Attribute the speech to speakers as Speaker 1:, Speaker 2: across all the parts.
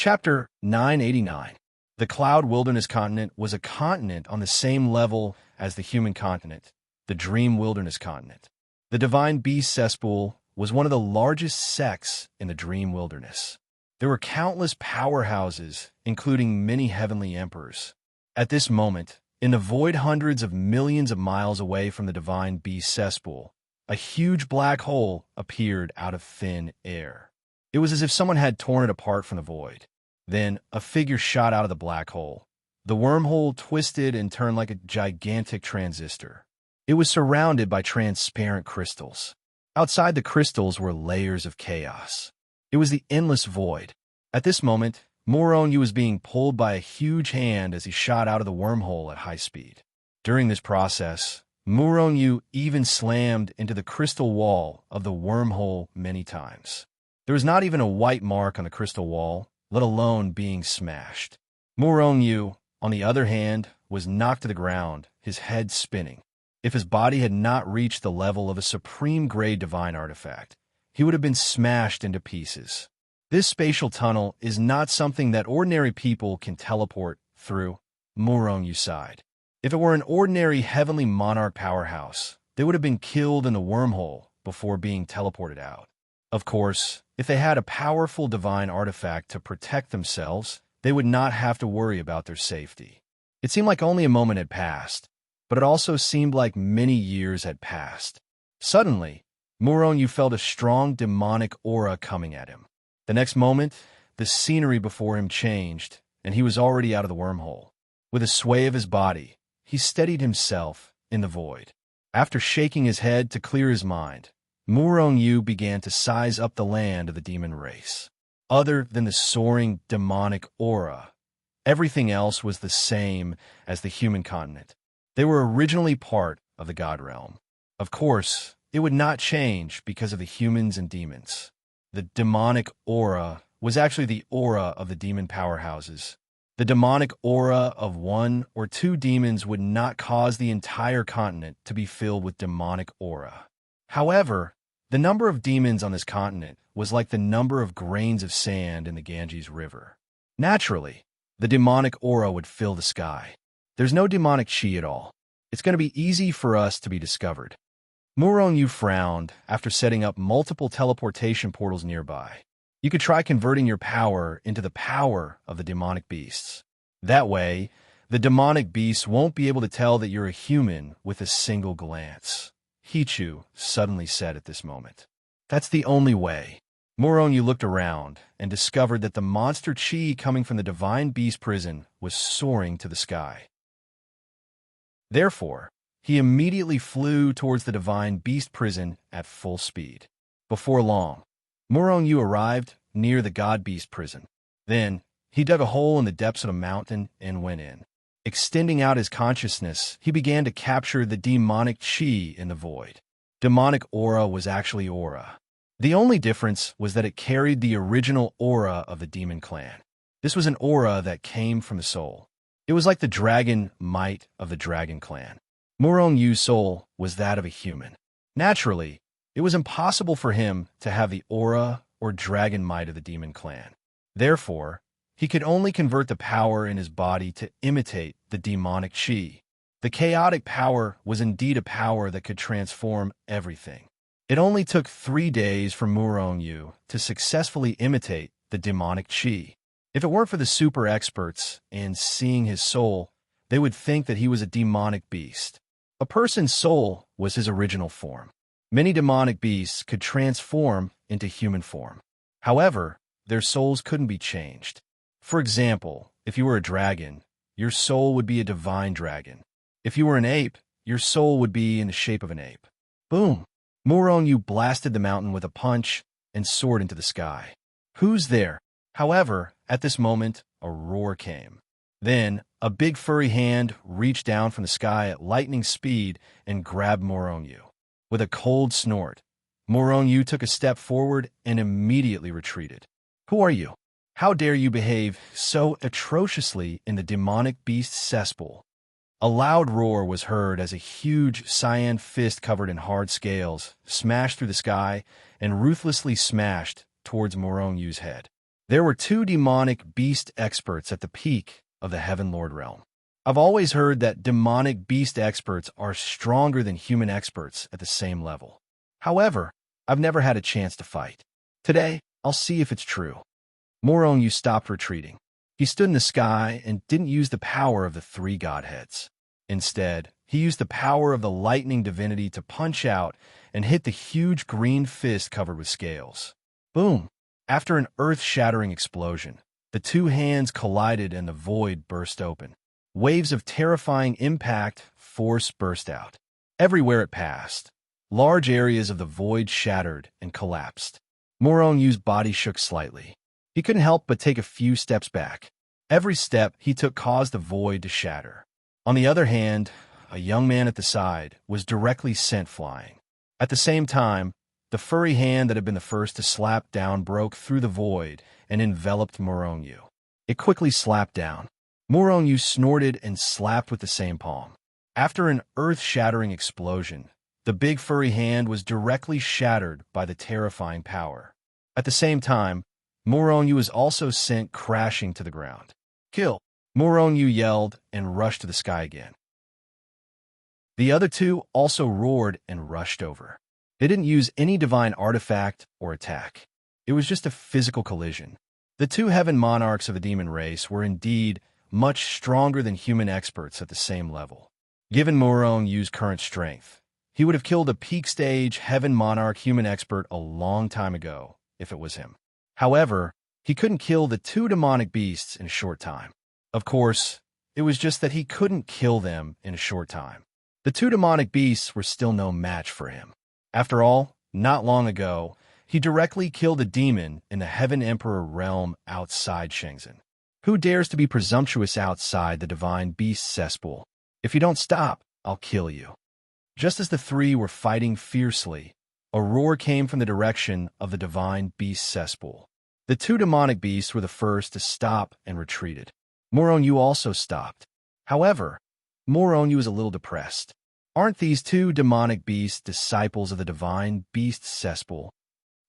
Speaker 1: Chapter 989. The Cloud Wilderness Continent was a continent on the same level as the human continent, the Dream Wilderness Continent. The Divine Beast Cesspool was one of the largest sects in the Dream Wilderness. There were countless powerhouses, including many heavenly emperors. At this moment, in the void hundreds of millions of miles away from the Divine Beast Cesspool, a huge black hole appeared out of thin air. It was as if someone had torn it apart from the void. Then, a figure shot out of the black hole. The wormhole twisted and turned like a gigantic transistor. It was surrounded by transparent crystals. Outside the crystals were layers of chaos. It was the endless void. At this moment, Moronyu was being pulled by a huge hand as he shot out of the wormhole at high speed. During this process, Moronyu even slammed into the crystal wall of the wormhole many times. There was not even a white mark on the crystal wall, let alone being smashed. Moronyu, on the other hand, was knocked to the ground, his head spinning. If his body had not reached the level of a supreme-grade divine artifact, he would have been smashed into pieces. This spatial tunnel is not something that ordinary people can teleport through, Moronyu sighed. If it were an ordinary heavenly monarch powerhouse, they would have been killed in the wormhole before being teleported out. Of course, if they had a powerful divine artifact to protect themselves, they would not have to worry about their safety. It seemed like only a moment had passed, but it also seemed like many years had passed. Suddenly, Moronyu felt a strong demonic aura coming at him. The next moment, the scenery before him changed, and he was already out of the wormhole. With a sway of his body, he steadied himself in the void. After shaking his head to clear his mind, Moronyu began to size up the land of the demon race. Other than the soaring demonic aura, everything else was the same as the human continent. They were originally part of the God realm. Of course, it would not change because of the humans and demons. The demonic aura was actually the aura of the demon powerhouses. The demonic aura of one or two demons would not cause the entire continent to be filled with demonic aura. However, the number of demons on this continent was like the number of grains of sand in the Ganges River. Naturally, the demonic aura would fill the sky. There's no demonic chi at all. It's going to be easy for us to be discovered. Moronyu frowned after setting up multiple teleportation portals nearby. You could try converting your power into the power of the demonic beasts. That way, the demonic beasts won't be able to tell that you're a human with a single glance, Hichu suddenly said at this moment. That's the only way. Moronyu looked around and discovered that the monster chi coming from the divine beast prison was soaring to the sky. Therefore, he immediately flew towards the divine beast prison at full speed. Before long, Moronyu arrived near the god beast prison. Then, he dug a hole in the depths of the mountain and went in. Extending out his consciousness, he began to capture the demonic chi in the void. Demonic aura was actually aura. The only difference was that it carried the original aura of the demon clan. This was an aura that came from the soul. It was like the dragon might of the dragon clan. Morongyu's soul was that of a human. Naturally, it was impossible for him to have the aura or dragon might of the demon clan. Therefore, he could only convert the power in his body to imitate the demonic chi. The chaotic power was indeed a power that could transform everything. It only took 3 days for Moronyu to successfully imitate the demonic chi. If it weren't for the super experts and seeing his soul, they would think that he was a demonic beast. A person's soul was his original form. Many demonic beasts could transform into human form. However, their souls couldn't be changed. For example, if you were a dragon, your soul would be a divine dragon. If you were an ape, your soul would be in the shape of an ape. Boom! Moronyu blasted the mountain with a punch and soared into the sky. Who's there? However, at this moment, a roar came. Then, a big furry hand reached down from the sky at lightning speed and grabbed Moronyu. With a cold snort, Moronyu took a step forward and immediately retreated. Who are you? How dare you behave so atrociously in the demonic beast cesspool? A loud roar was heard as a huge cyan fist covered in hard scales smashed through the sky and ruthlessly smashed towards Moronyu's head. There were two demonic beast experts at the peak of the Heaven Lord realm. I've always heard that demonic beast experts are stronger than human experts at the same level. However, I've never had a chance to fight. Today, I'll see if it's true. Moronyu stopped retreating. He stood in the sky and didn't use the power of the three godheads. Instead, he used the power of the lightning divinity to punch out and hit the huge green fist covered with scales. Boom! After an earth-shattering explosion, the two hands collided and the void burst open. Waves of terrifying impact force burst out. Everywhere it passed, large areas of the void shattered and collapsed. Moronyu's body shook slightly. He couldn't help but take a few steps back. Every step he took caused the void to shatter. On the other hand, a young man at the side was directly sent flying. At the same time, the furry hand that had been the first to slap down broke through the void and enveloped Moronyu. It quickly slapped down. Moronyu snorted and slapped with the same palm. After an earth-shattering explosion, the big furry hand was directly shattered by the terrifying power. At the same time, Moronyu was also sent crashing to the ground. Kill! Moronyu yelled and rushed to the sky again. The other two also roared and rushed over. They didn't use any divine artifact or attack. It was just a physical collision. The two heaven monarchs of the demon race were indeed much stronger than human experts at the same level. Given Moronyu's current strength, he would have killed a peak stage heaven monarch human expert a long time ago, if it was him. However, he couldn't kill the two demonic beasts in a short time. Of course, it was just that he couldn't kill them in a short time. The two demonic beasts were still no match for him. After all, not long ago, he directly killed a demon in the Heaven Emperor realm outside Shenzhen. Who dares to be presumptuous outside the divine beast cesspool? If you don't stop, I'll kill you. Just as the three were fighting fiercely, a roar came from the direction of the divine beast cesspool. The two demonic beasts were the first to stop and retreated. Moronyu also stopped. However, Moronyu was a little depressed. Aren't these two demonic beasts disciples of the divine beast cesspool?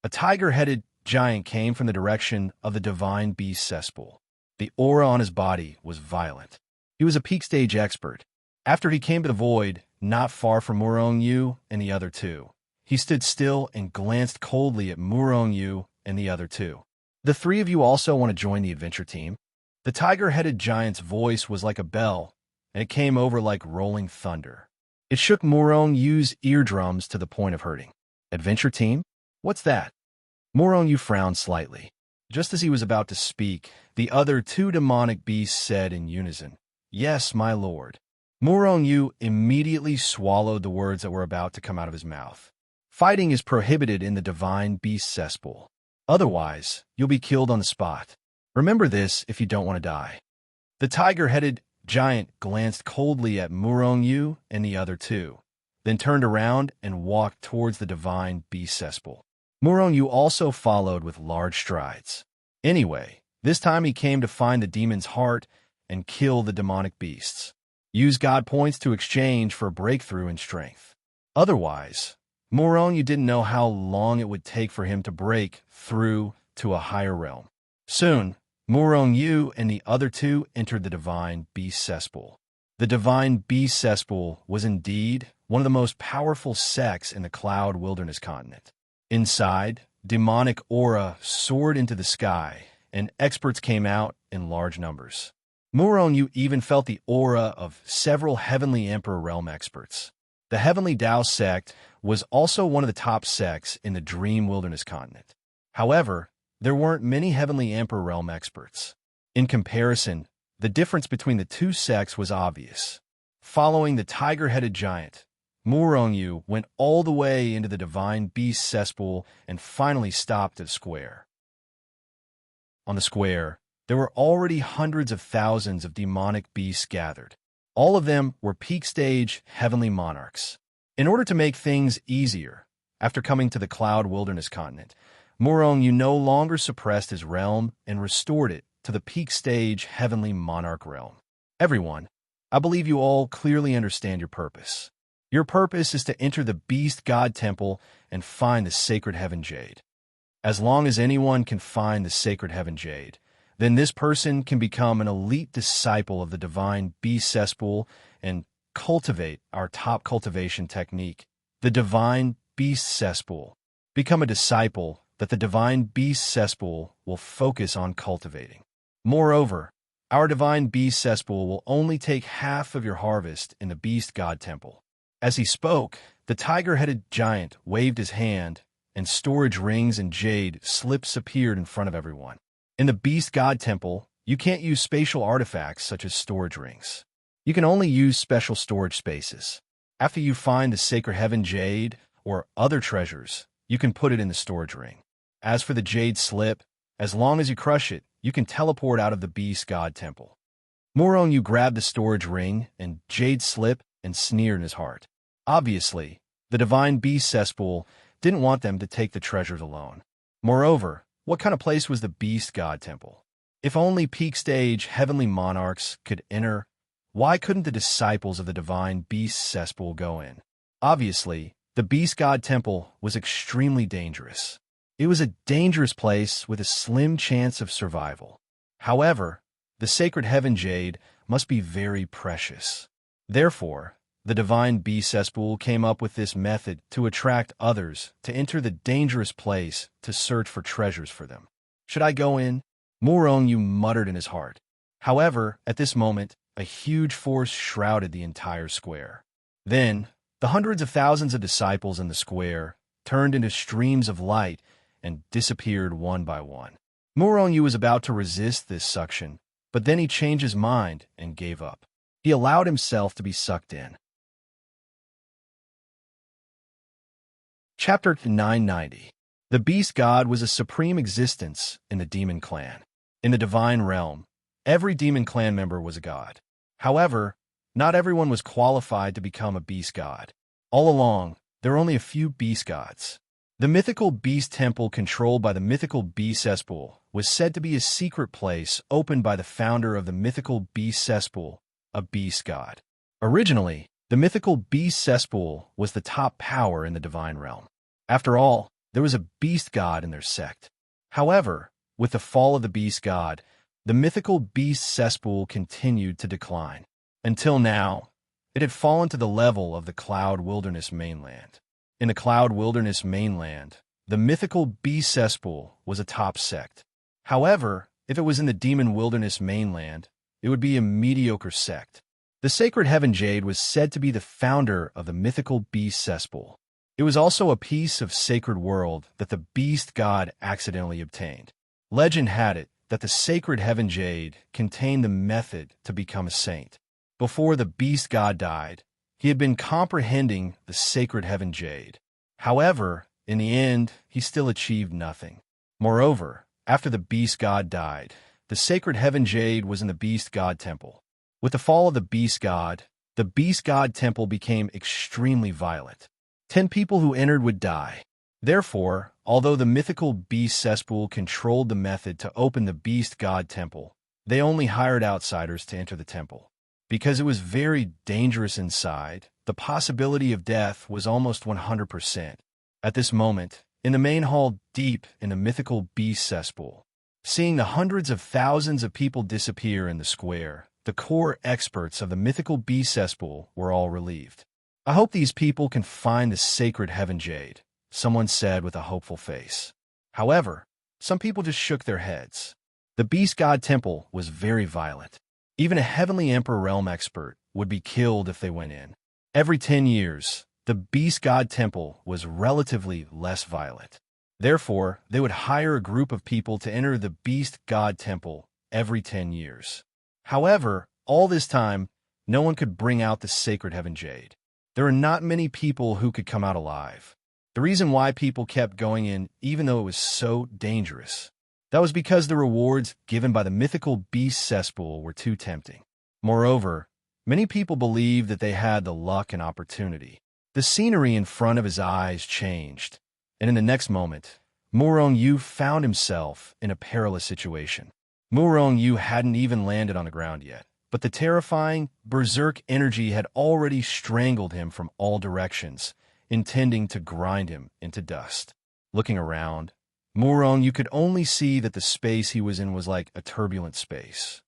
Speaker 1: A tiger-headed giant came from the direction of the divine beast cesspool. The aura on his body was violent. He was a peak stage expert. After he came to the void, not far from Moronyu and the other two, he stood still and glanced coldly at Moronyu and the other two. The three of you also want to join the adventure team? The tiger-headed giant's voice was like a bell, and it came over like rolling thunder. It shook Moronyu's eardrums to the point of hurting. Adventure team? What's that? Moronyu frowned slightly. Just as he was about to speak, the other two demonic beasts said in unison, "Yes, my lord." Moronyu immediately swallowed the words that were about to come out of his mouth. Fighting is prohibited in the divine beast cesspool. Otherwise, you'll be killed on the spot. Remember this if you don't want to die. The tiger-headed giant glanced coldly at Moronyu and the other two, then turned around and walked towards the divine beast cesspool. Moronyu also followed with large strides. Anyway, this time he came to find the demon's heart and kill the demonic beasts. Use God points to exchange for a breakthrough in strength. Otherwise, Moronyu didn't know how long it would take for him to break through to a higher realm. Soon, Moronyu and the other two entered the divine beast cesspool. The divine beast cesspool was indeed one of the most powerful sects in the Cloud Wilderness continent. Inside, demonic aura soared into the sky, and experts came out in large numbers. Moronyu even felt the aura of several Heavenly Emperor realm experts. The Heavenly Tao sect was also one of the top sects in the Dream Wilderness continent. However, there weren't many Heavenly Emperor realm experts. In comparison, the difference between the two sects was obvious. Following the tiger-headed giant, Moronyu went all the way into the divine beast cesspool and finally stopped at a square. On the square, there were already hundreds of thousands of demonic beasts gathered. All of them were peak stage heavenly monarchs. In order to make things easier, after coming to the Cloud Wilderness continent, Moronyu no longer suppressed his realm and restored it to the peak stage heavenly monarch realm. Everyone, I believe you all clearly understand your purpose. Your purpose is to enter the Beast God Temple and find the sacred heaven jade. As long as anyone can find the sacred heaven jade, then this person can become an elite disciple of the divine beast cesspool and cultivate our top cultivation technique, the divine beast cesspool. Become a disciple that the divine beast cesspool will focus on cultivating. Moreover, our divine beast cesspool will only take half of your harvest in the beast god temple. As he spoke, the tiger-headed giant waved his hand, and storage rings and jade slips appeared in front of everyone. In the beast god temple, you can't use spatial artifacts such as storage rings. You can only use special storage spaces. After you find the sacred heaven jade or other treasures, you can put it in the storage ring. As for the jade slip, as long as you crush it, you can teleport out of the beast god temple. Moron, you grabbed the storage ring and jade slip and sneered in his heart. Obviously, the divine beast cesspool didn't want them to take the treasures alone. Moreover, what kind of place was the beast god temple? If only peak stage heavenly monarchs could enter, why couldn't the disciples of the divine beast cesspool go in? Obviously, the beast god temple was extremely dangerous. It was a dangerous place with a slim chance of survival. However, the sacred heaven jade must be very precious. Therefore, the divine beast cesspool came up with this method to attract others to enter the dangerous place to search for treasures for them. Should I go in? Moron-yu muttered in his heart. However, at this moment, a huge force shrouded the entire square. Then, the hundreds of thousands of disciples in the square turned into streams of light and disappeared one by one. Moron-yu was about to resist this suction, but then he changed his mind and gave up. He allowed himself to be sucked in. Chapter 990. The beast god was a supreme existence in the demon clan. In the divine realm, every demon clan member was a god. However, not everyone was qualified to become a beast god. All along, there were only a few beast gods. The mythical beast temple controlled by the mythical beast cesspool was said to be a secret place opened by the founder of the mythical beast cesspool, a beast god. Originally, the mythical beast cesspool was the top power in the divine realm. After all, there was a beast god in their sect. However, with the fall of the beast god, the mythical beast cesspool continued to decline. Until now, it had fallen to the level of the Cloud Wilderness mainland. In the Cloud Wilderness mainland, the mythical beast cesspool was a top sect. However, if it was in the Demon Wilderness mainland, it would be a mediocre sect. The sacred heaven jade was said to be the founder of the mythical beast cesspool. It was also a piece of sacred world that the beast god accidentally obtained. Legend had it that the sacred heaven jade contained the method to become a saint. Before the beast god died, he had been comprehending the sacred heaven jade. However, in the end, he still achieved nothing. Moreover, after the beast god died, the sacred heaven jade was in the beast god temple. With the fall of the beast god temple became extremely violent. 10 people who entered would die. Therefore, although the mythical beast cesspool controlled the method to open the beast god temple, they only hired outsiders to enter the temple. Because it was very dangerous inside, the possibility of death was almost 100%. At this moment, in the main hall deep in the mythical beast cesspool, seeing the hundreds of thousands of people disappear in the square, the core experts of the mythical beast cesspool were all relieved. I hope these people can find the sacred heaven jade, someone said with a hopeful face. However, some people just shook their heads. The beast god temple was very violent. Even a heavenly emperor realm expert would be killed if they went in. Every 10 years, the beast god temple was relatively less violent. Therefore, they would hire a group of people to enter the beast god temple every 10 years. However, all this time, no one could bring out the sacred heaven jade. There are not many people who could come out alive. The reason why people kept going in even though it was so dangerous, that was because the rewards given by the mythical beast cesspool were too tempting. Moreover, many people believed that they had the luck and opportunity. The scenery in front of his eyes changed, and in the next moment, Moron-yu found himself in a perilous situation. Moron-yu hadn't even landed on the ground yet, but the terrifying, berserk energy had already strangled him from all directions, intending to grind him into dust. Looking around, Murong, you could only see that the space he was in was like a turbulent space.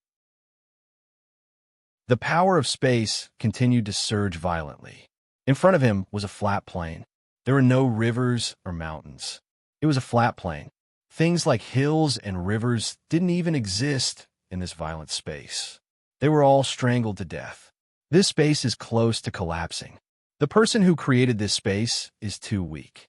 Speaker 1: The power of space continued to surge violently. In front of him was a flat plain. There were no rivers or mountains. It was a flat plain. Things like hills and rivers didn't even exist in this violent space. They were all strangled to death. This space is close to collapsing. The person who created this space is too weak.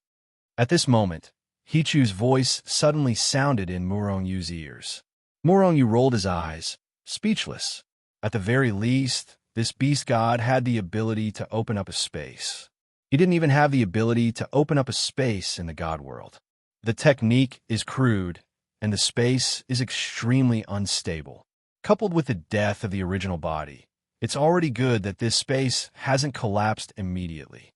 Speaker 1: At this moment, Hichu's voice suddenly sounded in Murong-Yu's ears. Murong-Yu rolled his eyes, speechless. At the very least, this beast god had the ability to open up a space. He didn't even have the ability to open up a space in the god world. The technique is crude, and the space is extremely unstable. Coupled with the death of the original body, it's already good that this space hasn't collapsed immediately.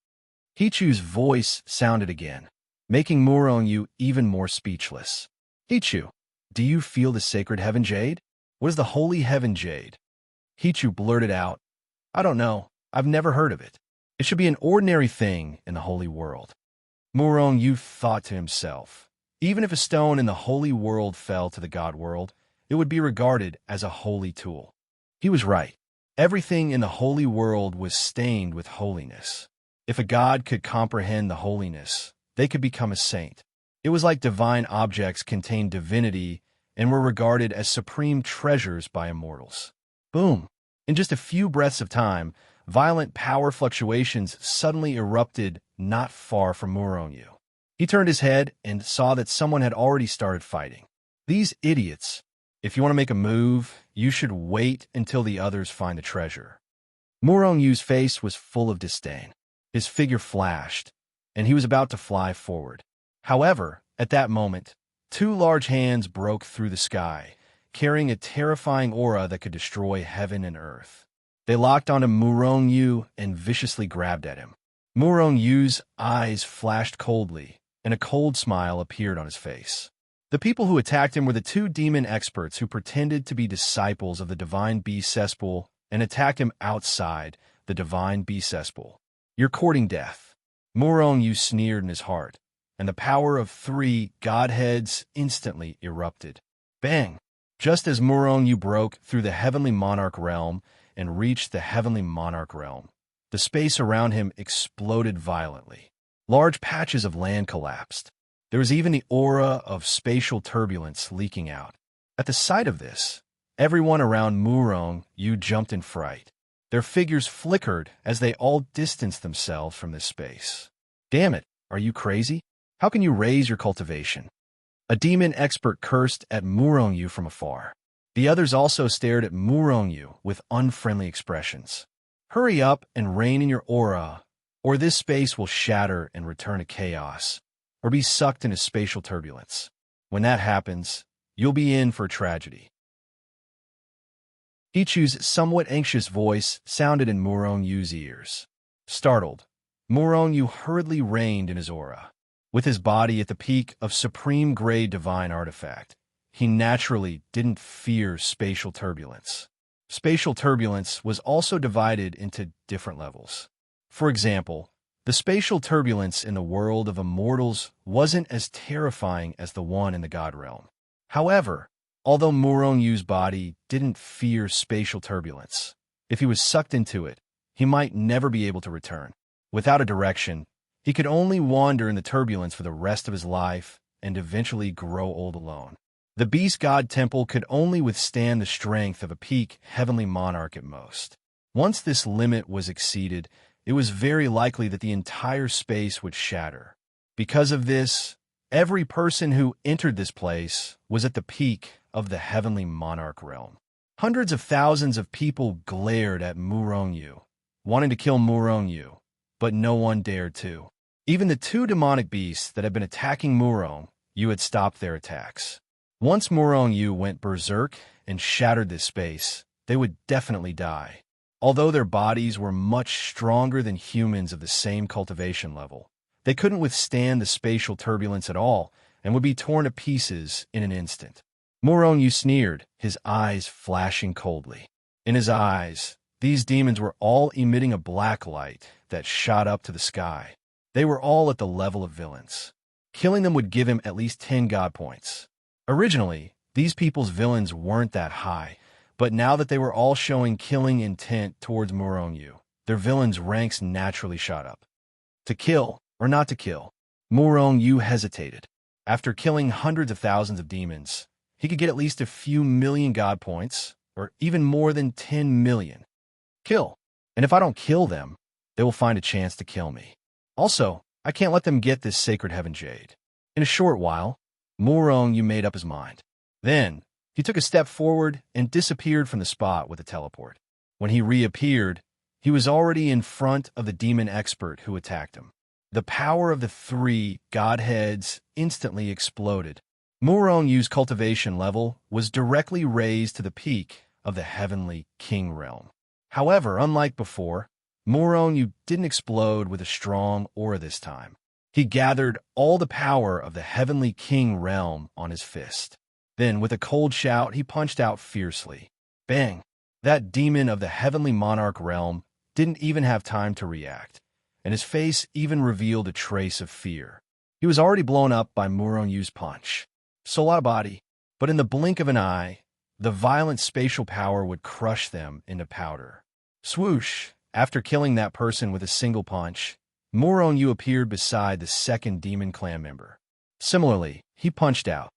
Speaker 1: Hichu's voice sounded again, making Murong-Yu even more speechless. Hichu, do you feel the sacred heaven jade? What is the holy heaven jade? Hichu blurted out, I don't know. I've never heard of it. It should be an ordinary thing in the holy world. Murong-Yu thought to himself, even if a stone in the holy world fell to the god world, it would be regarded as a holy tool. He was right. Everything in the holy world was stained with holiness. If a god could comprehend the holiness, they could become a saint. It was like divine objects contained divinity and were regarded as supreme treasures by immortals. Boom! In just a few breaths of time, violent power fluctuations suddenly erupted not far from Murong-Yu. He turned his head and saw that someone had already started fighting. These idiots! If you want to make a move, you should wait until the others find the treasure. Murong-Yu's face was full of disdain. His figure flashed, and he was about to fly forward. However, at that moment, two large hands broke through the sky, carrying a terrifying aura that could destroy heaven and earth. They locked onto Murong-Yu and viciously grabbed at him. Murong-Yu's eyes flashed coldly, and a cold smile appeared on his face. The people who attacked him were the two demon experts who pretended to be disciples of the divine bee cesspool and attacked him outside the divine bee cesspool. You're courting death. Murong-Yu sneered in his heart, and the power of 3 godheads instantly erupted. Bang! Just as Murong-Yu broke through the heavenly monarch realm and reached the heavenly monarch realm, the space around him exploded violently. Large patches of land collapsed. There was even the aura of spatial turbulence leaking out. At the sight of this, everyone around Murong-Yu jumped in fright. Their figures flickered as they all distanced themselves from this space. Damn it, are you crazy? How can you raise your cultivation? A demon expert cursed at Murong-Yu from afar. The others also stared at Murong-Yu with unfriendly expressions. Hurry up and rein in your aura, or this space will shatter and return to chaos, or be sucked into spatial turbulence. When that happens, you'll be in for a tragedy. Hichu's somewhat anxious voice sounded in Murong-Yu's ears. Startled, Murong-Yu hurriedly reined in his aura. With his body at the peak of supreme-grade divine artifact, he naturally didn't fear spatial turbulence. Spatial turbulence was also divided into different levels. For example, the spatial turbulence in the world of immortals wasn't as terrifying as the one in the god realm. However, although Murong-Yu's body didn't fear spatial turbulence, if he was sucked into it, he might never be able to return. Without a direction, he could only wander in the turbulence for the rest of his life and eventually grow old alone. The beast god temple could only withstand the strength of a peak heavenly monarch at most. Once this limit was exceeded, it was very likely that the entire space would shatter. Because of this, every person who entered this place was at the peak of the heavenly monarch realm. Hundreds of thousands of people glared at Murong-Yu, wanting to kill Murong-Yu, but no one dared to. Even the 2 demonic beasts that had been attacking Murong-Yu had stopped their attacks. Once Murong-Yu went berserk and shattered this space, they would definitely die. Although their bodies were much stronger than humans of the same cultivation level, they couldn't withstand the spatial turbulence at all and would be torn to pieces in an instant. Murong-Yu sneered, his eyes flashing coldly. In his eyes, these demons were all emitting a black light that shot up to the sky. They were all at the level of villains. Killing them would give him at least 10 god points. Originally, these people's villains weren't that high, but now that they were all showing killing intent towards Muronyu, their villains' ranks naturally shot up. To kill or not to kill, Muronyu hesitated. After killing hundreds of thousands of demons, he could get at least a few million god points, or even more than 10 million. Kill. And if I don't kill them, they will find a chance to kill me. Also, I can't let them get this sacred heaven jade. In a short while, Muronyu made up his mind. Then, he took a step forward and disappeared from the spot with a teleport. When he reappeared, he was already in front of the demon expert who attacked him. The power of the three godheads instantly exploded. Muronyu's cultivation level was directly raised to the peak of the heavenly king realm. However, unlike before, Muronyu didn't explode with a strong aura this time. He gathered all the power of the heavenly king realm on his fist. Then, with a cold shout, he punched out fiercely. Bang! That demon of the heavenly monarch realm didn't even have time to react, and his face even revealed a trace of fear. He was already blown up by Muronyu's punch. So a lot of body, but in the blink of an eye, the violent spatial power would crush them into powder. Swoosh! After killing that person with a single punch, Muronyu appeared beside the second demon clan member. Similarly, he punched out.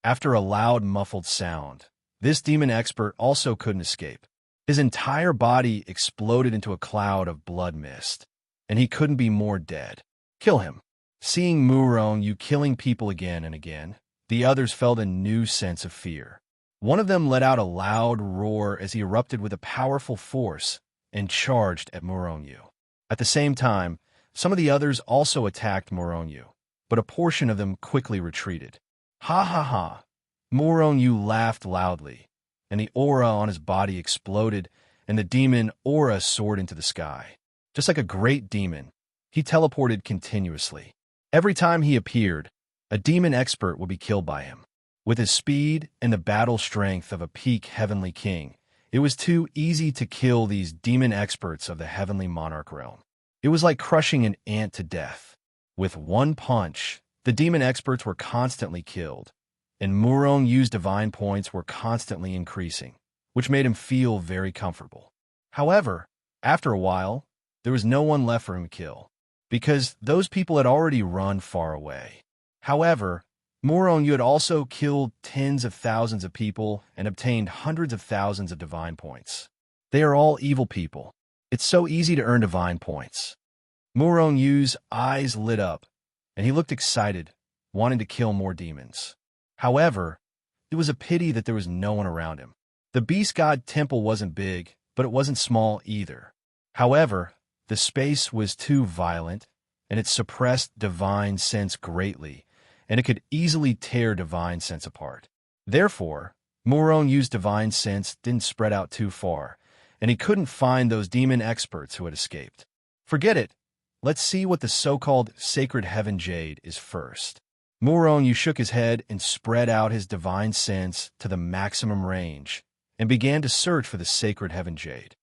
Speaker 1: After a loud, muffled sound, this demon expert also couldn't escape. His entire body exploded into a cloud of blood mist, and he couldn't be more dead. Kill him. Seeing Muronyu killing people again and again, the others felt a new sense of fear. One of them let out a loud roar as he erupted with a powerful force and charged at Muronyu. At the same time, some of the others also attacked Muronyu, but a portion of them quickly retreated. Ha ha ha! Muronyu laughed loudly, and the aura on his body exploded, and the demon aura soared into the sky. Just like a great demon, he teleported continuously. Every time he appeared, a demon expert would be killed by him. With his speed and the battle strength of a peak heavenly king, it was too easy to kill these demon experts of the heavenly monarch realm. It was like crushing an ant to death. With one punch, the demon experts were constantly killed, and Muronyu's divine points were constantly increasing, which made him feel very comfortable. However, after a while, there was no one left for him to kill, because those people had already run far away. However, Muronyu had also killed tens of thousands of people and obtained hundreds of thousands of divine points. They are all evil people. It's so easy to earn divine points. Muronyu's eyes lit up, and he looked excited, wanting to kill more demons. However, it was a pity that there was no one around him. The Beast God Temple wasn't big, but it wasn't small either. However, the space was too violent, and it suppressed divine sense greatly, and it could easily tear divine sense apart. Therefore, Muronyu's divine sense didn't spread out too far, and he couldn't find those demon experts who had escaped. Forget it. Let's see what the so-called Sacred Heaven Jade is first. Muronyu shook his head and spread out his divine sense to the maximum range, and began to search for the Sacred Heaven Jade.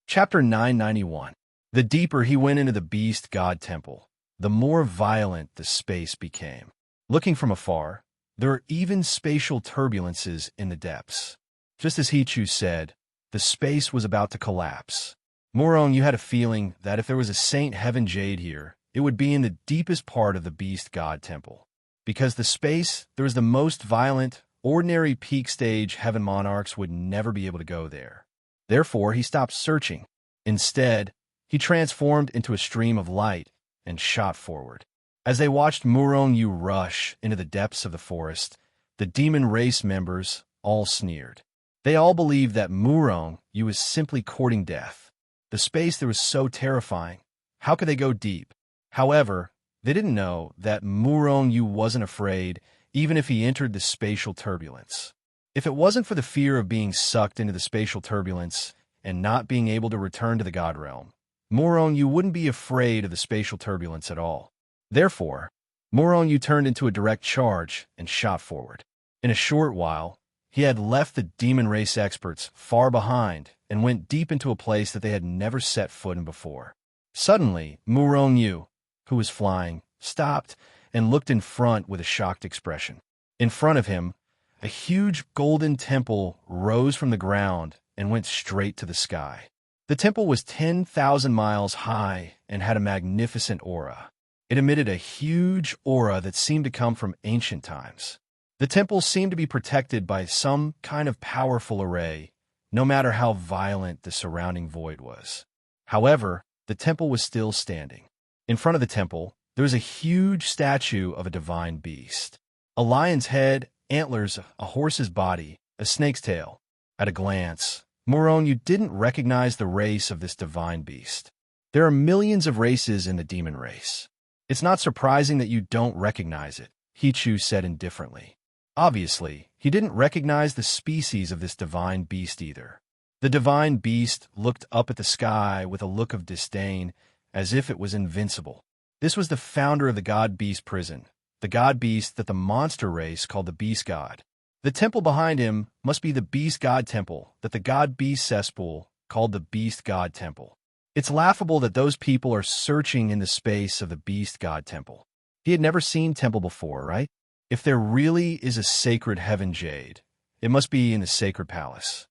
Speaker 1: Chapter 991. The deeper he went into the Beast God Temple, the more violent the space became. Looking from afar, there are even spatial turbulences in the depths. Just as Hichu said, the space was about to collapse. Muronyu had a feeling that if there was a Saint Heaven Jade here, it would be in the deepest part of the Beast God Temple. Because the space, there was the most violent, ordinary peak stage heaven monarchs would never be able to go there. Therefore, he stopped searching. Instead, he transformed into a stream of light and shot forward. As they watched Muronyu rush into the depths of the forest, the demon race members all sneered. They all believed that Muronyu was simply courting death. The space there was so terrifying. How could they go deep? However, they didn't know that Muronyu wasn't afraid even if he entered the spatial turbulence. If it wasn't for the fear of being sucked into the spatial turbulence and not being able to return to the God realm, Muronyu wouldn't be afraid of the spatial turbulence at all. Therefore, Muronyu turned into a direct charge and shot forward. In a short while, he had left the demon race experts far behind and went deep into a place that they had never set foot in before. Suddenly, Murong-Yu, who was flying, stopped and looked in front with a shocked expression. In front of him, a huge golden temple rose from the ground and went straight to the sky. The temple was 10,000 miles high and had a magnificent aura. It emitted a huge aura that seemed to come from ancient times. The temple seemed to be protected by some kind of powerful array, no matter how violent the surrounding void was. However, the temple was still standing. In front of the temple, there was a huge statue of a divine beast. A lion's head, antlers, a horse's body, a snake's tail. At a glance, Murong-Yu didn't recognize the race of this divine beast. There are millions of races in the demon race. It's not surprising that you don't recognize it, Hichu said indifferently. Obviously, he didn't recognize the species of this divine beast either. The divine beast looked up at the sky with a look of disdain, as if it was invincible. This was the founder of the God-Beast prison, the God-Beast that the monster race called the Beast God. The temple behind him must be the Beast God Temple that the God-Beast cesspool called the Beast God Temple. It's laughable that those people are searching in the space of the Beast God Temple. He had never seen temple before, right? If there really is a sacred heaven jade, it must be in the sacred palace.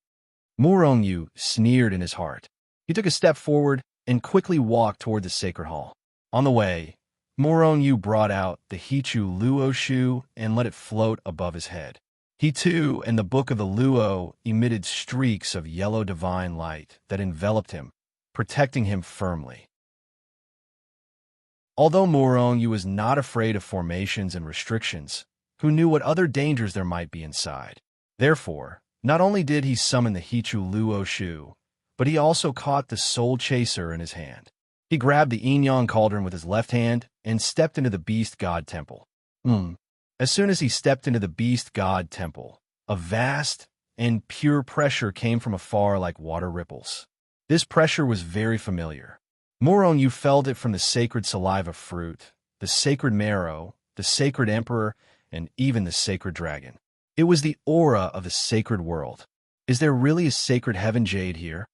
Speaker 1: Murong-Yu sneered in his heart. He took a step forward and quickly walked toward the sacred hall. On the way, Murong-Yu brought out the Hichu Luo shoe and let it float above his head. He too, and the book of the Luo, emitted streaks of yellow divine light that enveloped him, protecting him firmly. Although Murong-Yu was not afraid of formations and restrictions, who knew what other dangers there might be inside? Therefore, not only did he summon the Hichu Luo shoe, but he also caught the soul chaser in his hand. He grabbed the Yin-Yang cauldron with his left hand and stepped into the Beast God Temple. As soon as he stepped into the Beast God Temple, a vast and pure pressure came from afar like water ripples. This pressure was very familiar. Murong-Yu felt it from the sacred saliva fruit, the sacred marrow, the sacred emperor, and even the sacred dragon. It was the aura of the sacred world. Is there really a sacred heaven jade here?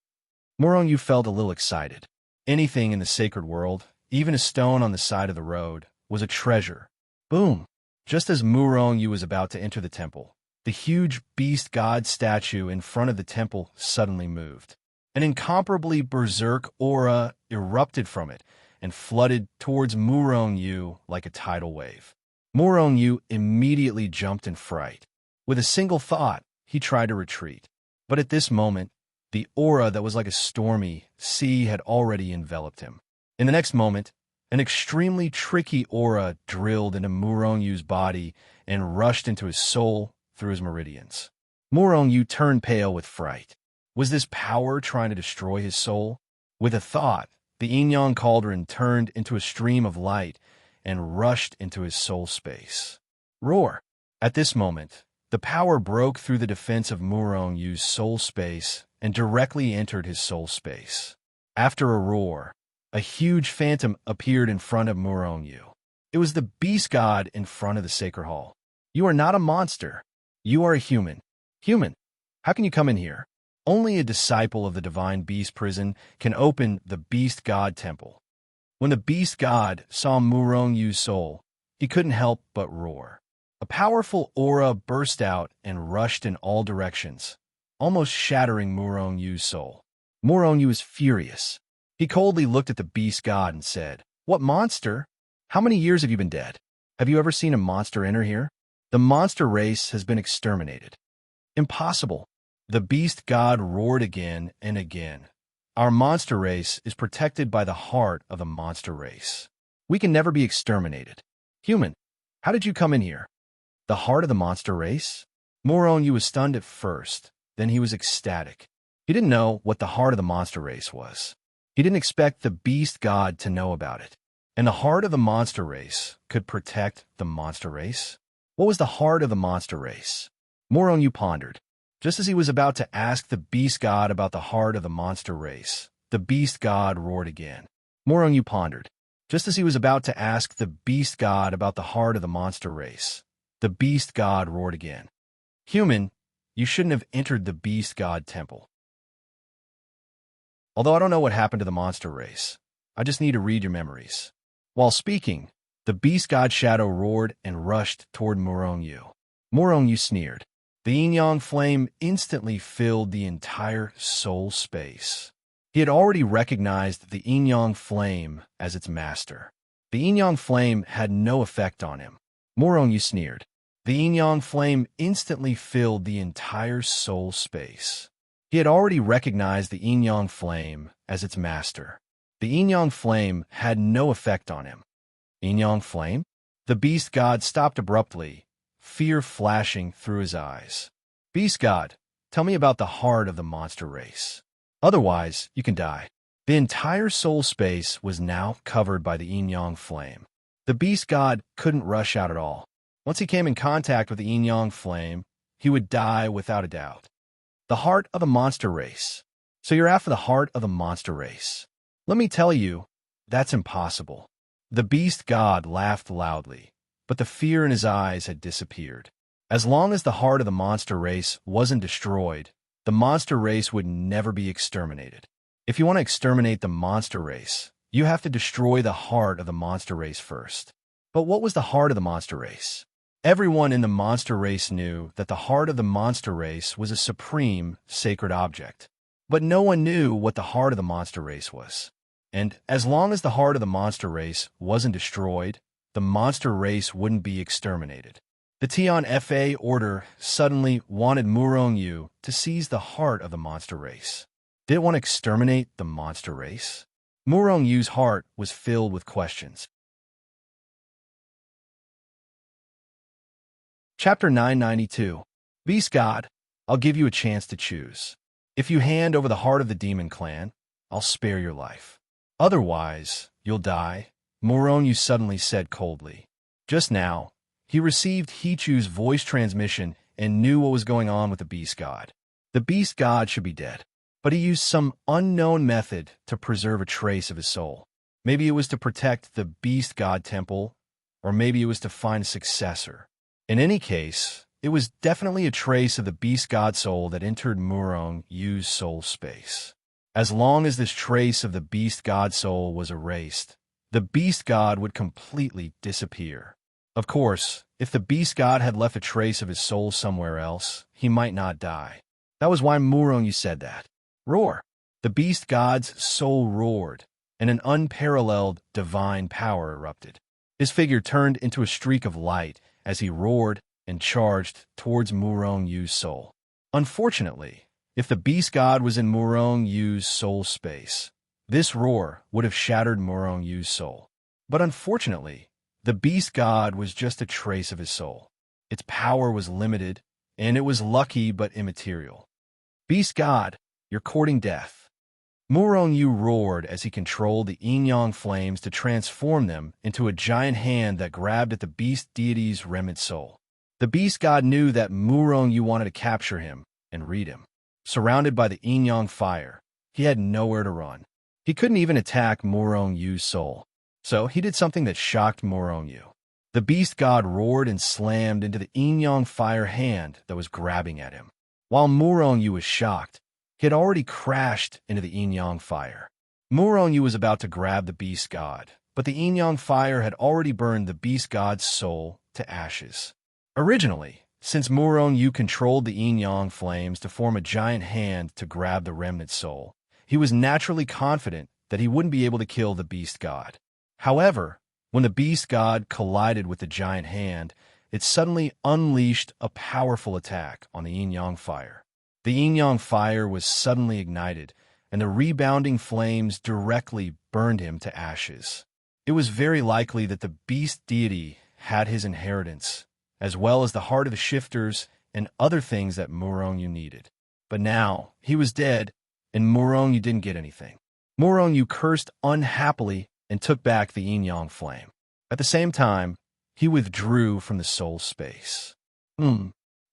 Speaker 1: Murong-Yu felt a little excited. Anything in the sacred world, even a stone on the side of the road, was a treasure. Boom! Just as Murong-Yu was about to enter the temple, the huge beast god statue in front of the temple suddenly moved. An incomparably berserk aura erupted from it and flooded towards Murong-Yu like a tidal wave. Murong-Yu immediately jumped in fright. With a single thought, he tried to retreat. But at this moment, the aura that was like a stormy sea had already enveloped him. In the next moment, an extremely tricky aura drilled into Murong-Yu's body and rushed into his soul through his meridians. Murong-Yu turned pale with fright. Was this power trying to destroy his soul? With a thought, the Yin-Yang cauldron turned into a stream of light and rushed into his soul space. Roar! At this moment, the power broke through the defense of Murong-Yu's soul space and directly entered his soul space. After a roar, a huge phantom appeared in front of Murong-Yu. It was the Beast God in front of the sacred hall. You are not a monster. You are a human. Human, how can you come in here? Only a disciple of the divine beast prison can open the Beast God Temple. When the Beast God saw Murong-Yu's soul, he couldn't help but roar. A powerful aura burst out and rushed in all directions, almost shattering Murong-Yu's soul. Murong-Yu was furious. He coldly looked at the Beast God and said, "What monster? How many years have you been dead? Have you ever seen a monster enter here? The monster race has been exterminated." Impossible. The Beast God roared again and again. Our monster race is protected by the heart of the monster race. We can never be exterminated. Human, how did you come in here? The heart of the monster race? Murong-Yu was stunned at first, then he was ecstatic. He didn't know what the heart of the monster race was. He didn't expect the Beast God to know about it. And the heart of the monster race could protect the monster race? What was the heart of the monster race? Murong-Yu pondered. Just as he was about to ask the Beast God about the heart of the monster race, the Beast God roared again. Murong-Yu pondered. Just as he was about to ask the Beast God about the heart of the monster race, the Beast God roared again. Human, you shouldn't have entered the Beast God Temple. Although I don't know what happened to the monster race, I just need to read your memories." While speaking, the beast god shadow roared and rushed toward Murong-Yu. Murong-Yu sneered. The yin-yang flame instantly filled the entire soul space. He had already recognized the yin-yang flame as its master. The yin-yang flame had no effect on him. Murong-Yu sneered. The yin-yang flame instantly filled the entire soul space. He had already recognized the yin-yang flame as its master. The yin-yang flame had no effect on him. Yin-yang flame? The beast god stopped abruptly, fear flashing through his eyes. Beast god, tell me about the heart of the monster race. Otherwise, you can die. The entire soul space was now covered by the yin-yang flame. The beast god couldn't rush out at all. Once he came in contact with the yin-yang flame, he would die without a doubt. The heart of the monster race. So you're after the heart of the monster race. Let me tell you, that's impossible. The beast god laughed loudly, but the fear in his eyes had disappeared. As long as the heart of the monster race wasn't destroyed, the monster race would never be exterminated. If you want to exterminate the monster race, you have to destroy the heart of the monster race first. But what was the heart of the monster race? Everyone in the monster race knew that the heart of the monster race was a supreme, sacred object. But no one knew what the heart of the monster race was. And as long as the heart of the monster race wasn't destroyed, the monster race wouldn't be exterminated. The Tian Fa order suddenly wanted Murong-Yu to seize the heart of the monster race. Did it want to exterminate the monster race? Murong-Yu's heart was filled with questions. Chapter 992. Beast God, I'll give you a chance to choose. If you hand over the heart of the demon clan, I'll spare your life. Otherwise, you'll die, Murong-Yu suddenly said coldly. Just now, he received Hichu's voice transmission and knew what was going on with the beast god. The beast god should be dead, but he used some unknown method to preserve a trace of his soul. Maybe it was to protect the beast god temple, or maybe it was to find a successor. In any case, it was definitely a trace of the beast god soul that entered Murong-Yu's soul space. As long as this trace of the beast god soul was erased, the beast god would completely disappear. Of course, if the beast god had left a trace of his soul somewhere else, he might not die. That was why Murong-Yu said that. Roar! The beast god's soul roared, and an unparalleled divine power erupted. His figure turned into a streak of light as he roared and charged towards Murong-Yu's soul. Unfortunately, if the beast god was in Murong-Yu's soul space, this roar would have shattered Murong-Yu's soul. But unfortunately, the beast god was just a trace of his soul. Its power was limited, and it was lucky but immaterial. Beast god, you're courting death. Murong-Yu roared as he controlled the yin-yang flames to transform them into a giant hand that grabbed at the beast deity's remnant soul. The beast god knew that Murong-Yu wanted to capture him and read him. Surrounded by the yin-yang fire, he had nowhere to run. He couldn't even attack Murong-Yu's soul. So he did something that shocked Murong-Yu. The beast god roared and slammed into the yin-yang fire hand that was grabbing at him. While Murong-Yu was shocked, he had already crashed into the yin-yang fire. Murong-Yu was about to grab the beast god, but the yin-yang fire had already burned the beast god's soul to ashes. Originally, since Murong-Yu controlled the yin-yang flames to form a giant hand to grab the remnant soul, he was naturally confident that he wouldn't be able to kill the beast god. However, when the beast god collided with the giant hand, it suddenly unleashed a powerful attack on the yin-yang fire. The yin-yang fire was suddenly ignited, and the rebounding flames directly burned him to ashes. It was very likely that the beast deity had his inheritance, as well as the heart of the shifters and other things that Murong-Yu needed. But now, he was dead, and Murong-Yu didn't get anything. Murong-Yu cursed unhappily and took back the yin-yang flame. At the same time, he withdrew from the soul space.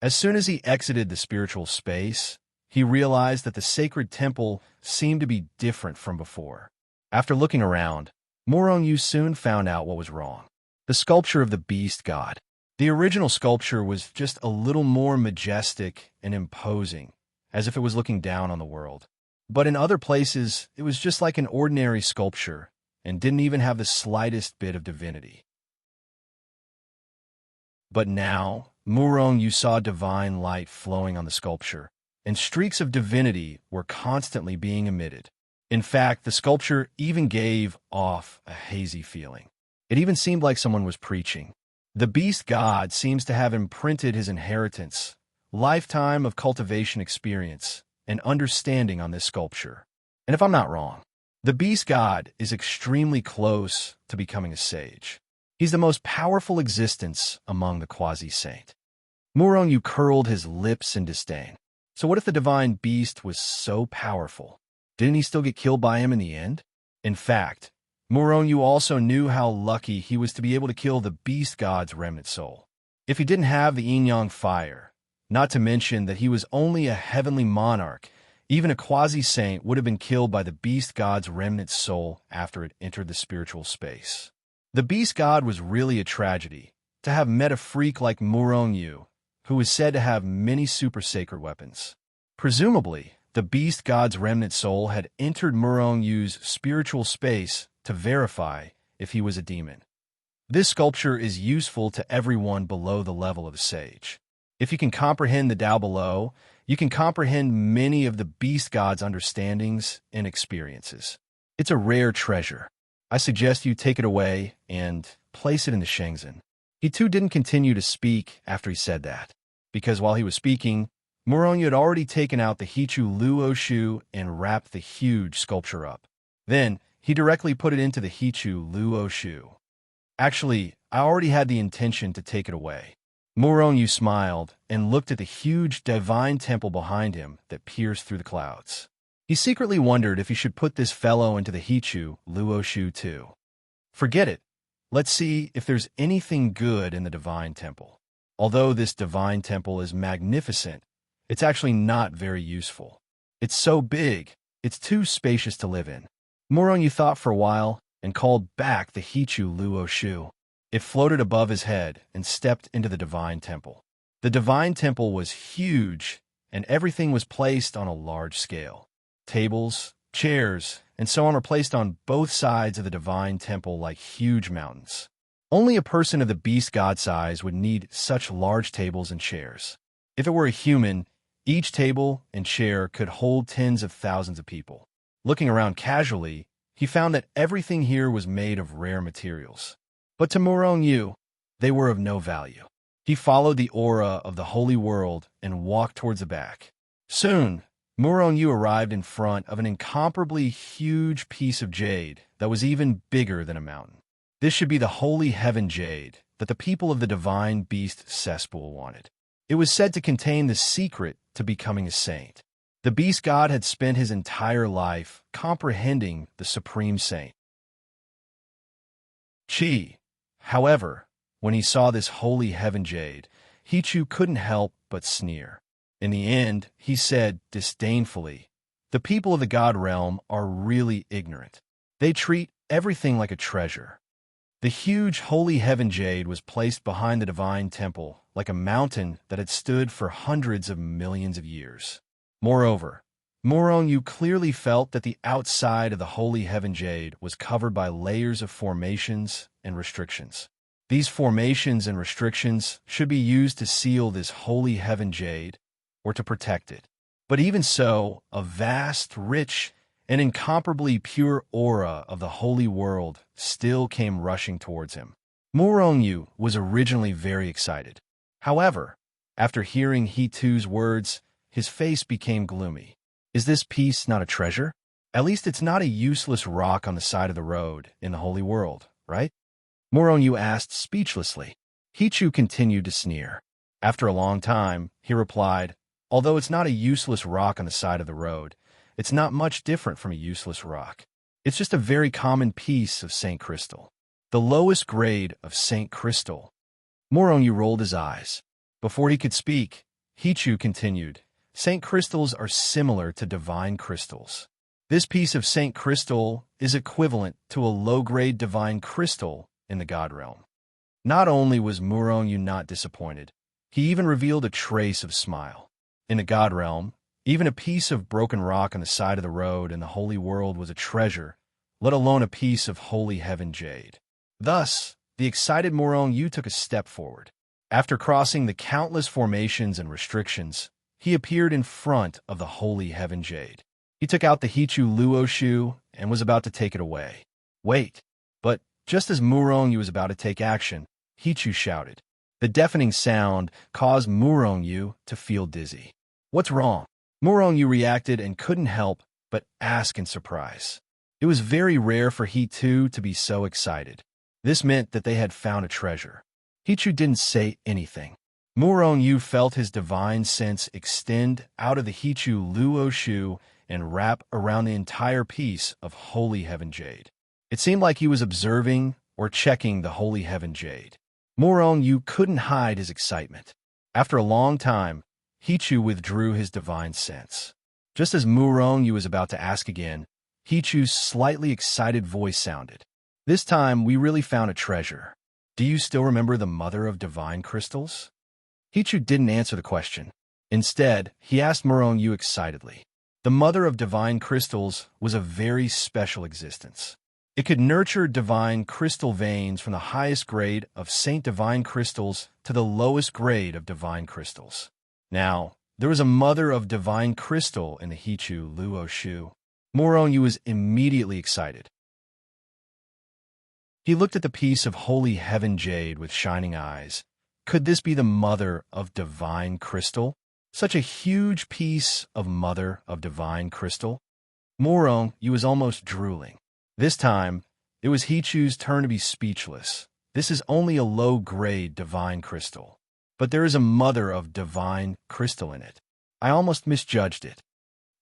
Speaker 1: As soon as he exited the spiritual space, he realized that the sacred temple seemed to be different from before. After looking around, Murong-Yu soon found out what was wrong. The sculpture of the beast god. The original sculpture was just a little more majestic and imposing, as if it was looking down on the world. But in other places, it was just like an ordinary sculpture, and didn't even have the slightest bit of divinity. But now, Murong, you saw divine light flowing on the sculpture, and streaks of divinity were constantly being emitted. In fact, the sculpture even gave off a hazy feeling. It even seemed like someone was preaching. The beast god seems to have imprinted his inheritance, lifetime of cultivation experience, and understanding on this sculpture. And if I'm not wrong, the beast god is extremely close to becoming a sage. He's the most powerful existence among the quasi-saint. Murong curled his lips in disdain. So what if the divine beast was so powerful? Didn't he still get killed by him in the end? In fact, Murong also knew how lucky he was to be able to kill the beast god's remnant soul. If he didn't have the yin-yang fire, not to mention that he was only a heavenly monarch, even a quasi-saint would have been killed by the beast god's remnant soul after it entered the spiritual space. The beast god was really a tragedy, to have met a freak like Murong, who was said to have many super sacred weapons. Presumably, the beast god's remnant soul had entered Murong's spiritual space to verify if he was a demon. This sculpture is useful to everyone below the level of the sage. If you can comprehend the Tao below, you can comprehend many of the beast god's understandings and experiences. It's a rare treasure. I suggest you take it away and place it in the Shenzhen. He too didn't continue to speak after he said that, because while he was speaking, Murong had already taken out the Hichu Luoshu and wrapped the huge sculpture up. Then, he directly put it into the Hichu Luoshu. Actually, I already had the intention to take it away. Murong smiled and looked at the huge divine temple behind him that pierced through the clouds. He secretly wondered if he should put this fellow into the Hichu Luoshu too. Forget it. Let's see if there's anything good in the divine temple. Although this divine temple is magnificent, it's actually not very useful. It's so big, it's too spacious to live in. Murong thought for a while and called back the Hichu Luoshu. It floated above his head and stepped into the divine temple. The divine temple was huge, and everything was placed on a large scale. Tables, chairs, and so on are placed on both sides of the divine temple like huge mountains. Only a person of the beast god size would need such large tables and chairs. If it were a human, each table and chair could hold tens of thousands of people. Looking around casually, he found that everything here was made of rare materials. But to Murong, they were of no value. He followed the aura of the holy world and walked towards the back. Soon, Murong arrived in front of an incomparably huge piece of jade that was even bigger than a mountain. This should be the holy heaven jade that the people of the divine beast cesspool wanted. It was said to contain the secret to becoming a saint. The beast god had spent his entire life comprehending the supreme saint. However, when he saw this holy heaven jade, Hichu couldn't help but sneer. In the end, he said disdainfully, "The people of the god realm are really ignorant. They treat everything like a treasure." The huge holy heaven jade was placed behind the divine temple like a mountain that had stood for hundreds of millions of years. Moreover, Murong clearly felt that the outside of the holy heaven jade was covered by layers of formations and restrictions. These formations and restrictions should be used to seal this holy heaven jade or to protect it. But even so, a vast, rich, and incomparably pure aura of the holy world still came rushing towards him. Murong was originally very excited. However, after hearing Hichu's words, his face became gloomy. Is this piece not a treasure? At least it's not a useless rock on the side of the road in the holy world, right? Murong asked speechlessly. Hichu continued to sneer. After a long time, he replied, "Although it's not a useless rock on the side of the road, it's not much different from a useless rock. It's just a very common piece of Saint Crystal. The lowest grade of Saint Crystal." Murong rolled his eyes. Before he could speak, Hichu continued, "Saint Crystals are similar to divine crystals. This piece of Saint Crystal is equivalent to a low-grade divine crystal in the God realm." Not only was Murong not disappointed, he even revealed a trace of smile. In the God realm, even a piece of broken rock on the side of the road in the holy world was a treasure, let alone a piece of holy heaven jade. Thus, the excited Morong Yu took a step forward. After crossing the countless formations and restrictions, he appeared in front of the holy heaven jade. He took out the Hichu Luo Shu and was about to take it away. Wait! But just as Murong Yu was about to take action, Hichu shouted. The deafening sound caused Murong Yu to feel dizzy. What's wrong? Murong Yu reacted and couldn't help but ask in surprise. It was very rare for Hichu to be so excited. This meant that they had found a treasure. Hichu didn't say anything. Murong Yu felt his divine sense extend out of the Hichu Luo Shu and wrap around the entire piece of holy heaven jade. It seemed like he was observing or checking the holy heaven jade. Murong Yu couldn't hide his excitement. After a long time, Hichu withdrew his divine sense. Just as Murong Yu was about to ask again, Hichu's slightly excited voice sounded. This time, we really found a treasure. Do you still remember the mother of divine crystals? Hichu didn't answer the question. Instead, he asked Murong Yu excitedly. The mother of divine crystals was a very special existence. It could nurture divine crystal veins from the highest grade of Saint Divine crystals to the lowest grade of divine crystals. Now, there was a mother of divine crystal in the Hichu Luo Shu. Murong Yu was immediately excited. He looked at the piece of holy heaven jade with shining eyes. Could this be the mother of divine crystal? Such a huge piece of mother of divine crystal? Murong Yu was almost drooling. This time, it was Hichu's turn to be speechless. This is only a low-grade divine crystal. But there is a mother of divine crystal in it. I almost misjudged it.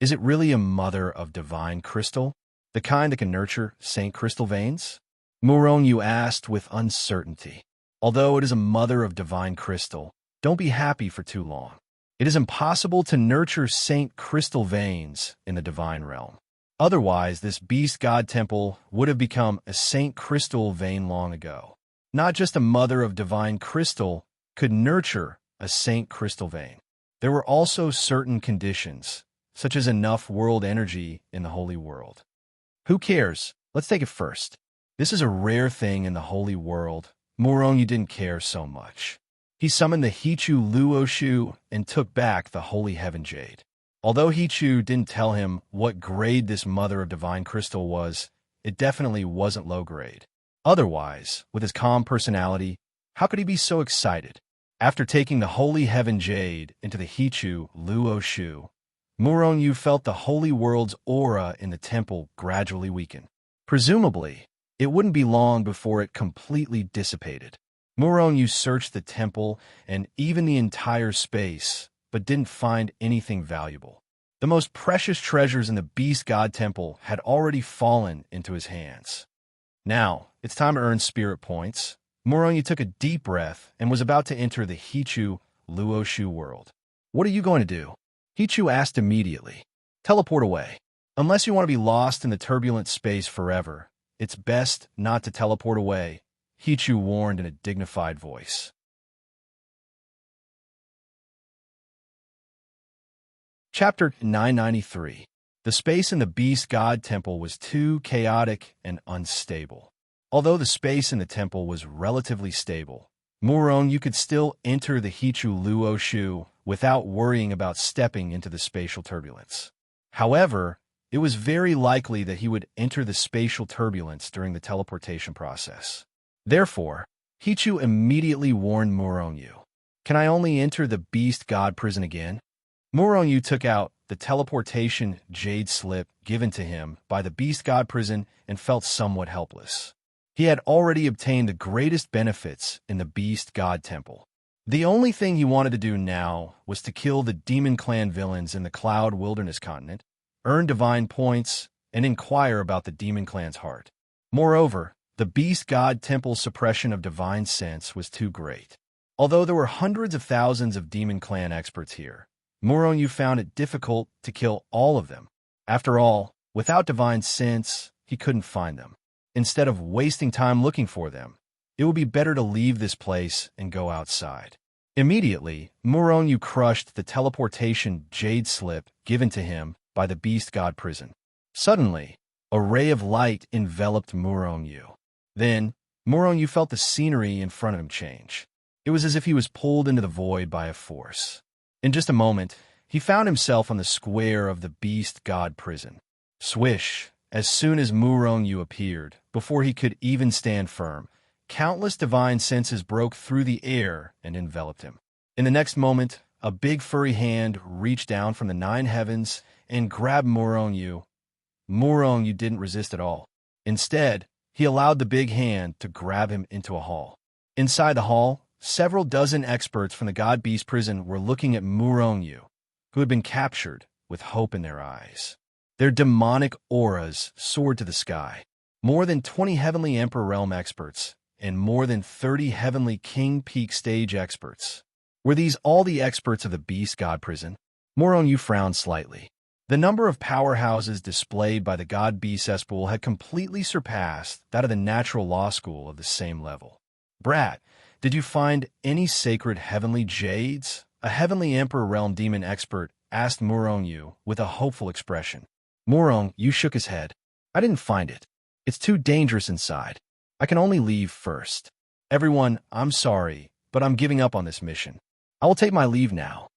Speaker 1: Is it really a mother of divine crystal? The kind that can nurture Saint Crystal veins? Murong Yu asked with uncertainty. Although it is a mother of divine crystal, don't be happy for too long. It is impossible to nurture Saint Crystal veins in the divine realm. Otherwise, this beast god temple would have become a Saint Crystal vein long ago. Not just a mother of divine crystal could nurture a Saint Crystal vein. There were also certain conditions, such as enough world energy in the holy world. Who cares? Let's take it first. This is a rare thing in the holy world. Murong Yu didn't care so much. He summoned the Hichu Luo Shu and took back the holy heaven jade. Although Hichu didn't tell him what grade this mother of divine crystal was, it definitely wasn't low grade. Otherwise, with his calm personality, how could he be so excited? After taking the holy heaven jade into the Hichu Luo Shu, Murong Yu felt the holy world's aura in the temple gradually weaken. Presumably, it wouldn't be long before it completely dissipated. Murong Yu searched the temple and even the entire space, but didn't find anything valuable. The most precious treasures in the Beast God Temple had already fallen into his hands. Now, it's time to earn spirit points. Murong Yu took a deep breath and was about to enter the Hichu Luo Shu world. What are you going to do? Hichu asked immediately. Teleport away. Unless you want to be lost in the turbulent space forever, it's best not to teleport away, Hichu warned in a dignified voice. Chapter 993. The space in the Beast God Temple was too chaotic and unstable. Although the space in the temple was relatively stable, Murong Yu could still enter the Hichu Luo Shu without worrying about stepping into the spatial turbulence. However, it was very likely that he would enter the spatial turbulence during the teleportation process. Therefore, Hichu immediately warned Murong Yu. Can I only enter the Beast God prison again? Murong Yu took out the teleportation jade slip given to him by the Beast God prison and felt somewhat helpless. He had already obtained the greatest benefits in the Beast God Temple. The only thing he wanted to do now was to kill the Demon Clan villains in the Cloud Wilderness continent, earn divine points, and inquire about the Demon Clan's heart. Moreover, the Beast God Temple's suppression of divine sense was too great. Although there were hundreds of thousands of Demon Clan experts here, Murong Yu found it difficult to kill all of them. After all, without divine sense, he couldn't find them. Instead of wasting time looking for them, it would be better to leave this place and go outside. Immediately, Murong Yu crushed the teleportation jade slip given to him by the Beast God prison. Suddenly, A ray of light enveloped Murong-Yu. Then, Murong-Yu felt the scenery in front of him change. It was as if he was pulled into the void by a force. In just a moment, he found himself on the square of the beast god prison. Swish! As soon as Murong-Yu appeared, before he could even stand firm, countless divine senses broke through the air and enveloped him. In the next moment, a big furry hand reached down from the 9 heavens and grabbed Murong-Yu. Murong-Yu didn't resist at all. Instead, he allowed the big hand to grab him into a hall. Inside the hall, several dozen experts from the God Beast prison were looking at Murong-Yu, who had been captured with hope in their eyes. Their demonic auras soared to the sky. More than 20 Heavenly Emperor Realm experts and more than 30 Heavenly King Peak Stage experts. Were these all the experts of the Beast God prison? Murong-Yu frowned slightly. The number of powerhouses displayed by the God Beast cesspool had completely surpassed that of the natural law school of the same level. Brat, did you find any sacred heavenly jades? A Heavenly Emperor Realm demon expert asked Murong-Yu with a hopeful expression. Murong-Yu shook his head. I didn't find it. It's too dangerous inside. I can only leave first. Everyone, I'm sorry, but I'm giving up on this mission. I will take my leave now.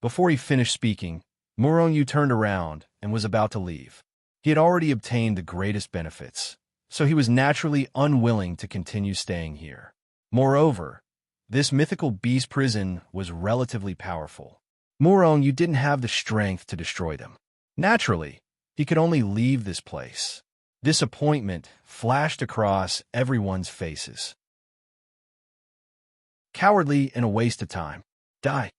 Speaker 1: Before he finished speaking, Murong-Yu turned around and was about to leave. He had already obtained the greatest benefits, so he was naturally unwilling to continue staying here. Moreover, this mythical beast prison was relatively powerful. Murong-Yu didn't have the strength to destroy them. Naturally, he could only leave this place. Disappointment flashed across everyone's faces. Cowardly and a waste of time. Die.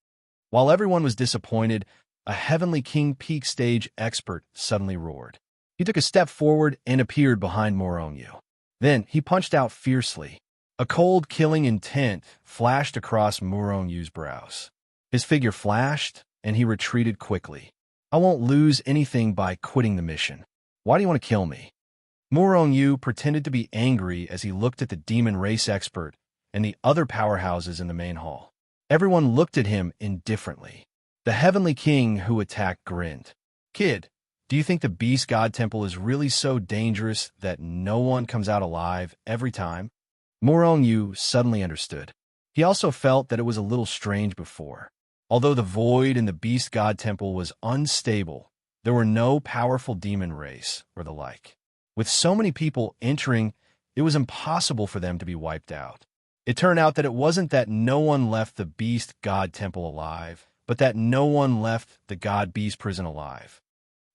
Speaker 1: While everyone was disappointed, a Heavenly King Peak Stage expert suddenly roared. He took a step forward and appeared behind Murong-Yu. Then he punched out fiercely. A cold, killing intent flashed across Murong-Yu's brows. His figure flashed, and he retreated quickly. I won't lose anything by quitting the mission. Why do you want to kill me? Murong-Yu pretended to be angry as he looked at the demon race expert and the other powerhouses in the main hall. Everyone looked at him indifferently. The Heavenly King who attacked grinned. Kid, do you think the Beast God Temple is really so dangerous that no one comes out alive every time? Murong-Yu suddenly understood. He also felt that it was a little strange before. Although the void in the Beast God Temple was unstable, there were no powerful demon race or the like. With so many people entering, it was impossible for them to be wiped out. It turned out that it wasn't that no one left the Beast God Temple alive, but that no one left the God Beast prison alive.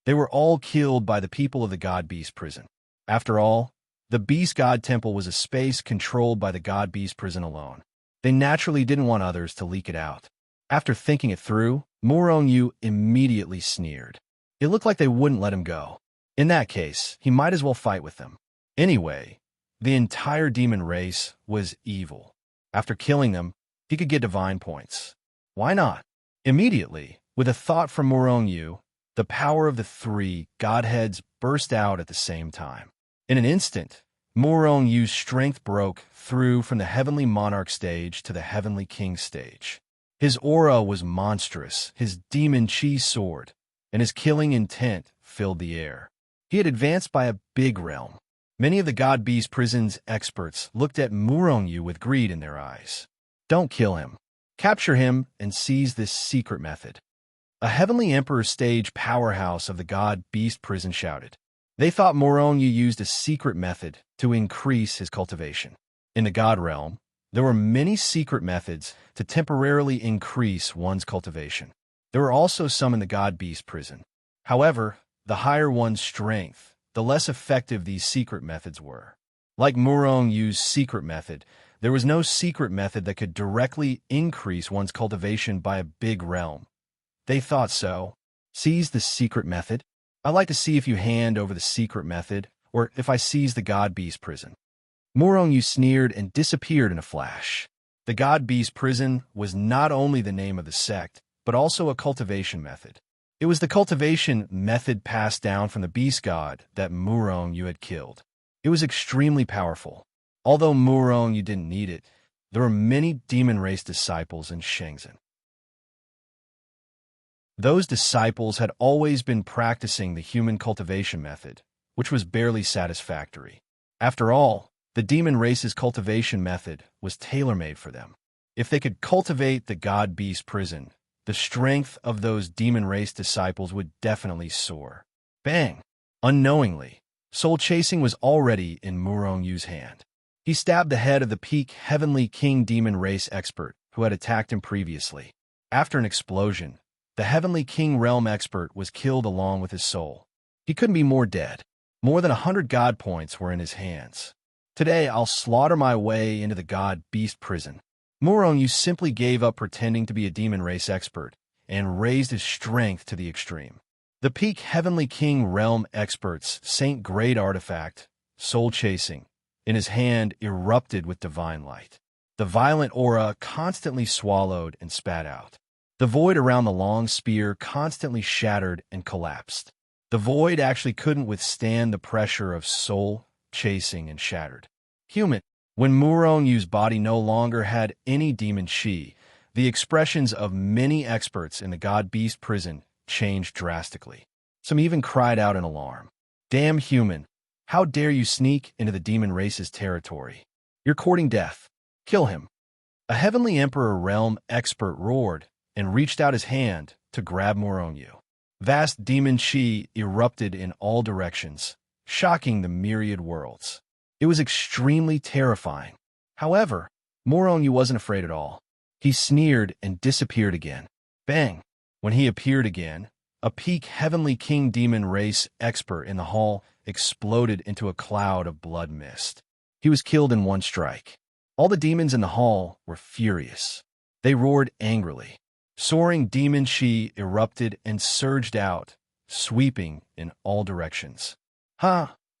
Speaker 1: They were all killed by the people of the God Beast prison. After all, the Beast God Temple was a space controlled by the God Beast prison alone. They naturally didn't want others to leak it out. After thinking it through, Murong-Yu immediately sneered. It looked like they wouldn't let him go. In that case, he might as well fight with them. Anyway, the entire demon race was evil. After killing them, he could get divine points. Why not? Immediately, with a thought from Murong-Yu, the power of the 3 godheads burst out at the same time. In an instant, Murong-Yu's strength broke through from the Heavenly Monarch stage to the Heavenly King stage. His aura was monstrous, his demon chi soared, and his killing intent filled the air. He had advanced by a big realm. Many of the God Beast prison's experts looked at Murong-Yu with greed in their eyes. Don't kill him. Capture him and seize this secret method. A Heavenly Emperor stage powerhouse of the God Beast prison shouted. They thought Murong-Yu used a secret method to increase his cultivation. In the God realm, there were many secret methods to temporarily increase one's cultivation. There were also some in the God Beast prison. However, the higher one's strength, the less effective these secret methods were. Like Murong-Yu's secret method, there was no secret method that could directly increase one's cultivation by a big realm. They thought so. Seize the secret method? I'd like to see if you hand over the secret method, or if I seize the God Beast prison. Murong-Yu sneered and disappeared in a flash. The God Beast prison was not only the name of the sect, but also a cultivation method. It was the cultivation method passed down from the Beast God that Murong-Yu had killed. It was extremely powerful. Although Murong-Yu didn't need it, there were many demon race disciples in Shenzhen. Those disciples had always been practicing the human cultivation method, which was barely satisfactory. After all, the demon race's cultivation method was tailor-made for them. If they could cultivate the god-beast prison, the strength of those demon race disciples would definitely soar. Bang! Unknowingly, soul chasing was already in Murong-Yu's hand. He stabbed the head of the peak Heavenly King demon race expert who had attacked him previously. After an explosion, the Heavenly King realm expert was killed along with his soul. He couldn't be more dead. More than 100 god points were in his hands. Today, I'll slaughter my way into the god-beast prison. Murong-Yu simply gave up pretending to be a demon race expert and raised his strength to the extreme. The peak Heavenly King realm expert's saint-grade artifact, soul chasing, in his hand erupted with divine light. The violent aura constantly swallowed and spat out. The void around the long spear constantly shattered and collapsed. The void actually couldn't withstand the pressure of soul chasing and shattered. Human. When Murong-Yu's body no longer had any demon chi, the expressions of many experts in the god-beast prison changed drastically. Some even cried out in alarm. Damn human! How dare you sneak into the demon race's territory? You're courting death. Kill him. A Heavenly Emperor realm expert roared and reached out his hand to grab Murong-Yu. Vast demon chi erupted in all directions, shocking the myriad worlds. It was extremely terrifying. However, Murong-Yu wasn't afraid at all. He sneered and disappeared again. Bang! When he appeared again, a peak Heavenly King demon race expert in the hall exploded into a cloud of blood mist. He was killed in one strike. All the demons in the hall were furious. They roared angrily. Soaring demon chi erupted and surged out, sweeping in all directions.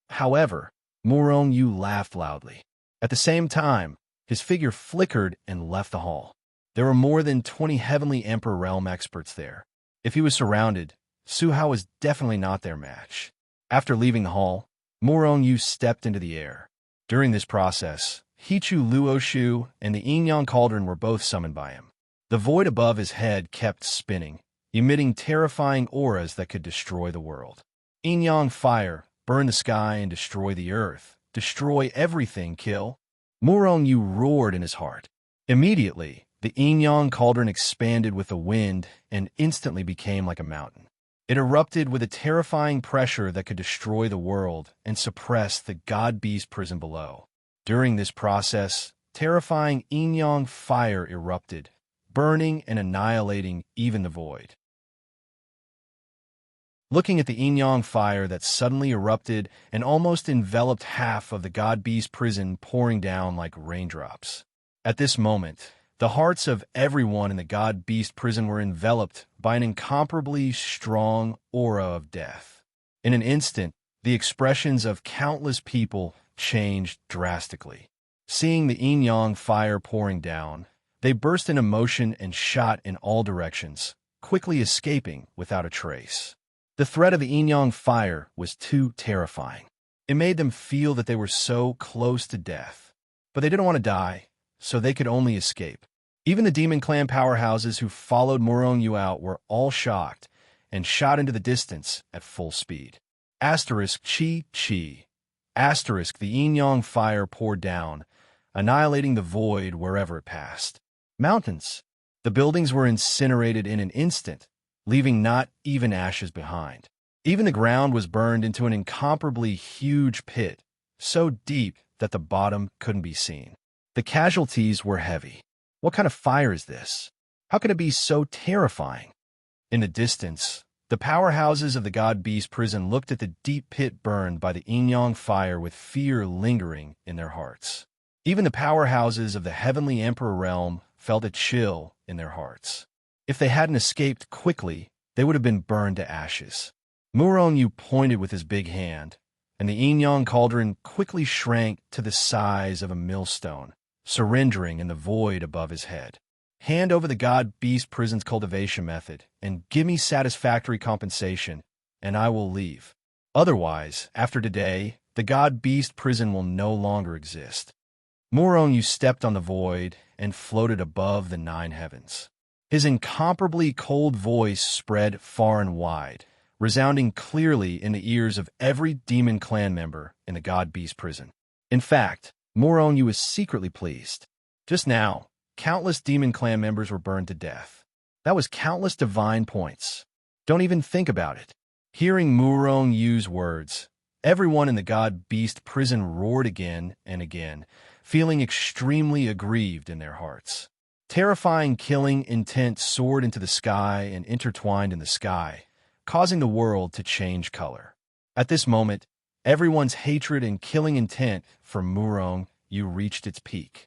Speaker 1: However, Murong-Yu laughed loudly. At the same time, his figure flickered and left the hall. There were more than 20 Heavenly Emperor realm experts there. If he was surrounded, Su-Hao was definitely not their match. After leaving the hall, Murong-Yu stepped into the air. During this process, Hichu Luoshu and the Yin-Yang Cauldron were both summoned by him. The void above his head kept spinning, emitting terrifying auras that could destroy the world. Yin-Yang fire, burn the sky and destroy the earth. Destroy everything, kill. Murong-Yu roared in his heart. Immediately, the Yin-Yang Cauldron expanded with the wind and instantly became like a mountain. It erupted with a terrifying pressure that could destroy the world and suppress the god-beast prison below. During this process, terrifying Yin-Yang fire erupted, burning and annihilating even the void. Looking at the Yin-Yang fire that suddenly erupted and almost enveloped half of the god-beast prison pouring down like raindrops. At this moment, the hearts of everyone in the god-beast prison were enveloped by an incomparably strong aura of death. In an instant, the expressions of countless people changed drastically. Seeing the Yin-Yang fire pouring down, they burst into motion and shot in all directions, quickly escaping without a trace. The threat of the Yin-Yang fire was too terrifying. It made them feel that they were so close to death. But they didn't want to die, so they could only escape. Even the Demon Clan powerhouses who followed Murong-Yu out were all shocked and shot into the distance at full speed. Asterisk chi. Asterisk the Yin-Yang fire poured down, annihilating the void wherever it passed. Mountains. The buildings were incinerated in an instant, leaving not even ashes behind. Even the ground was burned into an incomparably huge pit, so deep that the bottom couldn't be seen. The casualties were heavy. What kind of fire is this? How can it be so terrifying? In the distance, the powerhouses of the god-beast prison looked at the deep pit burned by the Yin-Yang fire with fear lingering in their hearts. Even the powerhouses of the Heavenly Emperor realm felt a chill in their hearts. If they hadn't escaped quickly, they would have been burned to ashes. Murong-Yu pointed with his big hand, and the Yin-Yang Cauldron quickly shrank to the size of a millstone, surrendering in the void above his head. Hand over the god-beast prison's cultivation method, and give me satisfactory compensation, and I will leave. Otherwise, after today, the god-beast prison will no longer exist. Murong-Yu stepped on the void and floated above the 9 heavens. His incomparably cold voice spread far and wide, resounding clearly in the ears of every demon clan member in the God-Beast prison. In fact, Moronyu was secretly pleased. Just now, countless demon clan members were burned to death. That was countless divine points. Don't even think about it. Hearing Morongyu's words, everyone in the God-Beast prison roared again and again, feeling extremely aggrieved in their hearts. Terrifying killing intent soared into the sky and intertwined in the sky, causing the world to change color. At this moment, everyone's hatred and killing intent for Moronyu reached its peak.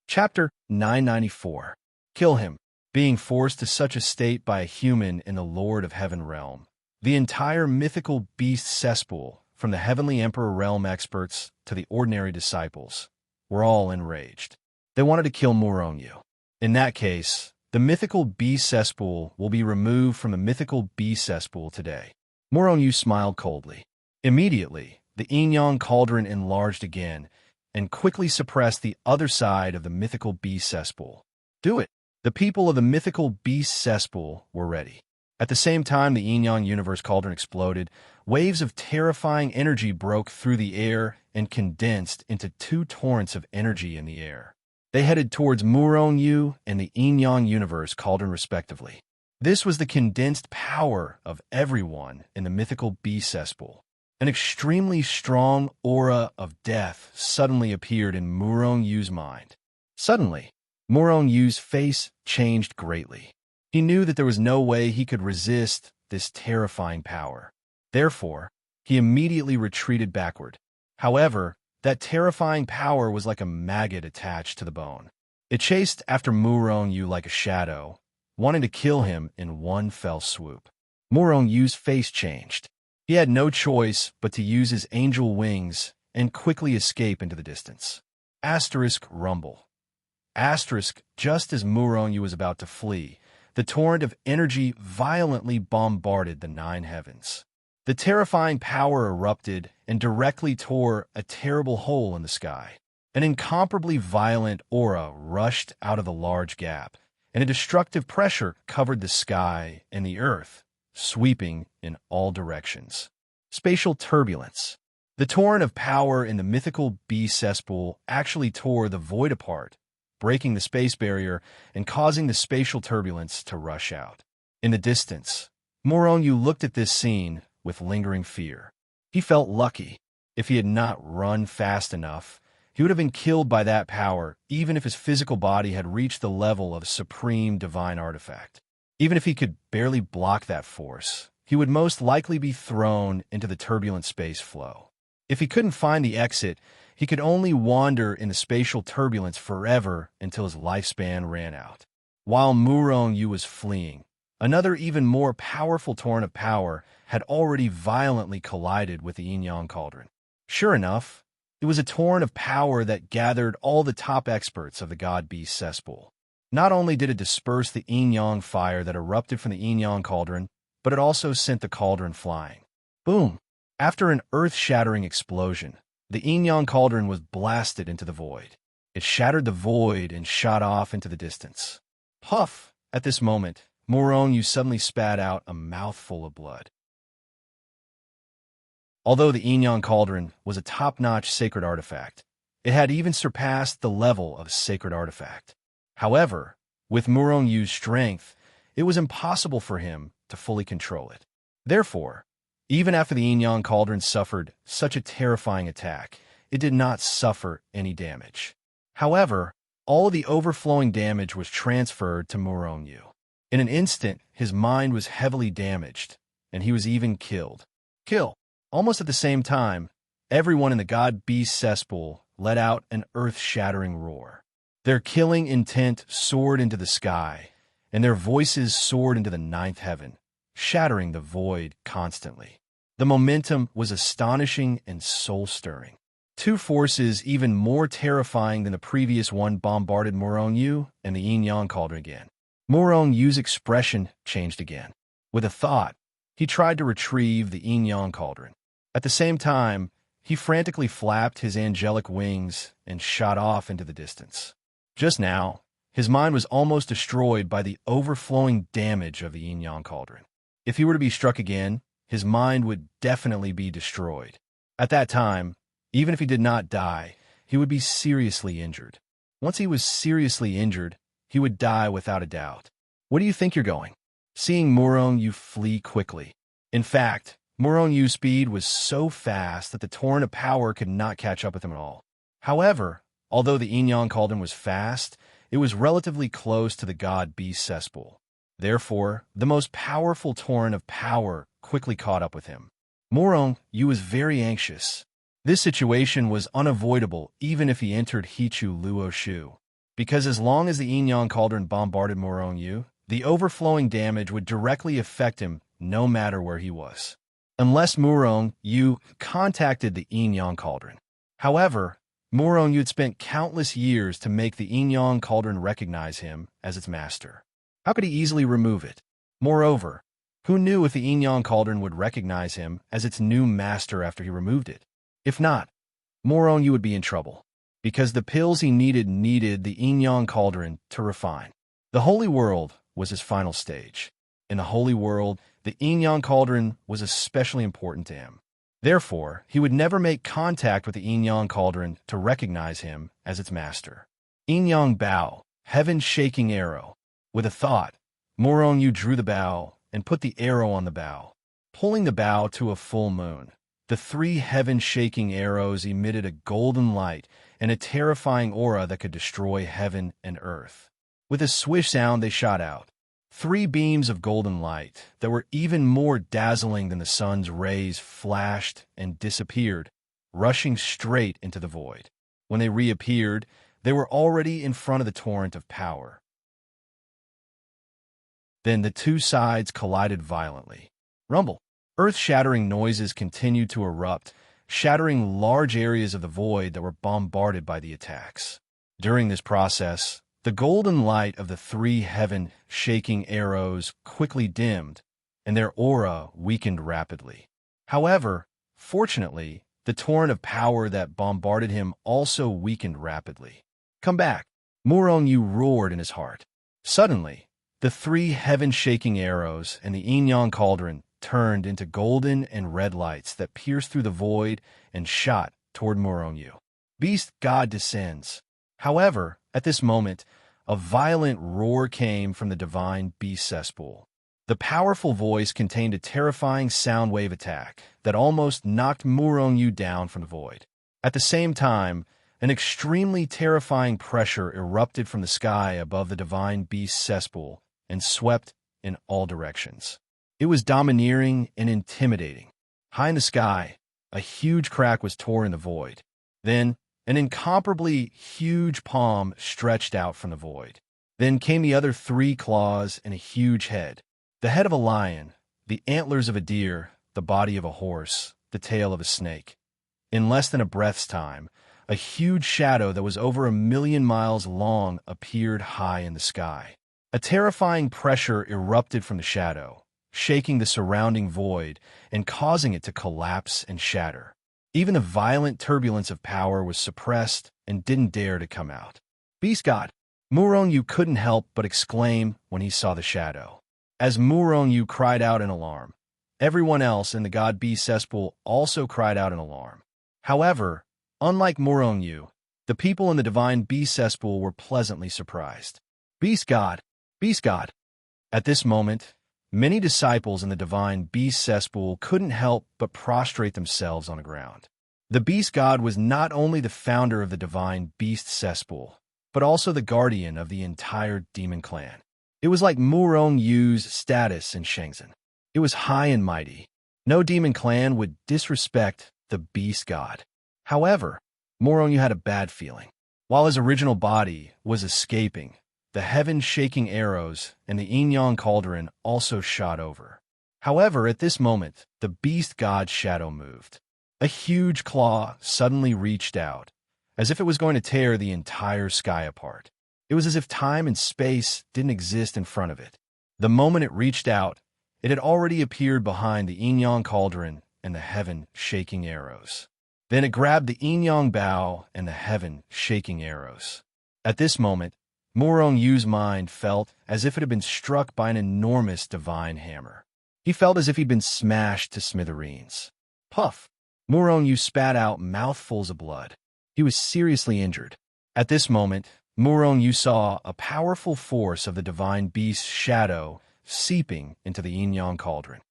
Speaker 1: Chapter 994. Kill him. Being forced to such a state by a human in the Lord of Heaven realm. The entire mythical beast cesspool, from the Heavenly Emperor realm experts to the ordinary disciples, were all enraged. They wanted to kill Moronyu. In that case, the mythical beast cesspool will be removed from the mythical beast cesspool today. Moronyu smiled coldly. Immediately, the yin-yang cauldron enlarged again and quickly suppressed the other side of the mythical beast cesspool. Do it! The people of the mythical beast cesspool were ready. At the same time the yin-yang universe cauldron exploded, waves of terrifying energy broke through the air and condensed into two torrents of energy in the air. They headed towards Moronyu and the yin-yang universe cauldron respectively. This was the condensed power of everyone in the mythical beast cesspool. An extremely strong aura of death suddenly appeared in Morongyu's mind. Suddenly, Morongyu's face changed greatly. He knew that there was no way he could resist this terrifying power. Therefore, he immediately retreated backward. However, that terrifying power was like a maggot attached to the bone. It chased after Moronyu like a shadow, wanting to kill him in one fell swoop. Morongyu's face changed. He had no choice but to use his angel wings and quickly escape into the distance. Asterisk rumble. Asterisk, just as Moronyu was about to flee, the torrent of energy violently bombarded the nine heavens. The terrifying power erupted and directly tore a terrible hole in the sky. An incomparably violent aura rushed out of the large gap, and a destructive pressure covered the sky and the earth, sweeping in all directions. Spatial turbulence. The torrent of power in the mythical beast cesspool actually tore the void apart, breaking the space barrier and causing the spatial turbulence to rush out. In the distance, Moronyu looked at this scene with lingering fear. He felt lucky. If he had not run fast enough, he would have been killed by that power, even if his physical body had reached the level of a supreme divine artifact. Even if he could barely block that force, he would most likely be thrown into the turbulent space flow. If he couldn't find the exit, he could only wander in the spatial turbulence forever until his lifespan ran out. While Moronyu was fleeing, another even more powerful torrent of power had already violently collided with the yin-yang cauldron. Sure enough, it was a torrent of power that gathered all the top experts of the God-Beast cesspool. Not only did it disperse the yin-yang fire that erupted from the yin-yang cauldron, but it also sent the cauldron flying. Boom! After an earth-shattering explosion, the yin-yang cauldron was blasted into the void. It shattered the void and shot off into the distance. Puff! At this moment, Moronyu suddenly spat out a mouthful of blood. Although the yin-yang cauldron was a top-notch sacred artifact, it had even surpassed the level of a sacred artifact. However, with Moronyu's strength, it was impossible for him to fully control it. Therefore, even after the yin-yang cauldron suffered such a terrifying attack, it did not suffer any damage. However, all of the overflowing damage was transferred to Moronyu. In an instant, his mind was heavily damaged, and he was even killed. Kill! Almost at the same time, everyone in the God-Beast cesspool let out an earth-shattering roar. Their killing intent soared into the sky, and their voices soared into the ninth heaven, shattering the void constantly. The momentum was astonishing and soul-stirring. Two forces even more terrifying than the previous one bombarded Moronyu and the yin-yang cauldron again. Moronyu's expression changed again. With a thought, he tried to retrieve the yin-yang cauldron. At the same time, he frantically flapped his angelic wings and shot off into the distance. Just now, His mind was almost destroyed by the overflowing damage of the yin-yang cauldron. If he were to be struck again, his mind would definitely be destroyed. At that time, even if he did not die, he would be seriously injured. Once he was seriously injured, he would die without a doubt. Where do you think you're going? Seeing Murong Yu flee quickly. In fact, Murong Yu's speed was so fast that the torrent of power could not catch up with him at all. However, although the yin-yang cauldron was fast, it was relatively close to the god beast cesspool. Therefore, the most powerful torrent of power quickly caught up with him. Murong Yu was very anxious. This situation was unavoidable even if he entered Hichu Luo Shu, because as long as the yin-yang cauldron bombarded Murong Yu, the overflowing damage would directly affect him no matter where he was, unless Murong Yu contacted the yin-yang cauldron. However, Murong Yu had spent countless years to make the yin-yang cauldron recognize him as its master. How could he easily remove it? Moreover, who knew if the yin-yang cauldron would recognize him as its new master after he removed it? If not, Murong Yu would be in trouble, because the pills he needed the yin-yang cauldron to refine. The holy world was his final stage. In the holy world, the yin-yang cauldron was especially important to him. Therefore, he would never make contact with the yin-yang cauldron to recognize him as its master. Yin-yang bow, heaven-shaking arrow. With a thought, Murong Yu drew the bow and put the arrow on the bow, pulling the bow to a full moon. The three heaven-shaking arrows emitted a golden light and a terrifying aura that could destroy heaven and earth. With a swish sound, they shot out. Three beams of golden light that were even more dazzling than the sun's rays flashed and disappeared, rushing straight into the void. When they reappeared, they were already in front of the torrent of power. Then the two sides collided violently. Rumble. Earth-shattering noises continued to erupt, shattering large areas of the void that were bombarded by the attacks. During this process, the golden light of the three heaven-shaking arrows quickly dimmed, and their aura weakened rapidly. However, fortunately, the torrent of power that bombarded him also weakened rapidly. Come back! Murong Yu roared in his heart. Suddenly, the three heaven-shaking arrows and the yin-yang cauldron turned into golden and red lights that pierced through the void and shot toward Murong Yu. Beast God descends. However, at this moment, a violent roar came from the divine beast cesspool. The powerful voice contained a terrifying sound wave attack that almost knocked Murong Yu down from the void. At the same time, an extremely terrifying pressure erupted from the sky above the divine beast cesspool and swept in all directions. It was domineering and intimidating. High in the sky, a huge crack was torn in the void. Then, an incomparably huge palm stretched out from the void. Then came the other three claws and a huge head. The head of a lion, the antlers of a deer, the body of a horse, the tail of a snake. In less than a breath's time, a huge shadow that was over 1,000,000 miles long appeared high in the sky. A terrifying pressure erupted from the shadow, shaking the surrounding void and causing it to collapse and shatter. Even the violent turbulence of power was suppressed and didn't dare to come out. Beast God! Murong Yu couldn't help but exclaim when he saw the shadow. As Murong Yu cried out in alarm, everyone else in the god beast cesspool also cried out in alarm. However, unlike Murong Yu, the people in the divine beast cesspool were pleasantly surprised. Beast God! Beast God! At this moment, many disciples in the divine beast cesspool couldn't help but prostrate themselves on the ground. The beast god was not only the founder of the divine beast cesspool, but also the guardian of the entire demon clan. It was like Murong Yu's status in Shenzhen. It was high and mighty. No demon clan would disrespect the beast god. However, Murong Yu had a bad feeling. While his original body was escaping, the heaven-shaking arrows and the yin-yang cauldron also shot over. However, at this moment, the beast god's shadow moved. A huge claw suddenly reached out, as if it was going to tear the entire sky apart. It was as if time and space didn't exist in front of it. The moment it reached out, it had already appeared behind the yin-yang cauldron and the heaven-shaking arrows. Then it grabbed the yin-yang bow and the heaven-shaking arrows. At this moment, Murong Yu's mind felt as if it had been struck by an enormous divine hammer. He felt as if he'd been smashed to smithereens. Puff! Murong Yu spat out mouthfuls of blood. He was seriously injured. At this moment, Murong Yu saw a powerful force of the divine beast's shadow seeping into the yin-yang cauldron.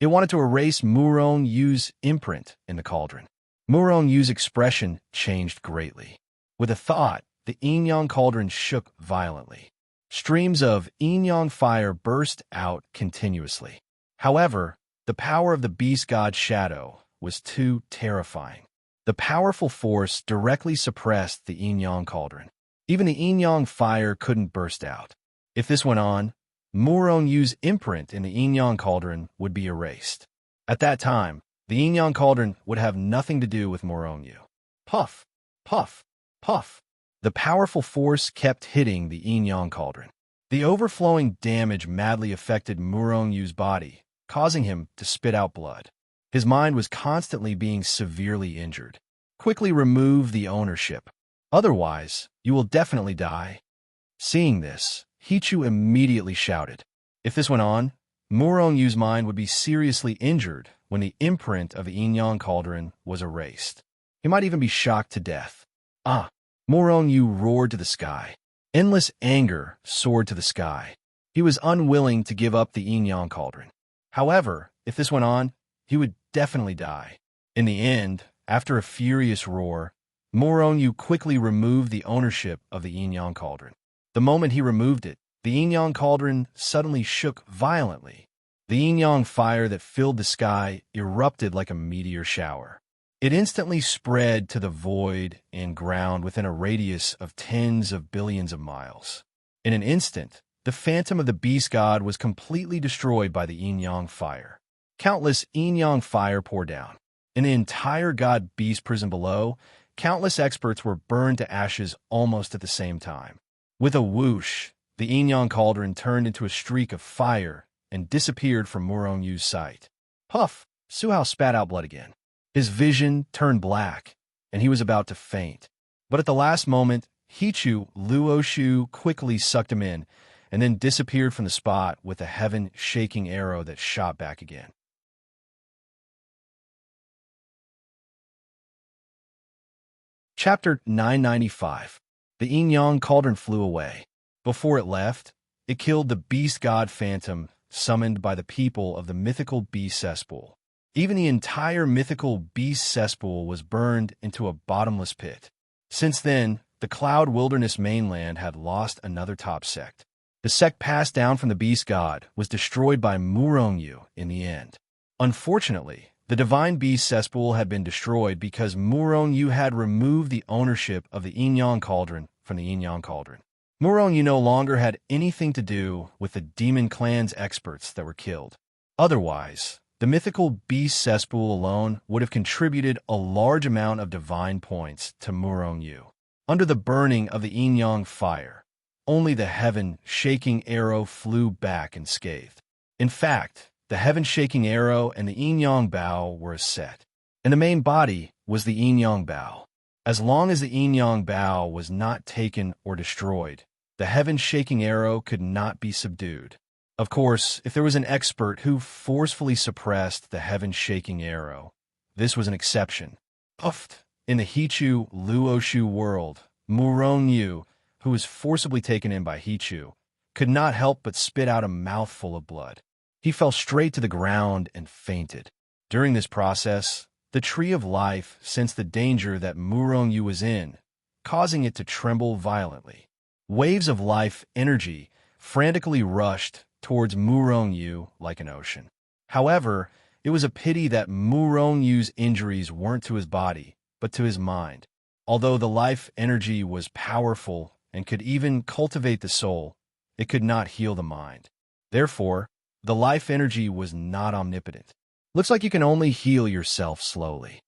Speaker 1: It wanted to erase Murong Yu's imprint in the cauldron. Murong Yu's expression changed greatly. With a thought, the yin-yang cauldron shook violently. Streams of yin-yang fire burst out continuously. However, the power of the beast god's shadow was too terrifying. The powerful force directly suppressed the yin-yang cauldron. Even the yin-yang fire couldn't burst out. If this went on, Murong Yu's imprint in the yin-yang cauldron would be erased. At that time, the yin-yang cauldron would have nothing to do with Murong Yu. Puff! Puff! Puff! The powerful force kept hitting the yin-yang cauldron. The overflowing damage madly affected Murong Yu's body, causing him to spit out blood. His mind was constantly being severely injured. Quickly remove the ownership. Otherwise, you will definitely die. Seeing this, Hichu immediately shouted. If this went on, Murong Yu's mind would be seriously injured when the imprint of the yin-yang cauldron was erased. He might even be shocked to death. Ah! Murong Yu roared to the sky. Endless anger soared to the sky. He was unwilling to give up the yin-yang cauldron. However, if this went on, he would definitely die. In the end, after a furious roar, Murong Yu quickly removed the ownership of the yin-yang cauldron. The moment he removed it, the yin-yang cauldron suddenly shook violently. The yin-yang fire that filled the sky erupted like a meteor shower. It instantly spread to the void and ground within a radius of tens of billions of miles. In an instant, the phantom of the beast god was completely destroyed by the yin-yang fire. Countless yin-yang fire poured down. In the entire god-beast prison below, countless experts were burned to ashes almost at the same time. With a whoosh, the yin-yang cauldron turned into a streak of fire and disappeared from Murong Yu's sight. Puff! Suhao spat out blood again. His vision turned black, and he was about to faint. But at the last moment, Hichu Luoshu quickly sucked him in, and then disappeared from the spot with a heaven-shaking arrow that shot back again. Chapter 995. The yin-yang cauldron flew away. Before it left, it killed the beast god phantom summoned by the people of the mythical beast cesspool. Even the entire mythical beast cesspool was burned into a bottomless pit. Since then, the Cloud Wilderness mainland had lost another top sect. The sect passed down from the beast god was destroyed by Murong Yu in the end. Unfortunately, the divine beast cesspool had been destroyed because Murong Yu had removed the ownership of the yin-yang cauldron from the yin-yang cauldron. Murong Yu no longer had anything to do with the demon clan's experts that were killed. Otherwise, the mythical beast cesspool alone would have contributed a large amount of divine points to Murong Yu. Under the burning of the yin-yang fire, only the heaven-shaking arrow flew back unscathed. In fact, the heaven-shaking arrow and the yin-yang bow were a set, and the main body was the yin-yang bow. As long as the yin-yang bow was not taken or destroyed, the heaven-shaking arrow could not be subdued. Of course, if there was an expert who forcefully suppressed the heaven-shaking arrow, this was an exception. Uft! In the Hichu Luoshu world, Murong Yu, who was forcibly taken in by Hichu, could not help but spit out a mouthful of blood. He fell straight to the ground and fainted. During this process, the Tree of Life sensed the danger that Murong Yu was in, causing it to tremble violently. Waves of life energy frantically rushed towards Murong Yu like an ocean. However, it was a pity that Murong Yu's injuries weren't to his body, but to his mind. Although the life energy was powerful and could even cultivate the soul, it could not heal the mind. Therefore, the life energy was not omnipotent. Looks like you can only heal yourself slowly.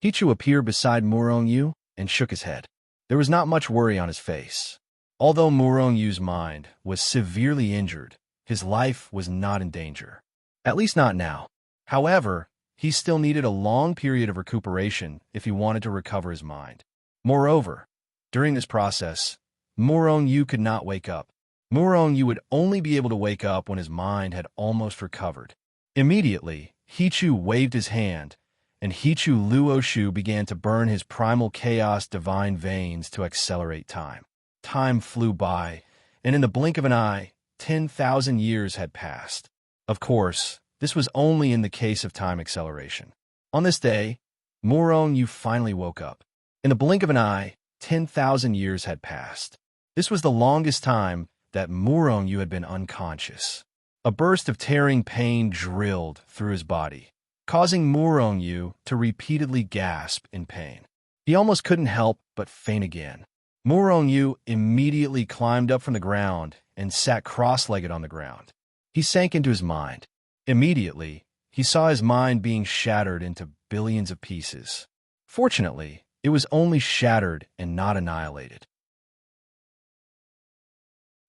Speaker 1: Hichu appeared beside Murong Yu and shook his head. There was not much worry on his face. Although Murong Yu's mind was severely injured, his life was not in danger. At least not now. However, he still needed a long period of recuperation if he wanted to recover his mind. Moreover, During this process, Murong Yu could not wake up. Murong Yu would only be able to wake up when his mind had almost recovered. Immediately, Hichu waved his hand, and Hichu Luoshu began to burn his primal chaos divine veins to accelerate time. Time flew by, and in the blink of an eye, 10,000 years had passed. Of course, this was only in the case of time acceleration. On this day, Murong Yu finally woke up. In the blink of an eye, 10,000 years had passed. This was the longest time that Murong Yu had been unconscious. A burst of tearing pain drilled through his body, causing Murong Yu to repeatedly gasp in pain. He almost couldn't help but faint again. Murong Yu immediately climbed up from the ground and sat cross-legged on the ground. He sank into his mind. Immediately, he saw his mind being shattered into billions of pieces. Fortunately, it was only shattered and not annihilated.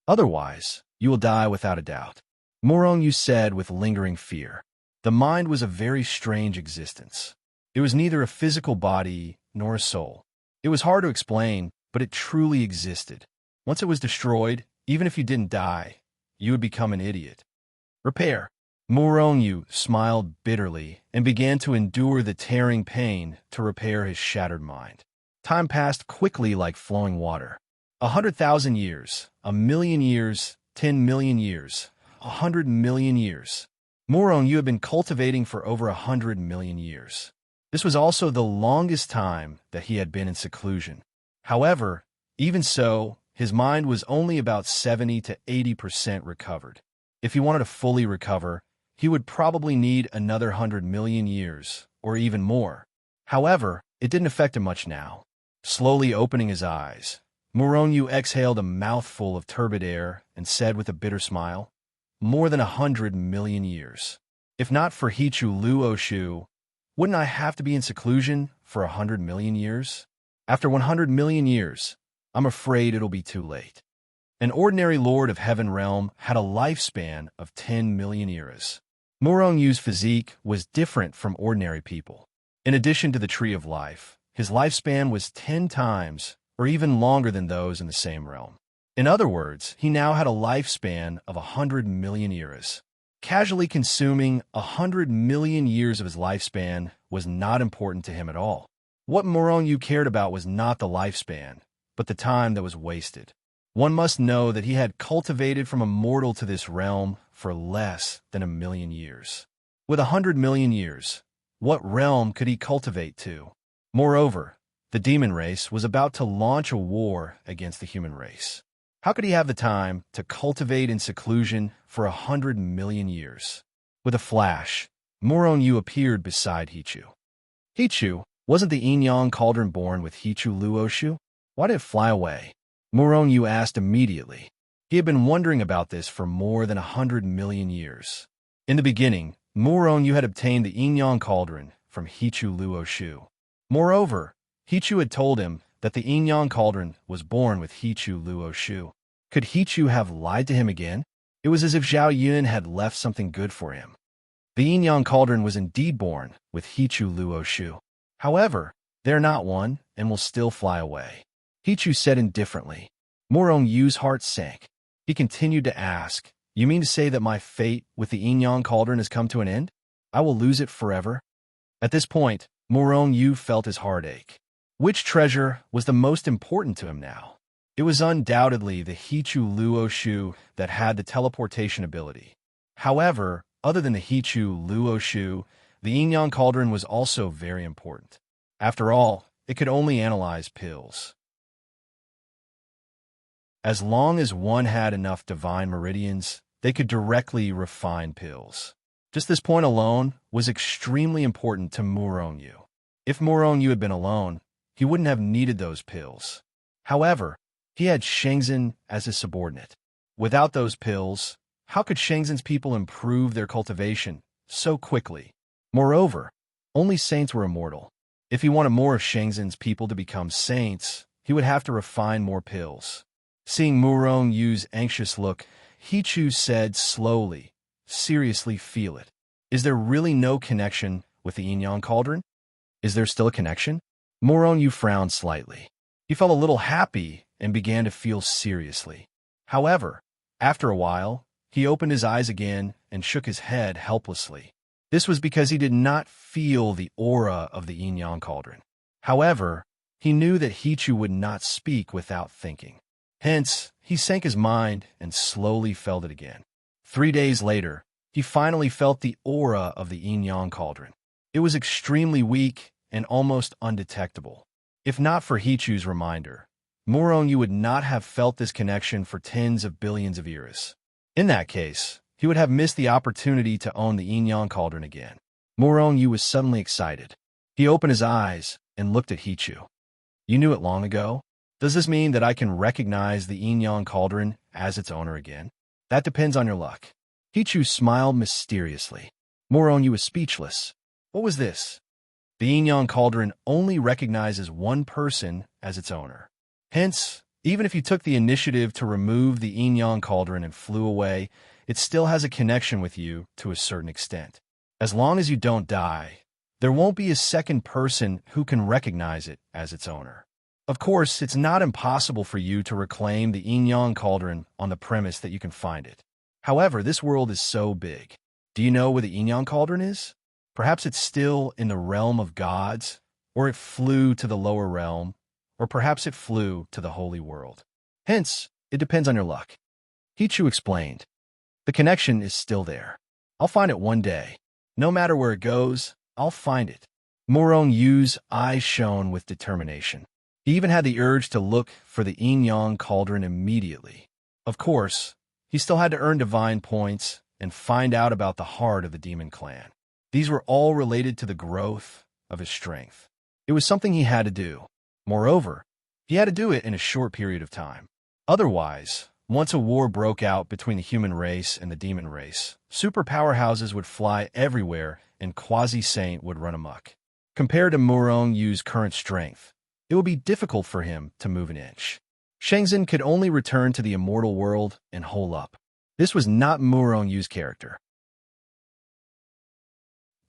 Speaker 1: Otherwise, you will die without a doubt, Murong Yu said with lingering fear. The mind was a very strange existence. It was neither a physical body nor a soul. It was hard to explain, but it truly existed. Once it was destroyed, even if you didn't die, you would become an idiot. Repair. Murong Yu smiled bitterly and began to endure the tearing pain to repair his shattered mind. Time passed quickly like flowing water. 100,000 years, 1,000,000 years, 10 million years, 100 million years. Murong Yu had been cultivating for over 100 million years. This was also the longest time that he had been in seclusion. However, even so, his mind was only about 70 to 80% recovered. If he wanted to fully recover, he would probably need another 100 million years, or even more. However, it didn't affect him much now. Slowly opening his eyes, Murong Yu exhaled a mouthful of turbid air and said with a bitter smile, "More than 100 million years. If not for Hichu Luoshu, wouldn't I have to be in seclusion for 100 million years? After 100 million years, I'm afraid it'll be too late." An ordinary lord of Heaven Realm had a lifespan of 10 million eras. Murong Yu's physique was different from ordinary people. In addition to the Tree of Life, his lifespan was 10 times or even longer than those in the same realm. In other words, he now had a lifespan of 100 million eras. Casually consuming 100 million years of his lifespan was not important to him at all. What Murong Yu cared about was not the lifespan, but the time that was wasted. One must know that he had cultivated from a mortal to this realm for less than 1,000,000 years. With 100 million years, what realm could he cultivate to? Moreover, the demon race was about to launch a war against the human race. How could he have the time to cultivate in seclusion for 100 million years? With a flash, Murong Yu appeared beside Hichu. Hichu, wasn't the yin-yang cauldron born with Hichu Luoshu? Why did it fly away? Murong Yu asked immediately. He had been wondering about this for more than 100 million years. In the beginning, Murong Yu had obtained the yin-yang cauldron from Hichu Luoshu. Moreover, Hichu had told him that the yin-yang cauldron was born with Hichu Luoshu. Could Hichu have lied to him again? It was as if Zhao Yun had left something good for him. The yin-yang cauldron was indeed born with Hichu Luoshu. However, they're not one and will still fly away. Hichu said indifferently. Murong Yu's heart sank. He continued to ask, "You mean to say that my fate with the yin-yang cauldron has come to an end? I will lose it forever?" At this point, Murong Yu felt his heart ache. Which treasure was the most important to him now? It was undoubtedly the Hichu Luoshu that had the teleportation ability. However, other than the Hichu Luoshu, the yin-yang cauldron was also very important. After all, it could only analyze pills. As long as one had enough divine meridians, they could directly refine pills. Just this point alone was extremely important to Murong Yu. If Murong Yu had been alone, he wouldn't have needed those pills. However, he had Shenzhen as his subordinate. Without those pills, how could Shenzhen's people improve their cultivation so quickly? Moreover, only saints were immortal. If he wanted more of Shenzhen's people to become saints, he would have to refine more pills. Seeing Murong Yu's anxious look, Hichu said slowly, "Seriously feel it. Is there really no connection with the yin-yang cauldron? Is there still a connection?" Murong Yu frowned slightly. He felt a little happy and began to feel seriously. However, after a while, he opened his eyes again and shook his head helplessly. This was because he did not feel the aura of the yin-yang cauldron. However, he knew that Hichu would not speak without thinking. Hence, he sank his mind and slowly felt it again. 3 days later, he finally felt the aura of the yin-yang cauldron. It was extremely weak and almost undetectable. If not for Hichu's reminder, Murong would not have felt this connection for tens of billions of years. In that case, he would have missed the opportunity to own the yin-yang cauldron again. Murong was suddenly excited. He opened his eyes and looked at Hichu. You knew it long ago? Does this mean that I can recognize the yin-yang cauldron as its owner again? That depends on your luck. Hichu smiled mysteriously. Murong was speechless. What was this? The yin-yang cauldron only recognizes one person as its owner. Hence, even if you took the initiative to remove the yin-yang cauldron and flew away, it still has a connection with you to a certain extent. As long as you don't die, there won't be a second person who can recognize it as its owner. Of course, it's not impossible for you to reclaim the yin-yang cauldron on the premise that you can find it. However, this world is so big. Do you know where the yin-yang cauldron is? Perhaps it's still in the realm of gods, or it flew to the lower realm, or perhaps it flew to the holy world. Hence, it depends on your luck. Hichu explained. The connection is still there. I'll find it one day. No matter where it goes, I'll find it. Murong Yu's eyes shone with determination. He even had the urge to look for the yin-yang cauldron immediately. Of course, he still had to earn divine points and find out about the heart of the demon clan. These were all related to the growth of his strength. It was something he had to do. Moreover, he had to do it in a short period of time. Otherwise, once a war broke out between the human race and the demon race, super powerhouses would fly everywhere and Quasi-Saint would run amok. Compared to Murong Yu's current strength, it would be difficult for him to move an inch. Shenzhen could only return to the immortal world and hole up. This was not Murong Yu's character.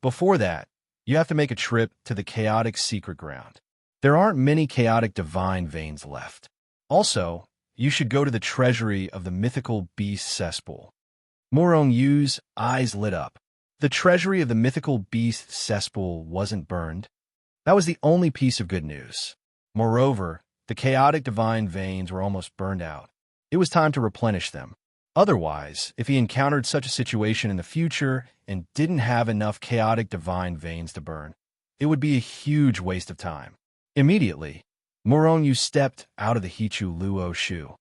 Speaker 1: Before that, you have to make a trip to the chaotic secret ground. There aren't many chaotic divine veins left. Also, you should go to the treasury of the mythical beast cesspool. Murong Yu's eyes lit up. The treasury of the mythical beast cesspool wasn't burned. That was the only piece of good news. Moreover, the chaotic divine veins were almost burned out. It was time to replenish them. Otherwise, if he encountered such a situation in the future and didn't have enough chaotic divine veins to burn, it would be a huge waste of time. Immediately, Murong Yu stepped out of the Hichu Luo Shu.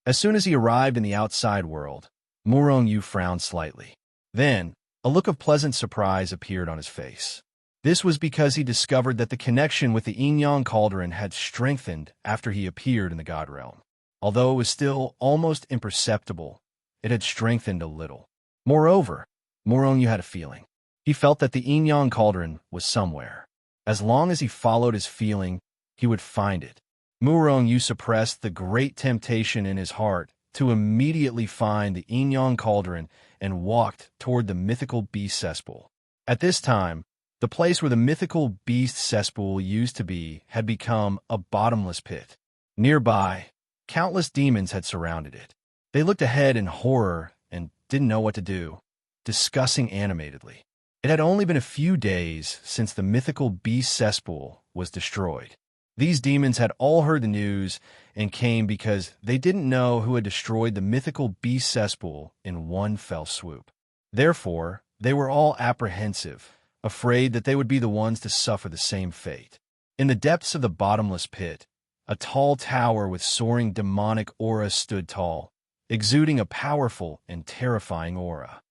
Speaker 1: As soon as he arrived in the outside world, Murong Yu frowned slightly. Then, a look of pleasant surprise appeared on his face. This was because he discovered that the connection with the yin-yang cauldron had strengthened after he appeared in the God realm. Although it was still almost imperceptible, it had strengthened a little. Moreover, Murong Yu had a feeling. He felt that the yin-yang cauldron was somewhere. As long as he followed his feeling, he would find it. Murong Yu suppressed the great temptation in his heart to immediately find the yin-yang cauldron and walked toward the mythical beast cesspool. At this time, the place where the mythical beast cesspool used to be had become a bottomless pit. Nearby, countless demons had surrounded it. They looked ahead in horror and didn't know what to do, discussing animatedly. It had only been a few days since the mythical beast cesspool was destroyed. These demons had all heard the news and came because they didn't know who had destroyed the mythical beast cesspool in one fell swoop. Therefore, they were all apprehensive, afraid that they would be the ones to suffer the same fate. In the depths of the bottomless pit, a tall tower with soaring demonic aura stood tall, exuding a powerful and terrifying aura.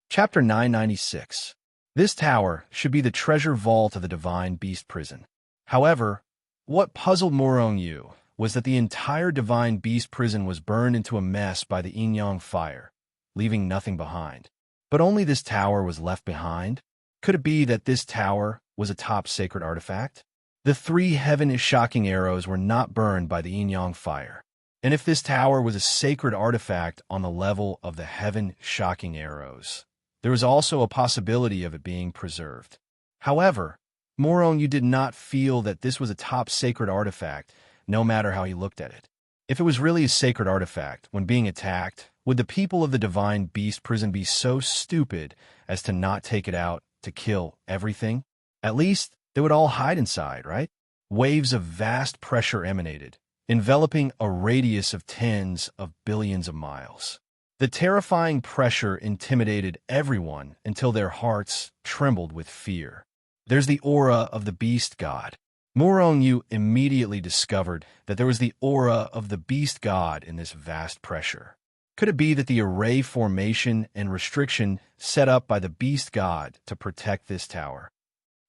Speaker 1: Chapter 996. This tower should be the treasure vault of the divine beast prison. However, what puzzled Murong Yu was that the entire divine beast prison was burned into a mess by the yin-yang fire, leaving nothing behind. But only this tower was left behind? Could it be that this tower was a top sacred artifact? The 3 heaven-shocking arrows were not burned by the yin-yang fire. And if this tower was a sacred artifact on the level of the heaven-shocking arrows, there was also a possibility of it being preserved. However, Moronyu did not feel that this was a top sacred artifact, no matter how he looked at it. If it was really a sacred artifact, when being attacked, would the people of the Divine Beast prison be so stupid as to not take it out to kill everything? At least, they would all hide inside, right? Waves of vast pressure emanated, enveloping a radius of tens of billions of miles. The terrifying pressure intimidated everyone until their hearts trembled with fear. There's the aura of the beast god. Moronyu immediately discovered that there was the aura of the beast god in this vast pressure. Could it be that the array formation and restriction set up by the beast god to protect this tower?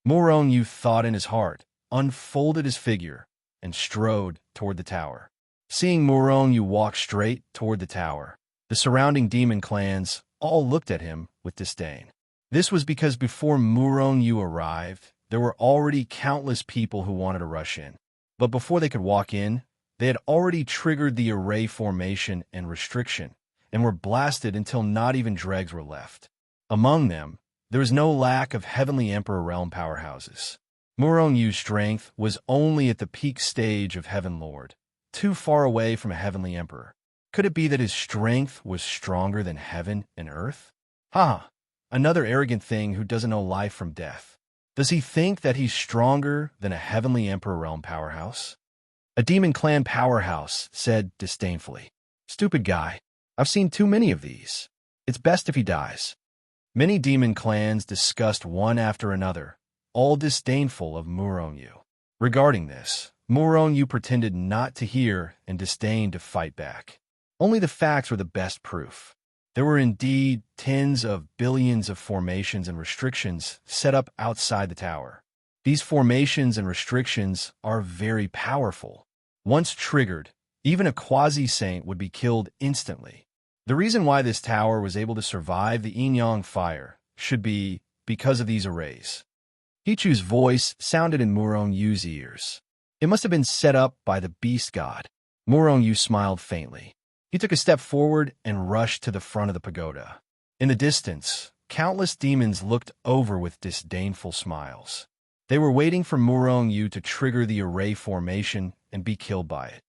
Speaker 1: Moronyu thought in his heart, unfolded his figure, and strode toward the tower. Seeing Moronyu walk straight toward the tower, the surrounding demon clans all looked at him with disdain. This was because before Moronyu arrived, there were already countless people who wanted to rush in. But before they could walk in, they had already triggered the array formation and restriction, and were blasted until not even dregs were left. Among them, there was no lack of Heavenly Emperor realm powerhouses. Moronyu's strength was only at the peak stage of Heaven Lord, too far away from a Heavenly Emperor. Could it be that his strength was stronger than heaven and earth? Another arrogant thing who doesn't know life from death. Does he think that he's stronger than a Heavenly Emperor realm powerhouse? A demon clan powerhouse said disdainfully, "Stupid guy. I've seen too many of these. It's best if he dies." Many demon clans discussed one after another, all disdainful of Moronyu. Regarding this, Moronyu pretended not to hear and disdained to fight back. Only the facts were the best proof. There were indeed tens of billions of formations and restrictions set up outside the tower. These formations and restrictions are very powerful. Once triggered, even a quasi-saint would be killed instantly. The reason why this tower was able to survive the Yin-Yang fire should be because of these arrays. Hichu's voice sounded in Moronyu's ears. It must have been set up by the beast god. Moronyu smiled faintly. He took a step forward and rushed to the front of the pagoda. In the distance, countless demons looked over with disdainful smiles. They were waiting for Moronyu to trigger the array formation and be killed by it.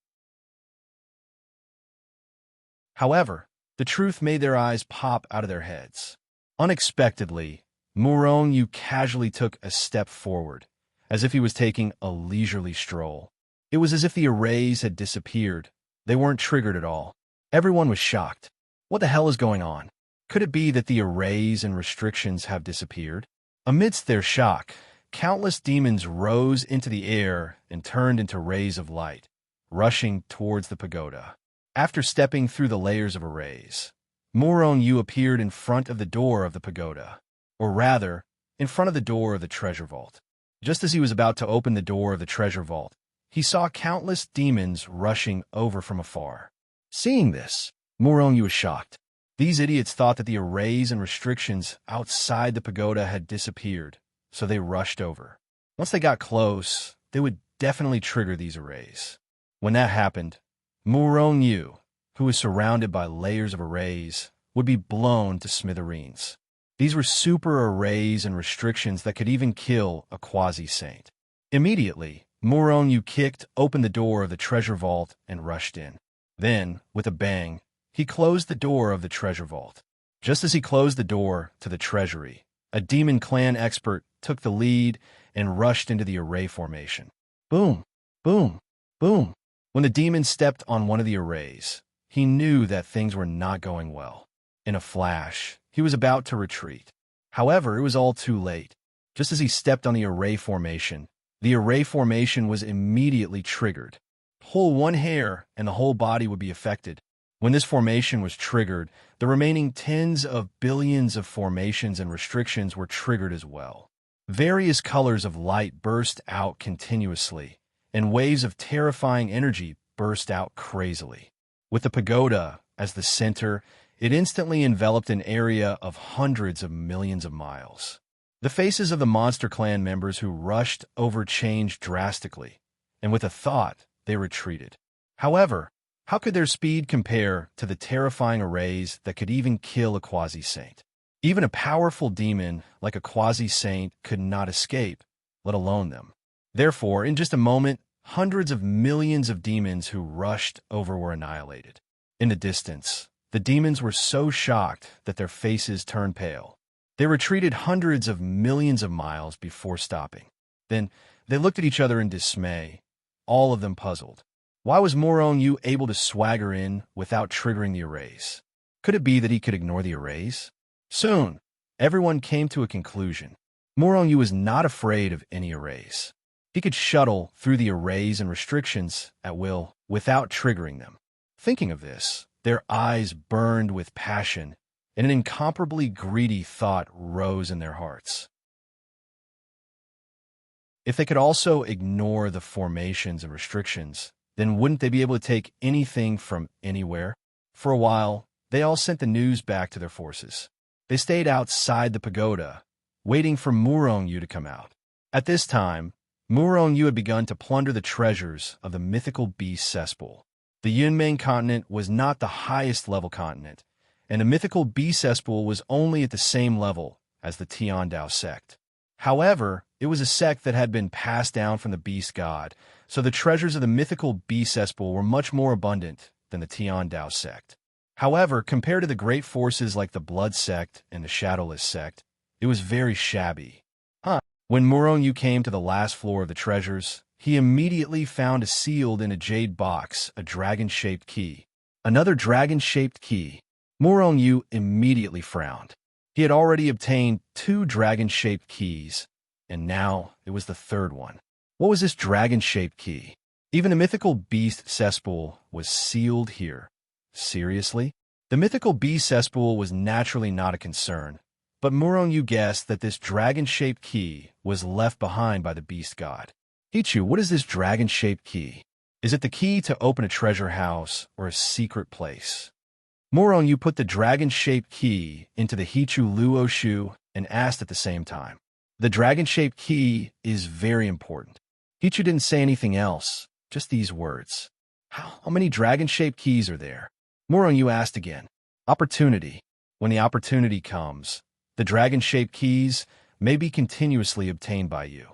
Speaker 1: However, the truth made their eyes pop out of their heads. Unexpectedly, Moronyu casually took a step forward, as if he was taking a leisurely stroll. It was as if the arrays had disappeared. They weren't triggered at all. Everyone was shocked. What the hell is going on? Could it be that the arrays and restrictions have disappeared? Amidst their shock, countless demons rose into the air and turned into rays of light, rushing towards the pagoda. After stepping through the layers of arrays, Moronyu appeared in front of the door of the pagoda, or rather, in front of the door of the treasure vault. Just as he was about to open the door of the treasure vault, he saw countless demons rushing over from afar. Seeing this, Moronyu was shocked. These idiots thought that the arrays and restrictions outside the pagoda had disappeared, so they rushed over. Once they got close, they would definitely trigger these arrays. When that happened, Moronyu, who was surrounded by layers of arrays, would be blown to smithereens. These were super arrays and restrictions that could even kill a quasi-saint. Immediately, Moronyu kicked open the door of the treasure vault and rushed in. Then, with a bang, he closed the door of the treasure vault. Just as he closed the door to the treasury, a demon clan expert took the lead and rushed into the array formation. Boom, boom, boom. When the demon stepped on one of the arrays, he knew that things were not going well. In a flash, he was about to retreat. However, it was all too late. Just as he stepped on the array formation was immediately triggered. Pull one hair and the whole body would be affected. When this formation was triggered, the remaining tens of billions of formations and restrictions were triggered as well. Various colors of light burst out continuously, and waves of terrifying energy burst out crazily. With the pagoda as the center, it instantly enveloped an area of hundreds of millions of miles. The faces of the Monster Clan members who rushed over changed drastically, and with a thought, they retreated. However, how could their speed compare to the terrifying arrays that could even kill a quasi-saint? Even a powerful demon like a quasi-saint could not escape, let alone them. Therefore, in just a moment, hundreds of millions of demons who rushed over were annihilated. In the distance, the demons were so shocked that their faces turned pale. They retreated hundreds of millions of miles before stopping. Then, they looked at each other in dismay, all of them puzzled. Why was Morong able to swagger in without triggering the arrays? Could it be that he could ignore the arrays? Soon, everyone came to a conclusion. Morong was not afraid of any arrays. He could shuttle through the arrays and restrictions at will without triggering them. Thinking of this, their eyes burned with passion, and an incomparably greedy thought rose in their hearts. If they could also ignore the formations and restrictions, then wouldn't they be able to take anything from anywhere? For a while, they all sent the news back to their forces. They stayed outside the pagoda, waiting for Morong to come out. At this time, Morong had begun to plunder the treasures of the mythical beast cesspool. The Yunmeng continent was not the highest-level continent, and the mythical beast cesspool was only at the same level as the Tiandao sect. However, it was a sect that had been passed down from the beast god, so the treasures of the mythical beast cesspool were much more abundant than the Tiandao sect. However, compared to the great forces like the Blood sect and the Shadowless sect, it was very shabby. When Morong came to the last floor of the treasures, he immediately found sealed in a jade box a dragon-shaped key. Another dragon-shaped key. Morong immediately frowned. He had already obtained 2 dragon-shaped keys, and now it was the third one. What was this dragon-shaped key? Even the mythical beast cesspool was sealed here. Seriously? The mythical beast cesspool was naturally not a concern, but Morong guessed that this dragon-shaped key was left behind by the beast god. Hichu, what is this dragon-shaped key? Is it the key to open a treasure house or a secret place? Morong put the dragon-shaped key into the Hichu Luoshu and asked at the same time. The dragon-shaped key is very important. Hichu didn't say anything else, just these words. How many dragon-shaped keys are there? Morong asked again. Opportunity. When the opportunity comes, the dragon-shaped keys may be continuously obtained by you.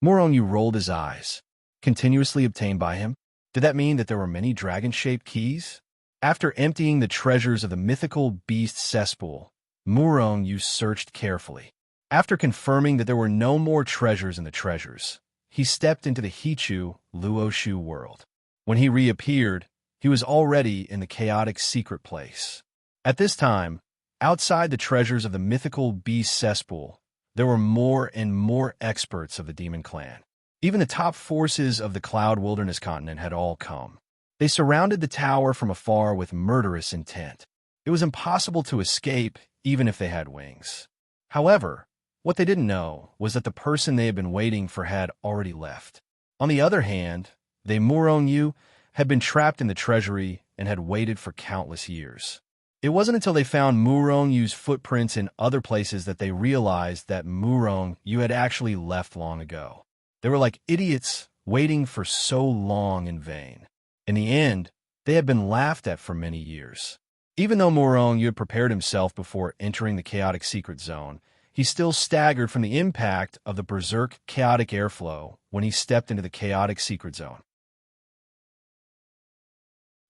Speaker 1: Morong rolled his eyes. Continuously obtained by him? Did that mean that there were many dragon-shaped keys? After emptying the treasures of the mythical beast cesspool, Morong searched carefully. After confirming that there were no more treasures in the treasures, he stepped into the Hichu Luoshu world. When he reappeared, he was already in the chaotic secret place. At this time, outside the treasures of the mythical beast cesspool, there were more and more experts of the demon clan. Even the top forces of the Cloud Wilderness continent had all come. They surrounded the tower from afar with murderous intent. It was impossible to escape even if they had wings. However, what they didn't know was that the person they had been waiting for had already left. On the other hand, they Morong had been trapped in the treasury and had waited for countless years. It wasn't until they found Morong's footprints in other places that they realized that Morong had actually left long ago. They were like idiots waiting for so long in vain. In the end, they had been laughed at for many years. Even though Morong had prepared himself before entering the chaotic secret zone, he still staggered from the impact of the berserk chaotic airflow when he stepped into the chaotic secret zone.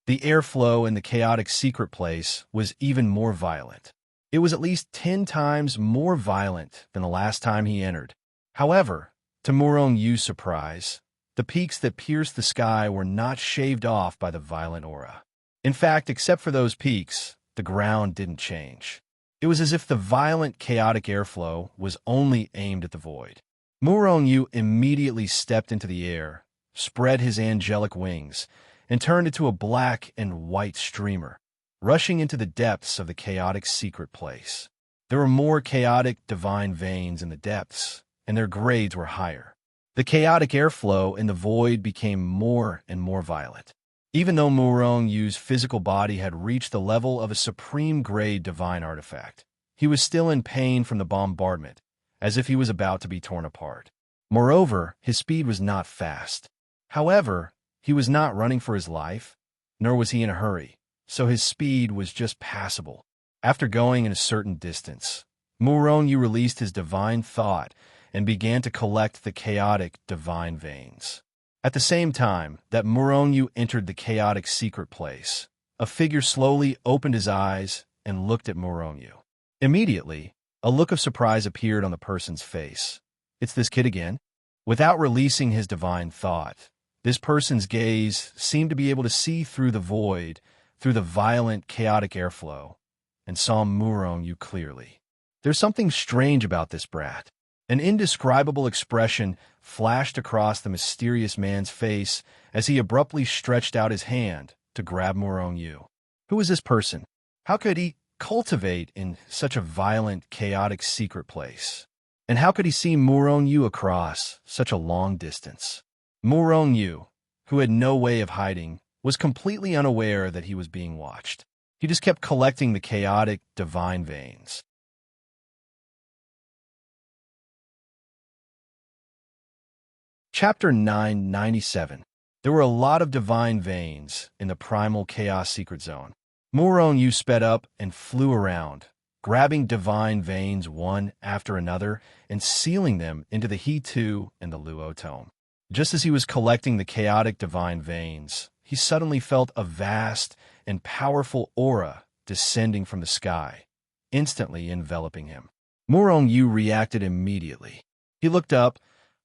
Speaker 1: The airflow in the chaotic secret place was even more violent. It was at least 10 times more violent than the last time he entered. However, to Morong's surprise, the peaks that pierced the sky were not shaved off by the violent aura. In fact, except for those peaks, the ground didn't change. It was as if the violent chaotic airflow was only aimed at the void. Morong immediately stepped into the air, spread his angelic wings, and turned into a black and white streamer, rushing into the depths of the chaotic secret place. There were more chaotic divine veins in the depths, and their grades were higher. The chaotic airflow in the void became more and more violent. Even though Morong's physical body had reached the level of a supreme-grade divine artifact, he was still in pain from the bombardment, as if he was about to be torn apart. Moreover, his speed was not fast. However, he was not running for his life, nor was he in a hurry, so his speed was just passable. After going in a certain distance, Muronyu released his divine thought and began to collect the chaotic divine veins. At the same time that Muronyu entered the chaotic secret place, a figure slowly opened his eyes and looked at Muronyu. Immediately, a look of surprise appeared on the person's face. It's this kid again? Without releasing his divine thought, this person's gaze seemed to be able to see through the void, through the violent, chaotic airflow, and saw Muronyu clearly. There's something strange about this brat. An indescribable expression flashed across the mysterious man's face as he abruptly stretched out his hand to grab Muronyu. Who is this person? How could he cultivate in such a violent, chaotic secret place? And how could he see Muronyu across such a long distance? Muronyu, who had no way of hiding, was completely unaware that he was being watched. He just kept collecting the chaotic, divine veins. Chapter 997. There were a lot of divine veins in the primal chaos secret zone. Muronyu sped up and flew around, grabbing divine veins one after another and sealing them into the He2 and the Luo tome. Just as he was collecting the chaotic divine veins, he suddenly felt a vast and powerful aura descending from the sky, instantly enveloping him. Muronyu reacted immediately. He looked up,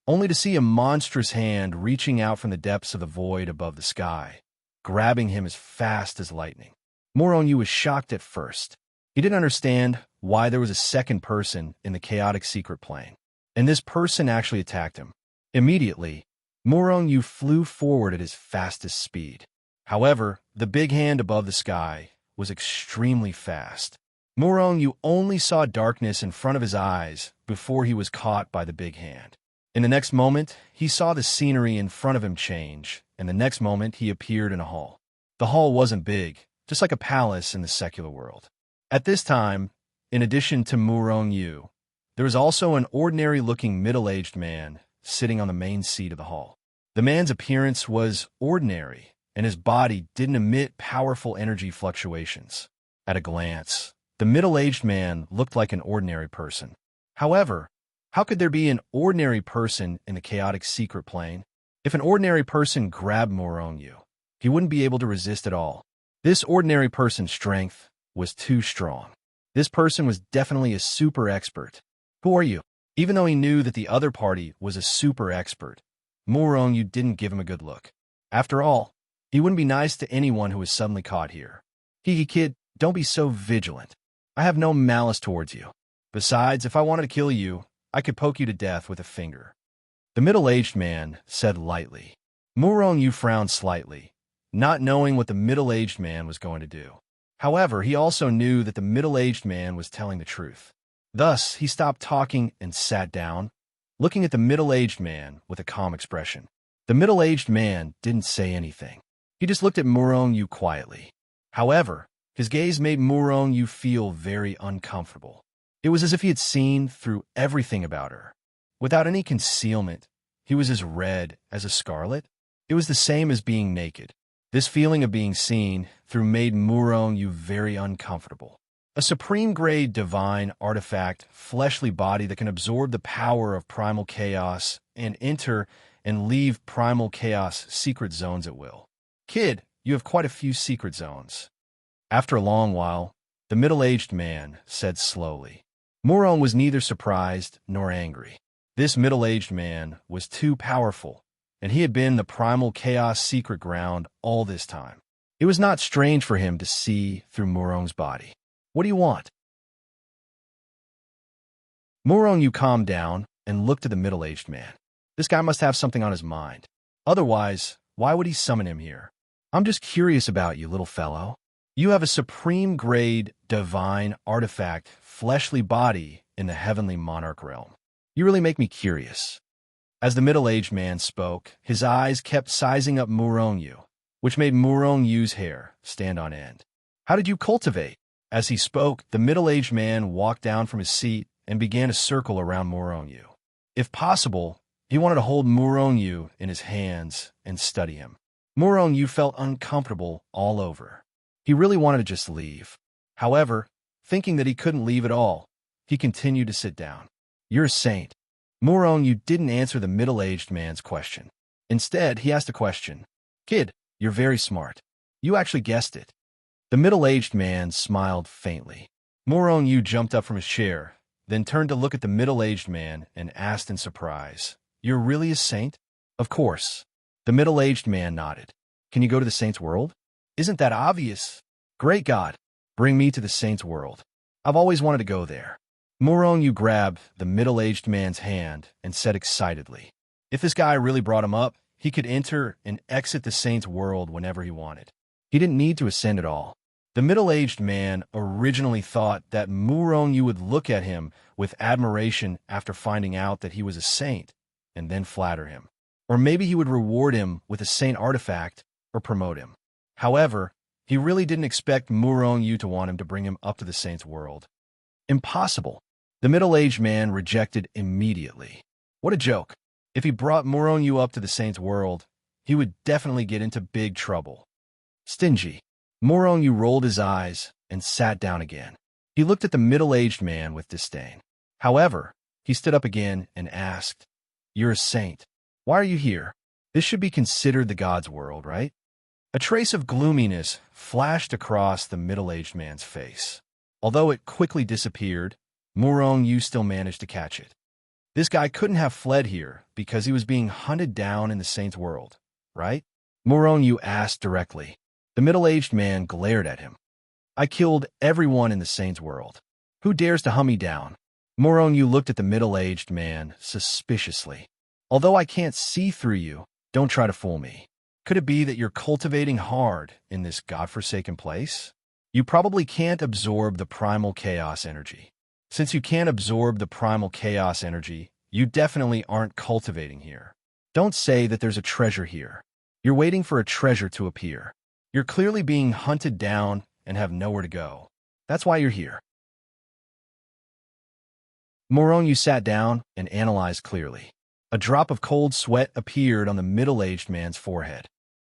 Speaker 1: only to see a monstrous hand reaching out from the depths of the void above the sky, grabbing him as fast as lightning. Muronyu was shocked at first. He didn't understand why there was a second person in the chaotic secret plane, and this person actually attacked him. Immediately, Muronyu flew forward at his fastest speed. However, the big hand above the sky was extremely fast. Muronyu only saw darkness in front of his eyes before he was caught by the big hand. In the next moment, he saw the scenery in front of him change, and the next moment he appeared in a hall. The hall wasn't big, just like a palace in the secular world. At this time, in addition to Muronyu, there was also an ordinary-looking middle-aged man sitting on the main seat of the hall. The man's appearance was ordinary, and his body didn't emit powerful energy fluctuations. At a glance, the middle-aged man looked like an ordinary person. However, how could there be an ordinary person in the chaotic secret plane? If an ordinary person grabbed Muronyu, he wouldn't be able to resist at all. This ordinary person's strength was too strong. This person was definitely a super expert. Who are you? Even though he knew that the other party was a super expert, Muronyu didn't give him a good look. After all, he wouldn't be nice to anyone who was suddenly caught here. Hee kid, don't be so vigilant. I have no malice towards you. Besides, if I wanted to kill you, I could poke you to death with a finger. The middle-aged man said lightly. Muronyu frowned slightly, not knowing what the middle-aged man was going to do. However, he also knew that the middle-aged man was telling the truth. Thus, he stopped talking and sat down, looking at the middle-aged man with a calm expression. The middle-aged man didn't say anything. He just looked at Muronyu quietly. However, his gaze made Muronyu feel very uncomfortable. It was as if he had seen through everything about her. Without any concealment, he was as red as a scarlet. It was the same as being naked. This feeling of being seen through made Muronyu very uncomfortable. A supreme-grade divine artifact, fleshly body that can absorb the power of primal chaos and enter and leave primal chaos secret zones at will. Kid, you have quite a few secret zones. After a long while, the middle-aged man said slowly. Muronyu was neither surprised nor angry. This middle-aged man was too powerful, and he had been the primal chaos secret ground all this time. It was not strange for him to see through Muronyu's body. What do you want? Muronyu calmed down and looked at the middle-aged man. This guy must have something on his mind. Otherwise, why would he summon him here? I'm just curious about you, little fellow. You have a supreme-grade, divine artifact, fleshly body in the heavenly monarch realm. You really make me curious. As the middle-aged man spoke, his eyes kept sizing up Muronyu, which made Muronyu's hair stand on end. How did you cultivate? As he spoke, the middle-aged man walked down from his seat and began to circle around Muronyu. If possible, he wanted to hold Muronyu in his hands and study him. Muronyu felt uncomfortable all over. He really wanted to just leave. However, thinking that he couldn't leave at all, he continued to sit down. You're a saint. Murong Yu didn't answer the middle-aged man's question. Instead, he asked a question. Kid, you're very smart. You actually guessed it. The middle-aged man smiled faintly. Murong Yu jumped up from his chair, then turned to look at the middle-aged man and asked in surprise, You're really a saint? Of course. The middle-aged man nodded. Can you go to the saint's world? Isn't that obvious? Great God, bring me to the saint's world. I've always wanted to go there. Murong Yu grabbed the middle-aged man's hand and said excitedly, if this guy really brought him up, he could enter and exit the saint's world whenever he wanted. He didn't need to ascend at all. The middle-aged man originally thought that Murong Yu would look at him with admiration after finding out that he was a saint, and then flatter him. Or maybe he would reward him with a saint artifact or promote him. However, he really didn't expect Murong Yu to want him to bring him up to the saint's world. Impossible. The middle-aged man rejected immediately. What a joke. If he brought Murong Yu up to the saint's world, he would definitely get into big trouble. Stingy. Murong Yu rolled his eyes and sat down again. He looked at the middle-aged man with disdain. However, he stood up again and asked, You're a saint. Why are you here? This should be considered the god's world, right? A trace of gloominess flashed across the middle-aged man's face. Although it quickly disappeared, Murong Yu still managed to catch it. This guy couldn't have fled here because he was being hunted down in the saint's world, right? Murong Yu asked directly. The middle-aged man glared at him. I killed everyone in the saint's world. Who dares to hunt me down? Murong Yu looked at the middle-aged man suspiciously. Although I can't see through you, don't try to fool me. Could it be that you're cultivating hard in this godforsaken place? You probably can't absorb the primal chaos energy. Since you can't absorb the primal chaos energy, you definitely aren't cultivating here. Don't say that there's a treasure here. You're waiting for a treasure to appear. You're clearly being hunted down and have nowhere to go. That's why you're here. Murong Yu sat down and analyzed clearly. A drop of cold sweat appeared on the middle-aged man's forehead.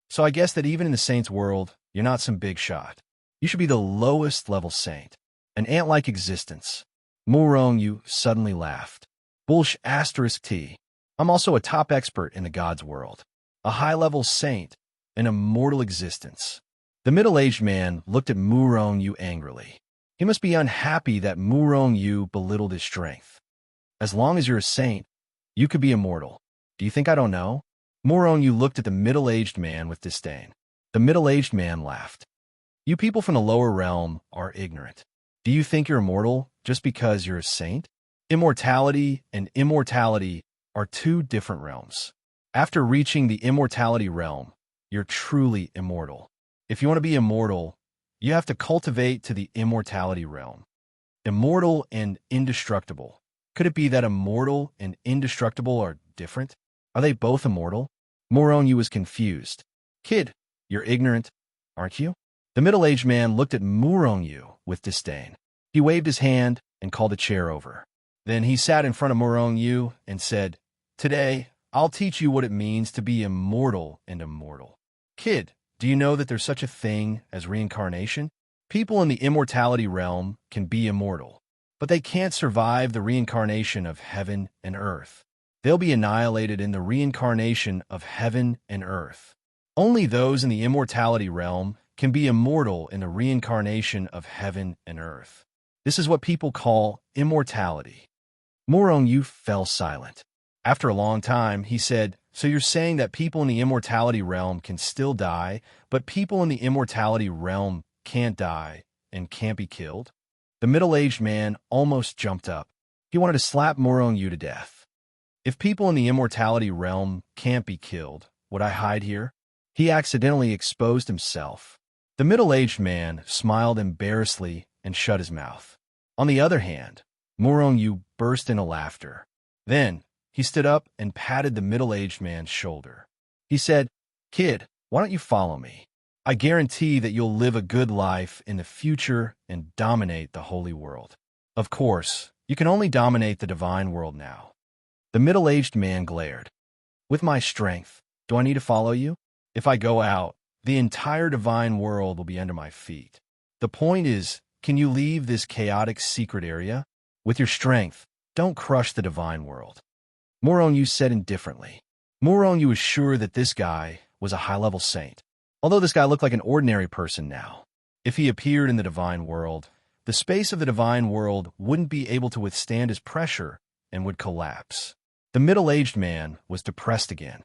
Speaker 1: So I guess that even in the saint's world, you're not some big shot. You should be the lowest level saint. An ant-like existence. Murong Yu suddenly laughed. Bullsh asterisk T. I'm also a top expert in the god's world. A high-level saint, an immortal existence. The middle-aged man looked at Murong Yu angrily. He must be unhappy that Murong Yu belittled his strength. As long as you're a saint, you could be immortal. Do you think I don't know? Murong Yu looked at the middle-aged man with disdain. The middle-aged man laughed. You people from the lower realm are ignorant. Do you think you're immortal just because you're a saint? Immortality and immortality are two different realms. After reaching the immortality realm, you're truly immortal. If you want to be immortal, you have to cultivate to the immortality realm. Immortal and indestructible. Could it be that immortal and indestructible are different? Are they both immortal? Murong Yu was confused. Kid, you're ignorant, aren't you? The middle-aged man looked at Murong Yu with disdain. He waved his hand and called a chair over. Then he sat in front of Murong Yu and said, Today, I'll teach you what it means to be immortal and immortal. Kid, do you know that there's such a thing as reincarnation? People in the immortality realm can be immortal, but they can't survive the reincarnation of heaven and earth. They'll be annihilated in the reincarnation of heaven and earth. Only those in the immortality realm can be immortal in the reincarnation of heaven and earth. This is what people call immortality. Murong Yu fell silent. After a long time, he said, So you're saying that people in the immortality realm can still die, but people in the immortality realm can't die and can't be killed? The middle-aged man almost jumped up. He wanted to slap Murong Yu to death. If people in the immortality realm can't be killed, would I hide here? He accidentally exposed himself. The middle-aged man smiled embarrassedly and shut his mouth. On the other hand, Murong Yu burst into laughter. Then, he stood up and patted the middle-aged man's shoulder. He said, Kid, why don't you follow me? I guarantee that you'll live a good life in the future and dominate the holy world. Of course, you can only dominate the divine world now. The middle-aged man glared. With my strength, do I need to follow you? If I go out, the entire divine world will be under my feet. The point is, can you leave this chaotic secret area? With your strength, don't crush the divine world. Moronyu said indifferently. Moronyu was sure that this guy was a high-level saint, although this guy looked like an ordinary person now. If he appeared in the divine world, the space of the divine world wouldn't be able to withstand his pressure and would collapse. The middle-aged man was depressed again.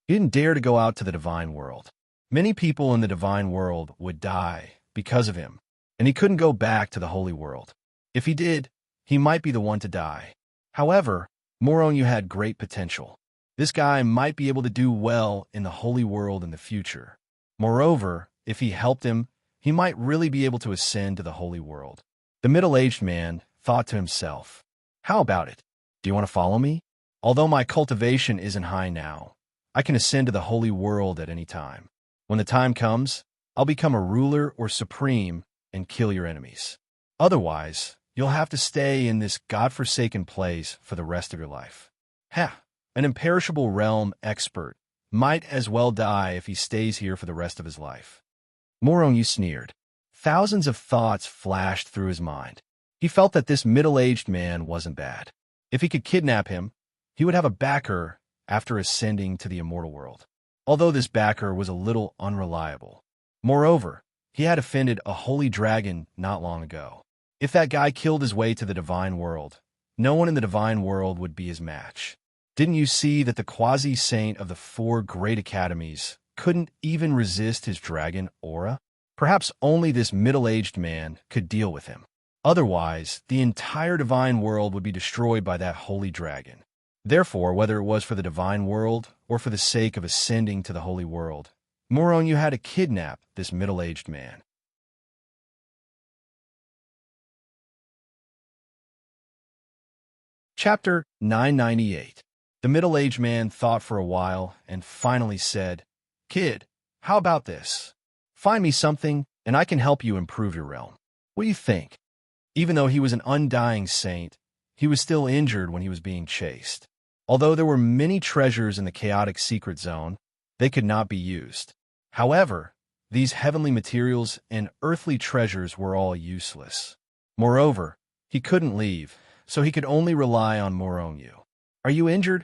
Speaker 1: He didn't dare to go out to the divine world. Many people in the divine world would die because of him, and he couldn't go back to the holy world. If he did, he might be the one to die. However, Moronyu had great potential. This guy might be able to do well in the holy world in the future. Moreover, if he helped him, he might really be able to ascend to the holy world. The middle-aged man thought to himself, "How about it? Do you want to follow me? Although my cultivation isn't high now, I can ascend to the holy world at any time. When the time comes, I'll become a ruler or supreme and kill your enemies. Otherwise, you'll have to stay in this godforsaken place for the rest of your life." An imperishable realm expert might as well die if he stays here for the rest of his life. Moronyu sneered. Thousands of thoughts flashed through his mind. He felt that this middle-aged man wasn't bad. If he could kidnap him, he would have a backer after ascending to the immortal world, although this backer was a little unreliable. Moreover, he had offended a holy dragon not long ago. If that guy killed his way to the divine world, no one in the divine world would be his match. Didn't you see that the quasi-saint of the 4 great academies couldn't even resist his dragon aura? Perhaps only this middle-aged man could deal with him. Otherwise, the entire divine world would be destroyed by that holy dragon. Therefore, whether it was for the divine world or for the sake of ascending to the holy world, Moronyu had to kidnap this middle-aged man. Chapter 998. The middle-aged man thought for a while and finally said, "Kid, how about this? Find me something, and I can help you improve your realm. What do you think?" Even though he was an undying saint, he was still injured when he was being chased. Although there were many treasures in the chaotic secret zone, they could not be used. However, these heavenly materials and earthly treasures were all useless. Moreover, he couldn't leave, so he could only rely on Moronyu. "Are you injured?"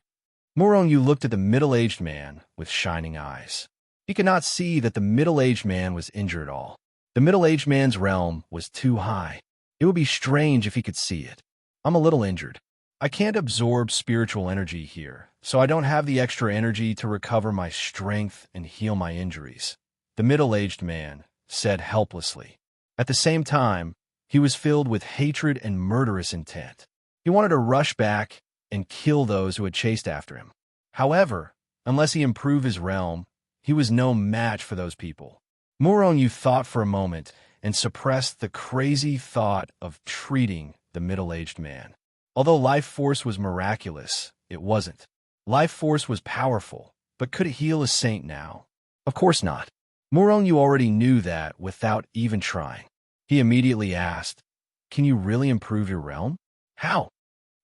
Speaker 1: Moronyu looked at the middle-aged man with shining eyes. He could not see that the middle-aged man was injured at all. The middle-aged man's realm was too high. It would be strange if he could see it. "I'm a little injured. I can't absorb spiritual energy here, so I don't have the extra energy to recover my strength and heal my injuries," the middle-aged man said helplessly. At the same time, he was filled with hatred and murderous intent. He wanted to rush back and kill those who had chased after him. However, unless he improved his realm, he was no match for those people. Moronyu thought for a moment and suppressed the crazy thought of treating the middle-aged man. Although life force was miraculous, it wasn't. Life force was powerful, but could it heal a saint now? Of course not. Moronyu already knew that without even trying. He immediately asked, "Can you really improve your realm?" "How?"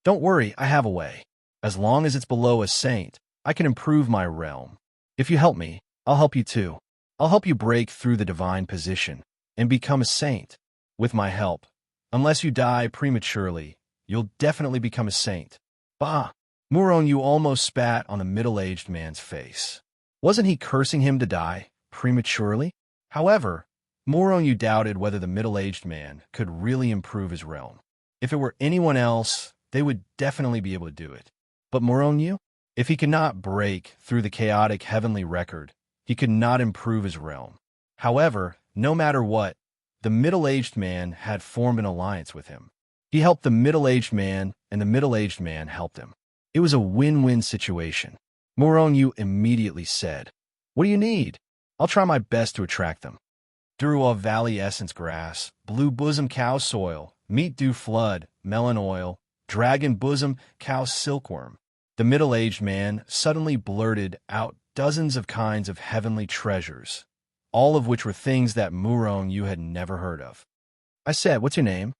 Speaker 1: "Don't worry, I have a way. As long as it's below a saint, I can improve my realm. If you help me, I'll help you too. I'll help you break through the divine position and become a saint. With my help, unless you die prematurely, you'll definitely become a saint." "Bah!" Moronyu almost spat on the middle-aged man's face. Wasn't he cursing him to die prematurely? However, Moronyu doubted whether the middle-aged man could really improve his realm. If it were anyone else, they would definitely be able to do it. But Moronyu? If he could not break through the chaotic heavenly record, he could not improve his realm. However, no matter what, the middle-aged man had formed an alliance with him. He helped the middle-aged man, and the middle-aged man helped him. It was a win-win situation. Moronyu immediately said, "What do you need? I'll try my best to attract them." Durua Valley essence grass, blue bosom cow soil, meat dew flood, melon oil, dragon bosom cow silkworm. The middle-aged man suddenly blurted out dozens of kinds of heavenly treasures, all of which were things that Moronyu had never heard of. I said, "What's your name?"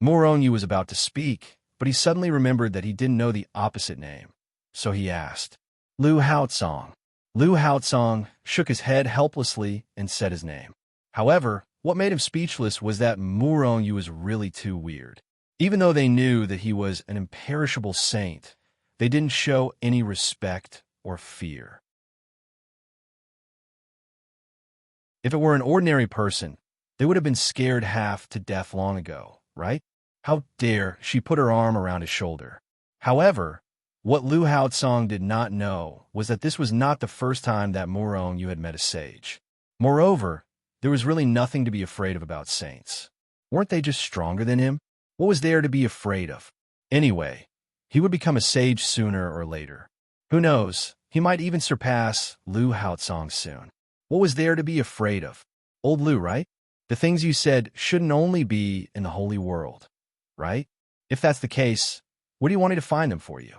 Speaker 1: Moronyu was about to speak, but he suddenly remembered that he didn't know the opposite name. So he asked, "Liu Haotsong." Liu Haotsong shook his head helplessly and said his name. However, What made him speechless was that Murong Yu was really too weird. Even though they knew that he was an imperishable saint, they didn't show any respect or fear. If it were an ordinary person, they would have been scared half to death long ago, right? How dare she put her arm around his shoulder. However, what Lu Haotsong did not know was that this was not the first time that Murong Yu had met a sage. Moreover, there was really nothing to be afraid of about saints. Weren't they just stronger than him? What was there to be afraid of? Anyway, he would become a sage sooner or later. Who knows, he might even surpass Lu Haotsong soon. What was there to be afraid of? Old Lu, right? The things you said shouldn't only be in the holy world, right? If that's the case, what do you want me to find them for you?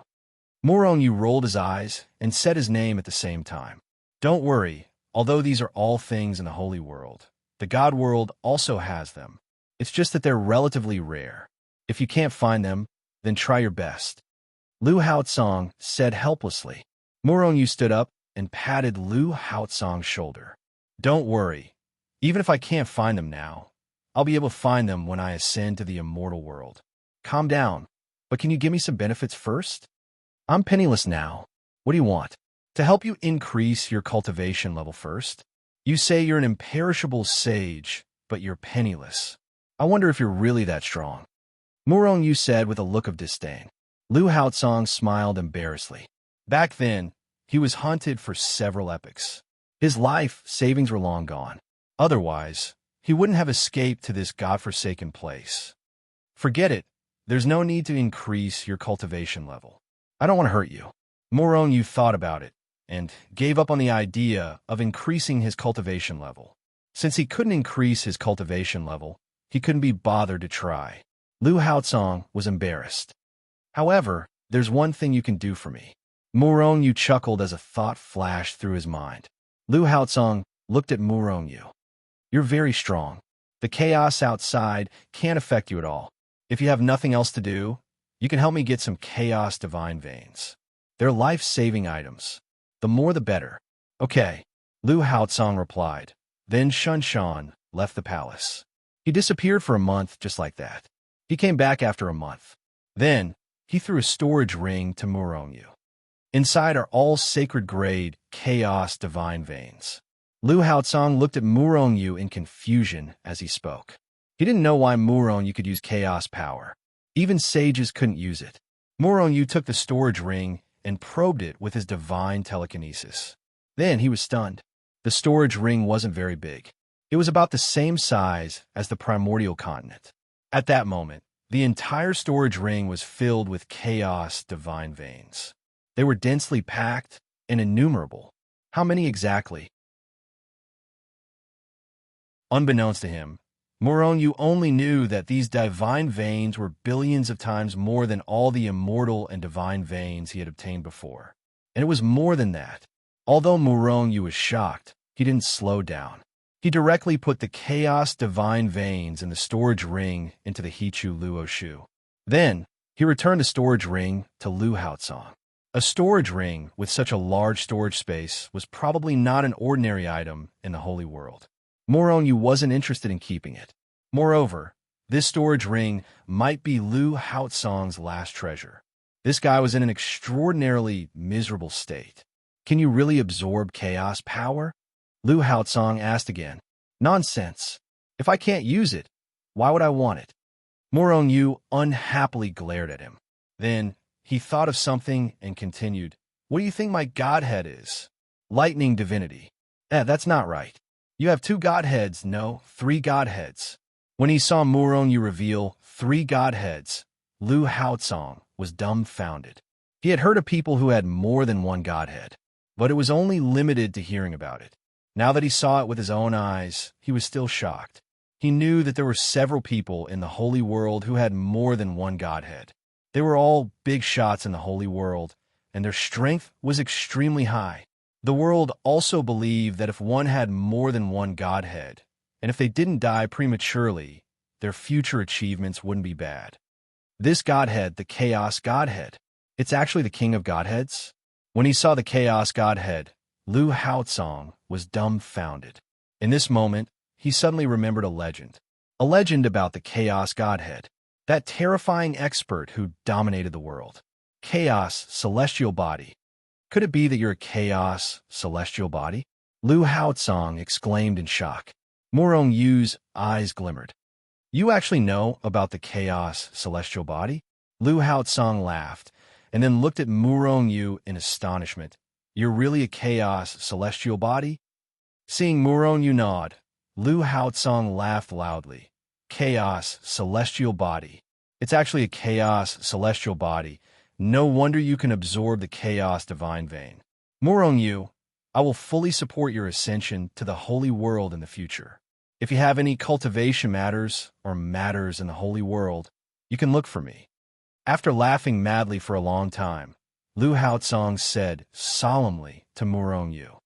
Speaker 1: Murong Yu rolled his eyes and said his name at the same time. Don't worry, although these are all things in the holy world, the God world also has them. It's just that they're relatively rare. If you can't find them, then try your best. Lu Haotsong said helplessly. Murong Yu stood up and patted Lu Haotsong's shoulder. Don't worry. Even if I can't find them now, I'll be able to find them when I ascend to the immortal world. Calm down, but can you give me some benefits first? I'm penniless now. What do you want? To help you increase your cultivation level first? You say you're an imperishable sage, but you're penniless. I wonder if you're really that strong. Murong Yu said with a look of disdain. Lu Haotsong smiled embarrassedly. Back then, he was hunted for several epochs. His life savings were long gone. Otherwise, he wouldn't have escaped to this godforsaken place. Forget it. There's no need to increase your cultivation level. I don't want to hurt you. Murong Yu thought about it and gave up on the idea of increasing his cultivation level. Since he couldn't increase his cultivation level, he couldn't be bothered to try. Lu Haotsong was embarrassed. However, there's one thing you can do for me. Murong Yu chuckled as a thought flashed through his mind. Lu Haotsong looked at Murong Yu. You're very strong. The chaos outside can't affect you at all. If you have nothing else to do, you can help me get some chaos divine veins. They're life-saving items. The more the better. Okay, Lu Haotsong replied. Then Shun Shan left the palace. He disappeared for a month just like that. He came back after a month. Then, he threw a storage ring to Murong Yu. Inside are all sacred-grade, chaos divine veins. Lu Haotsong looked at Murong Yu in confusion as he spoke. He didn't know why Murong Yu could use chaos power. Even sages couldn't use it. Murong Yu took the storage ring and probed it with his divine telekinesis. Then he was stunned. The storage ring wasn't very big. It was about the same size as the primordial continent. At that moment, the entire storage ring was filled with chaos divine veins. They were densely packed and innumerable. How many exactly? Unbeknownst to him, Murong Yu only knew that these divine veins were billions of times more than all the immortal and divine veins he had obtained before. And it was more than that. Although Murong Yu was shocked, he didn't slow down. He directly put the chaos divine veins in the storage ring into the Hichu Luo Shu. Then, he returned the storage ring to Lu Haotsong. A storage ring with such a large storage space was probably not an ordinary item in the holy world. Murong Yu wasn't interested in keeping it. Moreover, this storage ring might be Lu Haotsong's last treasure. This guy was in an extraordinarily miserable state. Can you really absorb chaos power? Lu Haotsong asked again. Nonsense. If I can't use it, why would I want it? Murong Yu unhappily glared at him. Then, he thought of something and continued. What do you think my godhead is? Lightning divinity. That's not right. You have 2 godheads, no, 3 godheads. When he saw Murong Yu reveal 3 godheads, Lu Haotsong was dumbfounded. He had heard of people who had more than 1 godhead, but it was only limited to hearing about it. Now that he saw it with his own eyes, he was still shocked. He knew that there were several people in the holy world who had more than 1 godhead. They were all big shots in the holy world, and their strength was extremely high. The world also believed that if one had more than 1 godhead, and if they didn't die prematurely, their future achievements wouldn't be bad. This godhead, the Chaos Godhead, it's actually the king of godheads? When he saw the Chaos Godhead, Lu Haotsong was dumbfounded. In this moment, he suddenly remembered a legend. A legend about the Chaos Godhead, that terrifying expert who dominated the world. Chaos, celestial body. Could it be that you're a chaos, celestial body? Lu Haozong exclaimed in shock. Murong Yu's eyes glimmered. You actually know about the chaos, celestial body? Lu Haozong laughed, and then looked at Murong Yu in astonishment. You're really a chaos, celestial body? Seeing Murong Yu nod, Lu Haozong laughed loudly. Chaos, celestial body. It's actually a chaos, celestial body. No wonder you can absorb the chaos divine vein. Murong Yu, I will fully support your ascension to the holy world in the future. If you have any cultivation matters or matters in the holy world, you can look for me. After laughing madly for a long time, Lu Haozong said solemnly to Murong Yu,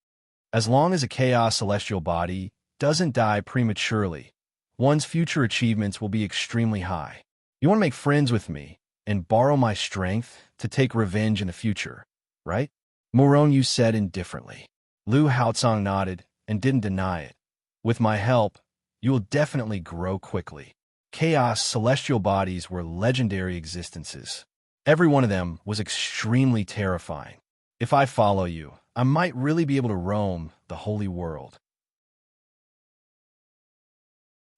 Speaker 1: as long as a chaos celestial body doesn't die prematurely, one's future achievements will be extremely high. You want to make friends with me and borrow my strength to take revenge in the future, right? Murong Yu said indifferently. Lu Haozong nodded and didn't deny it. With my help, you will definitely grow quickly. Chaos celestial bodies were legendary existences. Every one of them was extremely terrifying. If I follow you, I might really be able to roam the holy world.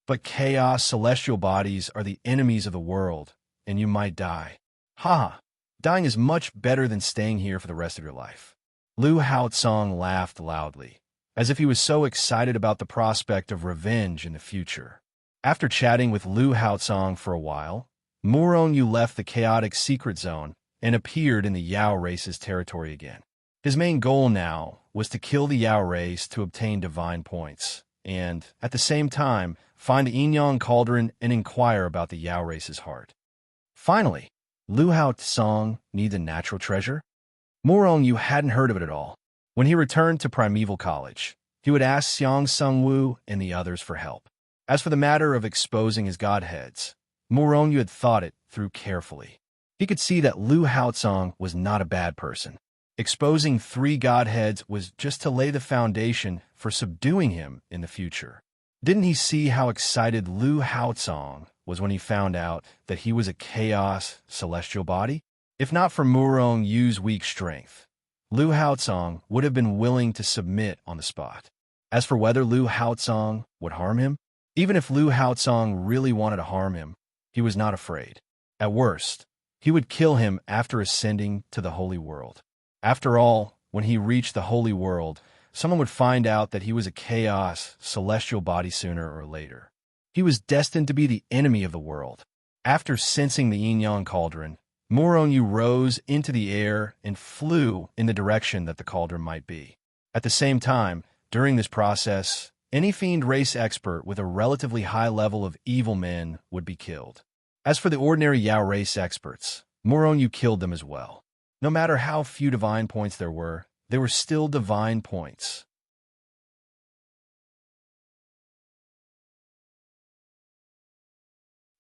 Speaker 1: But chaos celestial bodies are the enemies of the world, and you might die. Ha! Dying is much better than staying here for the rest of your life. Lu Haozong laughed loudly, as if he was so excited about the prospect of revenge in the future. After chatting with Lu Haozong for a while, Murong Yu left the chaotic secret zone and appeared in the Yao race's territory again. His main goal now was to kill the Yao race to obtain divine points, and, at the same time, find the Yin-Yang cauldron and inquire about the Yao race's heart. Finally, Lu Haozong needs a natural treasure? Murong Yu hadn't heard of it at all. When he returned to Primeval College, he would ask Xiang Sungwu and the others for help. As for the matter of exposing his godheads, Murong Yu had thought it through carefully. He could see that Lu Haozong was not a bad person. Exposing 3 godheads was just to lay the foundation for subduing him in the future. Didn't he see how excited Lu Haozong was when he found out that he was a chaos celestial body? If not for Murong Yu's weak strength, Lu Haozong would have been willing to submit on the spot. As for whether Lu Haozong would harm him, even if Lu Haozong really wanted to harm him, he was not afraid. At worst, he would kill him after ascending to the holy world. After all, when he reached the holy world, someone would find out that he was a chaos celestial body sooner or later. He was destined to be the enemy of the world. After sensing the Yin-Yang cauldron, Murong Yu rose into the air and flew in the direction that the cauldron might be. At the same time, during this process, any fiend race expert with a relatively high level of evil men would be killed. As for the ordinary Yao race experts, Murong Yu killed them as well. No matter how few divine points there were, they were still divine points.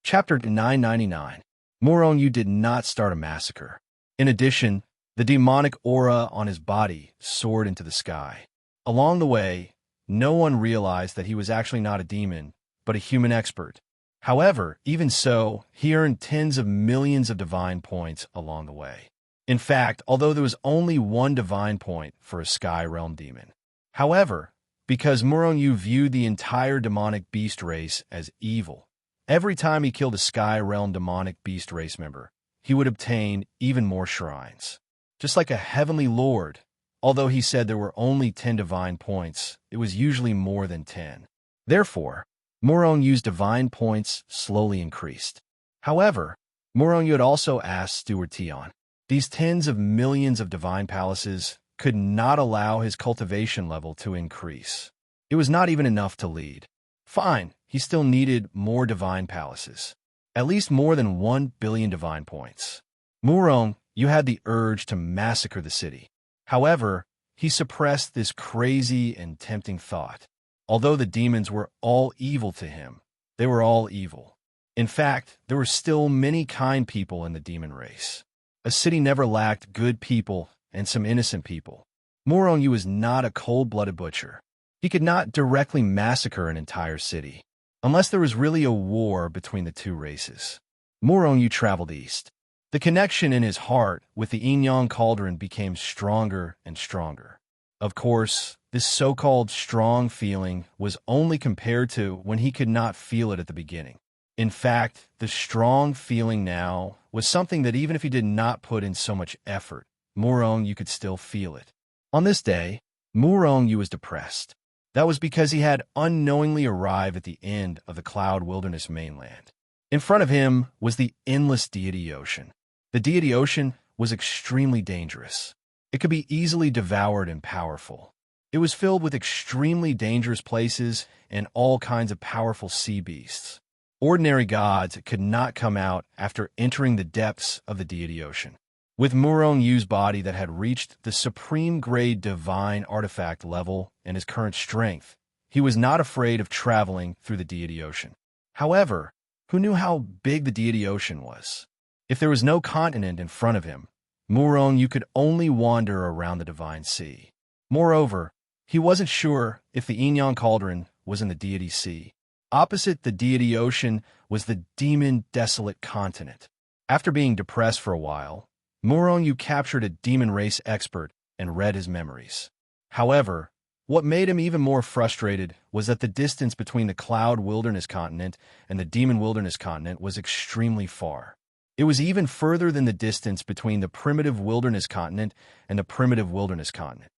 Speaker 1: Chapter 999. Murong Yu did not start a massacre. In addition, the demonic aura on his body soared into the sky. Along the way, no one realized that he was actually not a demon, but a human expert. However, even so, he earned tens of millions of divine points along the way. In fact, although there was only 1 divine point for a Sky Realm demon. However, because Murong Yu viewed the entire demonic beast race as evil, every time he killed a Sky Realm demonic beast race member, he would obtain even more shrines. Just like a heavenly lord, although he said there were only 10 divine points, it was usually more than 10. Therefore, Murong Yu's divine points slowly increased. However, Murong Yu had also asked Steward Tian. These tens of millions of divine palaces could not allow his cultivation level to increase. It was not even enough to lead. Fine, he still needed more divine palaces. At least more than 1 billion divine points. Murong Yu had the urge to massacre the city. However, he suppressed this crazy and tempting thought. Although the demons were all evil to him, they were all evil. In fact, there were still many kind people in the demon race. A city never lacked good people and some innocent people. Murong Yu was not a cold-blooded butcher. He could not directly massacre an entire city, unless there was really a war between the two races. Murong Yu traveled east. The connection in his heart with the Yin Cauldron became stronger and stronger. Of course, this so-called strong feeling was only compared to when he could not feel it at the beginning. In fact, the strong feeling now was something that even if he did not put in so much effort, Murong Yu could still feel it. On this day, Murong Yu was depressed. That was because he had unknowingly arrived at the end of the Cloud Wilderness mainland. In front of him was the endless deity ocean. The deity ocean was extremely dangerous. It could be easily devoured and powerful. It was filled with extremely dangerous places and all kinds of powerful sea beasts. Ordinary gods could not come out after entering the depths of the deity ocean. With Murong Yu's body that had reached the supreme grade divine artifact level and his current strength, he was not afraid of traveling through the deity ocean. However, who knew how big the deity ocean was? If there was no continent in front of him, Murong Yu could only wander around the divine sea. Moreover, he wasn't sure if the Yin Cauldron was in the deity sea. Opposite the deity ocean was the demon desolate continent. After being depressed for a while, Murong Yu captured a demon race expert and read his memories. However, what made him even more frustrated was that the distance between the Cloud Wilderness continent and the Demon Wilderness continent was extremely far. It was even further than the distance between the Primitive Wilderness continent and the Primitive Wilderness continent.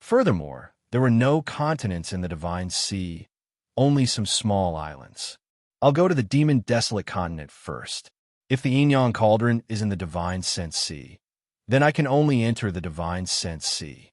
Speaker 1: Furthermore, there were no continents in the Divine Sea, only some small islands. I'll go to the Demon Desolate continent first. If the Yin Cauldron is in the Divine Sense Sea, then I can only enter the Divine Sense Sea.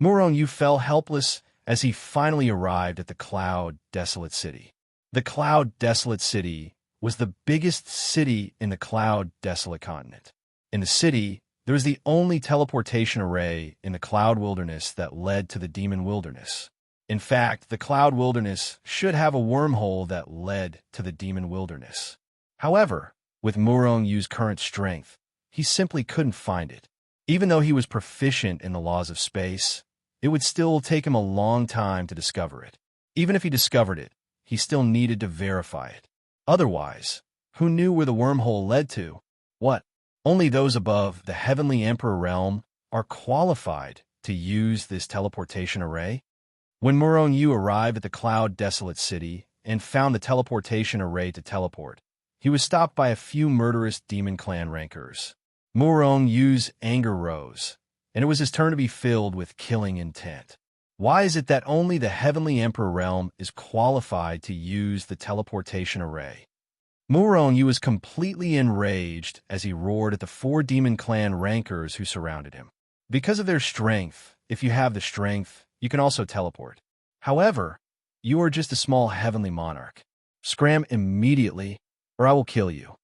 Speaker 1: Murong Yu fell helpless as he finally arrived at the Cloud Desolate City. The Cloud Desolate City was the biggest city in the Cloud Desolate continent. In the city, there was the only teleportation array in the Cloud Wilderness that led to the Demon Wilderness. In fact, the Cloud Wilderness should have a wormhole that led to the Demon Wilderness. However, with Murong Yu's current strength, he simply couldn't find it. Even though he was proficient in the laws of space, it would still take him a long time to discover it. Even if he discovered it, he still needed to verify it. Otherwise, who knew where the wormhole led to? What? Only those above the Heavenly Emperor realm are qualified to use this teleportation array? When Murong Yu arrived at the Cloud Desolate City and found the teleportation array to teleport, he was stopped by a few murderous demon clan rankers. Murong Yu's anger rose, and it was his turn to be filled with killing intent. Why is it that only the Heavenly Emperor realm is qualified to use the teleportation array? Murong Yu was completely enraged as he roared at the 4 demon clan rankers who surrounded him. Because of their strength, if you have the strength, you can also teleport. However, you are just a small heavenly monarch. Scram immediately, or I will kill you.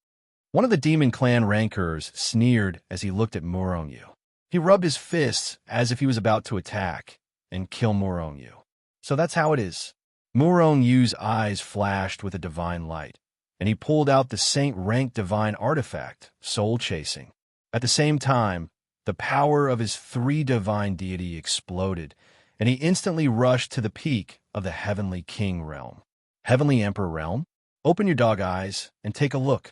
Speaker 1: One of the demon clan rankers sneered as he looked at Murong Yu. He rubbed his fists as if he was about to attack and kill Murong Yu. So that's how it is. Murong Yu's eyes flashed with a divine light, and he pulled out the saint-ranked divine artifact, Soul Chasing. At the same time, the power of his 3 divine deity exploded, and he instantly rushed to the peak of the Heavenly King realm. Heavenly Emperor realm? Open your dog eyes and take a look.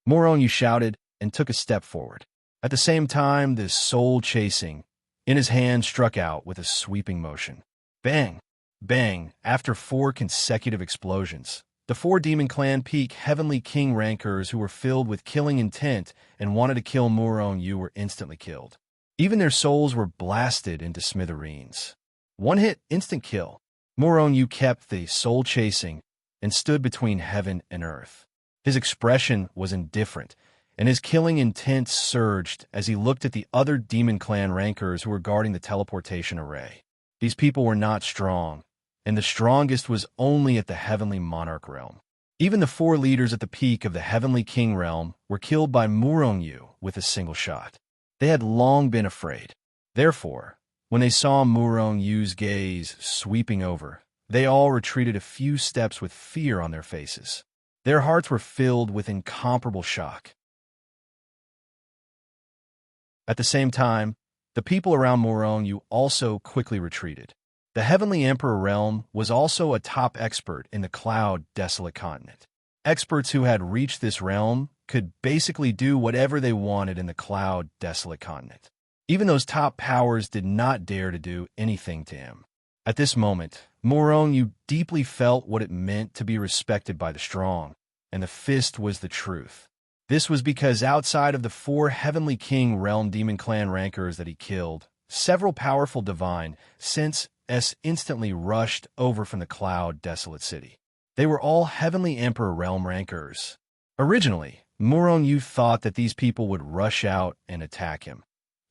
Speaker 1: Murong Yu shouted and took a step forward. At the same time, this Soul Chasing in his hand struck out with a sweeping motion. Bang! Bang! After 4 consecutive explosions, the 4 Demon Clan Peak Heavenly King rankers who were filled with killing intent and wanted to kill Murong Yu were instantly killed. Even their souls were blasted into smithereens. 1 hit, instant kill. Murong Yu kept the Soul Chasing and stood between heaven and earth. His expression was indifferent, and his killing intent surged as he looked at the other Demon Clan rankers who were guarding the teleportation array. These people were not strong, and the strongest was only at the Heavenly Monarch realm. Even the 4 leaders at the peak of the Heavenly King realm were killed by Murong Yu with a single shot. They had long been afraid. Therefore, when they saw Murong Yu's gaze sweeping over, they all retreated a few steps with fear on their faces. Their hearts were filled with incomparable shock. At the same time, The people around Morong also quickly retreated. The Heavenly Emperor realm was also a top expert in the Cloud Desolate Continent. Experts who had reached this realm could basically do whatever they wanted in the Cloud Desolate Continent. Even those top powers did not dare to do anything to him. At this moment, Morong deeply felt what it meant to be respected by the strong, and the fist was the truth. This was because outside of the 4 Heavenly King realm demon clan rankers that he killed, several powerful divine sense instantly rushed over from the Cloud Desolate City. They were all Heavenly Emperor realm rankers. Originally, Morong thought that these people would rush out and attack him,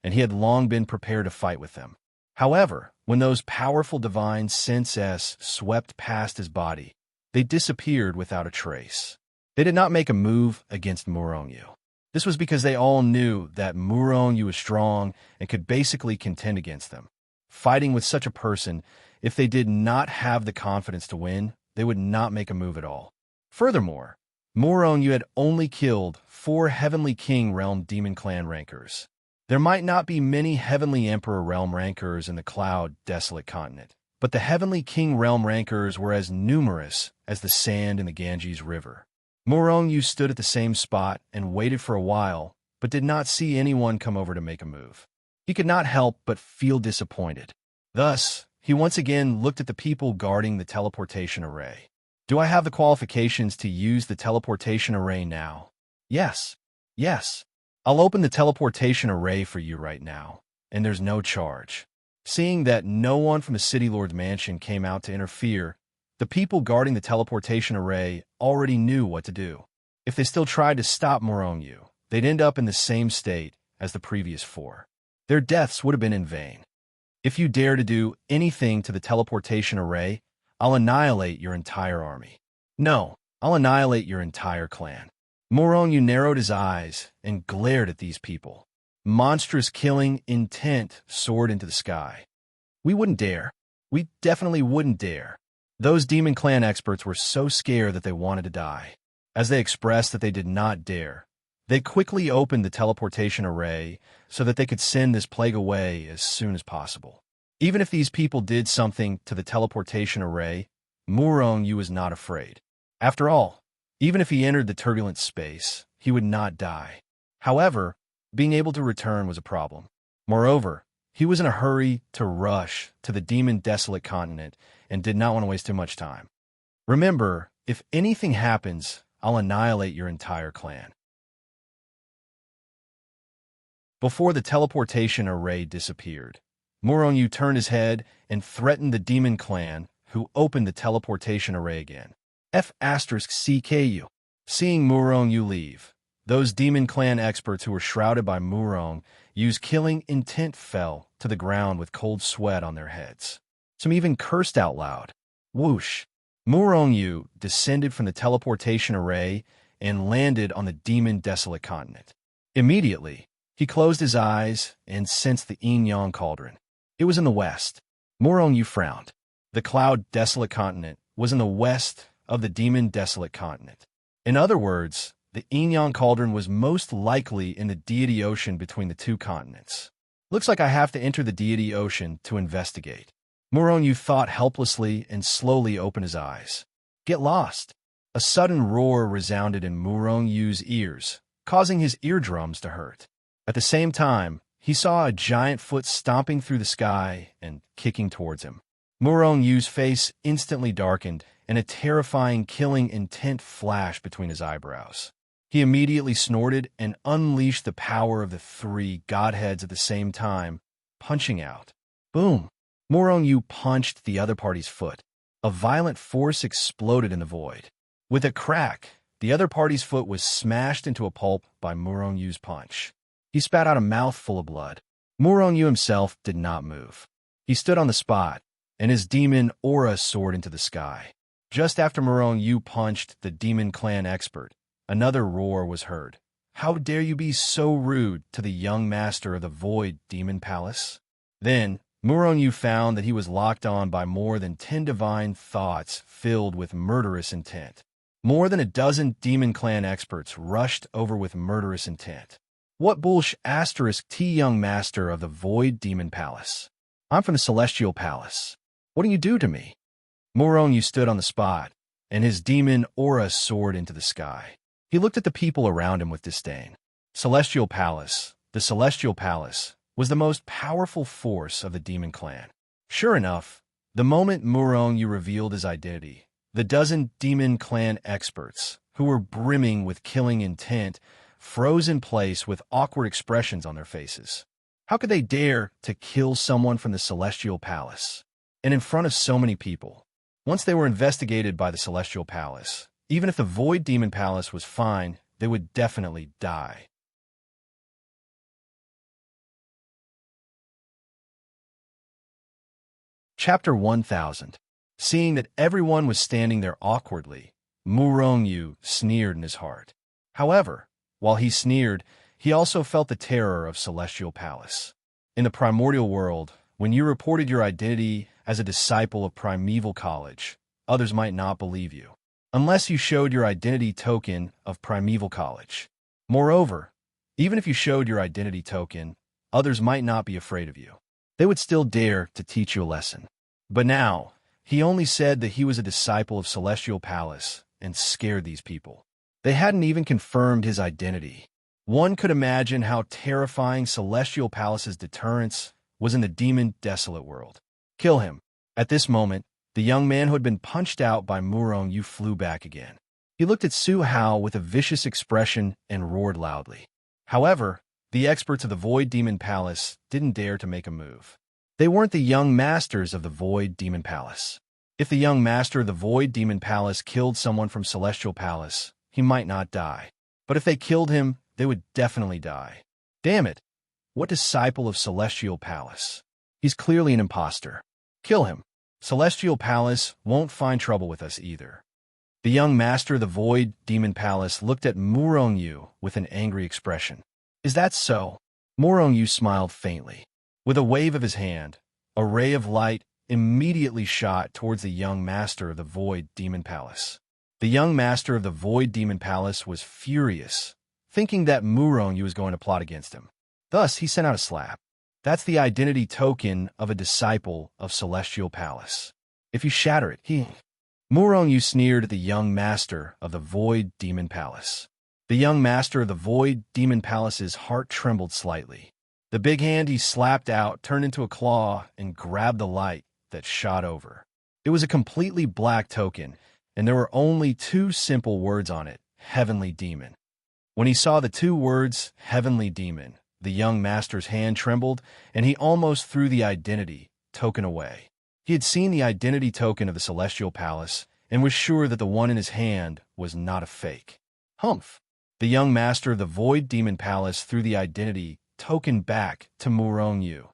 Speaker 1: and he had long been prepared to fight with them. However, when those powerful divine sense swept past his body, they disappeared without a trace. They did not make a move against Morong. This was because they all knew that Morong was strong and could basically contend against them. Fighting with such a person, if they did not have the confidence to win, they would not make a move at all. Furthermore, Morong had only killed 4 Heavenly King realm demon clan rankers. There might not be many Heavenly Emperor realm rankers in the Cloud Desolate Continent, but the Heavenly King realm rankers were as numerous as the sand in the Ganges River. Morong stood at the same spot and waited for a while, but did not see anyone come over to make a move. He could not help but feel disappointed. Thus, he once again looked at the people guarding the teleportation array. Do I have the qualifications to use the teleportation array now? Yes. I'll open the teleportation array for you right now, and there's no charge. Seeing that no one from the City Lord's mansion came out to interfere, the people guarding the teleportation array already knew what to do. If they still tried to stop Morong, they'd end up in the same state as the previous 4. Their deaths would have been in vain. If you dare to do anything to the teleportation array, I'll annihilate your entire army. No, I'll annihilate your entire clan. Morong narrowed his eyes and glared at these people. Monstrous killing intent soared into the sky. We wouldn't dare. We definitely wouldn't dare. Those demon clan experts were so scared that they wanted to die. As they expressed that they did not dare, they quickly opened the teleportation array so that they could send this plague away as soon as possible. Even if these people did something to the teleportation array, Morong was not afraid. After all, even if he entered the turbulent space, he would not die. However, being able to return was a problem. Moreover, he was in a hurry to rush to the demon desolate continent and did not want to waste too much time. Remember, if anything happens, I'll annihilate your entire clan. Before the teleportation array disappeared, Morong turned his head and threatened the demon clan, who opened the teleportation array again. F*CKU. Seeing Morong leave, those demon clan experts who were shrouded by Morong's killing intent fell to the ground with cold sweat on their heads. Some even cursed out loud. Whoosh! Morong descended from the teleportation array and landed on the demon desolate continent. Immediately, he closed his eyes and sensed the yin-yang cauldron. It was in the west. Morong frowned. The Cloud Desolate Continent was in the west of the Demon Desolate Continent. In other words, the yin-yang cauldron was most likely in the deity ocean between the 2 continents. Looks like I have to enter the deity ocean to investigate. Morong thought helplessly and slowly opened his eyes. Get lost! A sudden roar resounded in Morong's ears, causing his eardrums to hurt. At the same time, he saw a giant foot stomping through the sky and kicking towards him. Morong's face instantly darkened, and a terrifying killing intent flashed between his eyebrows. He immediately snorted and unleashed the power of the 3 godheads at the same time, punching out. Boom! Morong punched the other party's foot. A violent force exploded in the void. With a crack, the other party's foot was smashed into a pulp by Morong's punch. He spat out a mouthful of blood. Morong himself did not move. He stood on the spot, and his demon aura soared into the sky. Just after Morong punched the demon clan expert, another roar was heard. How dare you be so rude to the young master of the Void Demon Palace? Then, Morong found that he was locked on by more than 10 divine thoughts filled with murderous intent. More than a dozen demon clan experts rushed over with murderous intent. What bullsh asterisk T young master of the Void Demon Palace? I'm from the Celestial Palace. What do you do to me? Muronyu stood on the spot, and his demon aura soared into the sky. He looked at the people around him with disdain. Celestial Palace, the Celestial Palace, was the most powerful force of the demon clan. Sure enough, the moment Muronyu revealed his identity, the dozen demon clan experts, who were brimming with killing intent, froze in place with awkward expressions on their faces. How could they dare to kill someone from the Celestial Palace? And in front of so many people. Once they were investigated by the Celestial Palace, even if the Void Demon Palace was fine, they would definitely die. Chapter 1000. Seeing that everyone was standing there awkwardly, Muronyu sneered in his heart. However, while he sneered, he also felt the terror of Celestial Palace. In the primordial world, when you reported your identity as a disciple of Primeval College, others might not believe you, unless you showed your identity token of Primeval College. Moreover, even if you showed your identity token, others might not be afraid of you. They would still dare to teach you a lesson. But now, he only said that he was a disciple of Celestial Palace and scared these people. They hadn't even confirmed his identity. One could imagine how terrifying Celestial Palace's deterrence was in the demon desolate world. Kill him. At this moment, the young man who had been punched out by Muronyu flew back again. He looked at Su Hao with a vicious expression and roared loudly. However, the experts of the Void Demon Palace didn't dare to make a move. They weren't the young masters of the Void Demon Palace. If the young master of the Void Demon Palace killed someone from Celestial Palace, he might not die. But if they killed him, they would definitely die. Damn it! What disciple of Celestial Palace? He's clearly an imposter. Kill him. Celestial Palace won't find trouble with us either. The young master of the Void Demon Palace looked at Muronyu with an angry expression. Is that so? Muronyu smiled faintly. With a wave of his hand, a ray of light immediately shot towards the young master of the Void Demon Palace. The young master of the Void Demon Palace was furious, thinking that Muronyu was going to plot against him. Thus, he sent out a slap. That's the identity token of a disciple of Celestial Palace. If you shatter it, Muronyu sneered at the young master of the Void Demon Palace. The young master of the Void Demon Palace's heart trembled slightly. The big hand he slapped out turned into a claw and grabbed the light that shot over. It was a completely black token, and there were only two simple words on it, Heavenly Demon. When he saw the two words, Heavenly Demon, the young master's hand trembled, and he almost threw the identity token away. He had seen the identity token of the Celestial Palace and was sure that the one in his hand was not a fake. Humph! The young master of the Void Demon Palace threw the identity token back to Muronyu.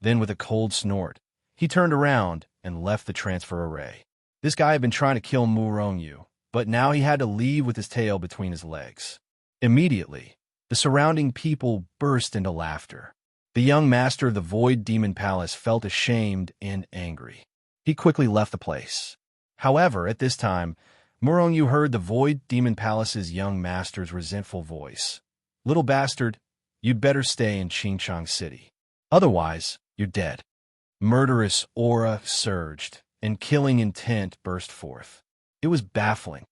Speaker 1: Then with a cold snort, he turned around and left the transfer array. This guy had been trying to kill Muronyu, but now he had to leave with his tail between his legs. Immediately, the surrounding people burst into laughter. The young master of the Void Demon Palace felt ashamed and angry. He quickly left the place. However, at this time, Muronyu heard the Void Demon Palace's young master's resentful voice. Little bastard, you'd better stay in Qingchang City. Otherwise, you're dead. Murderous aura surged, and killing intent burst forth. It was baffling.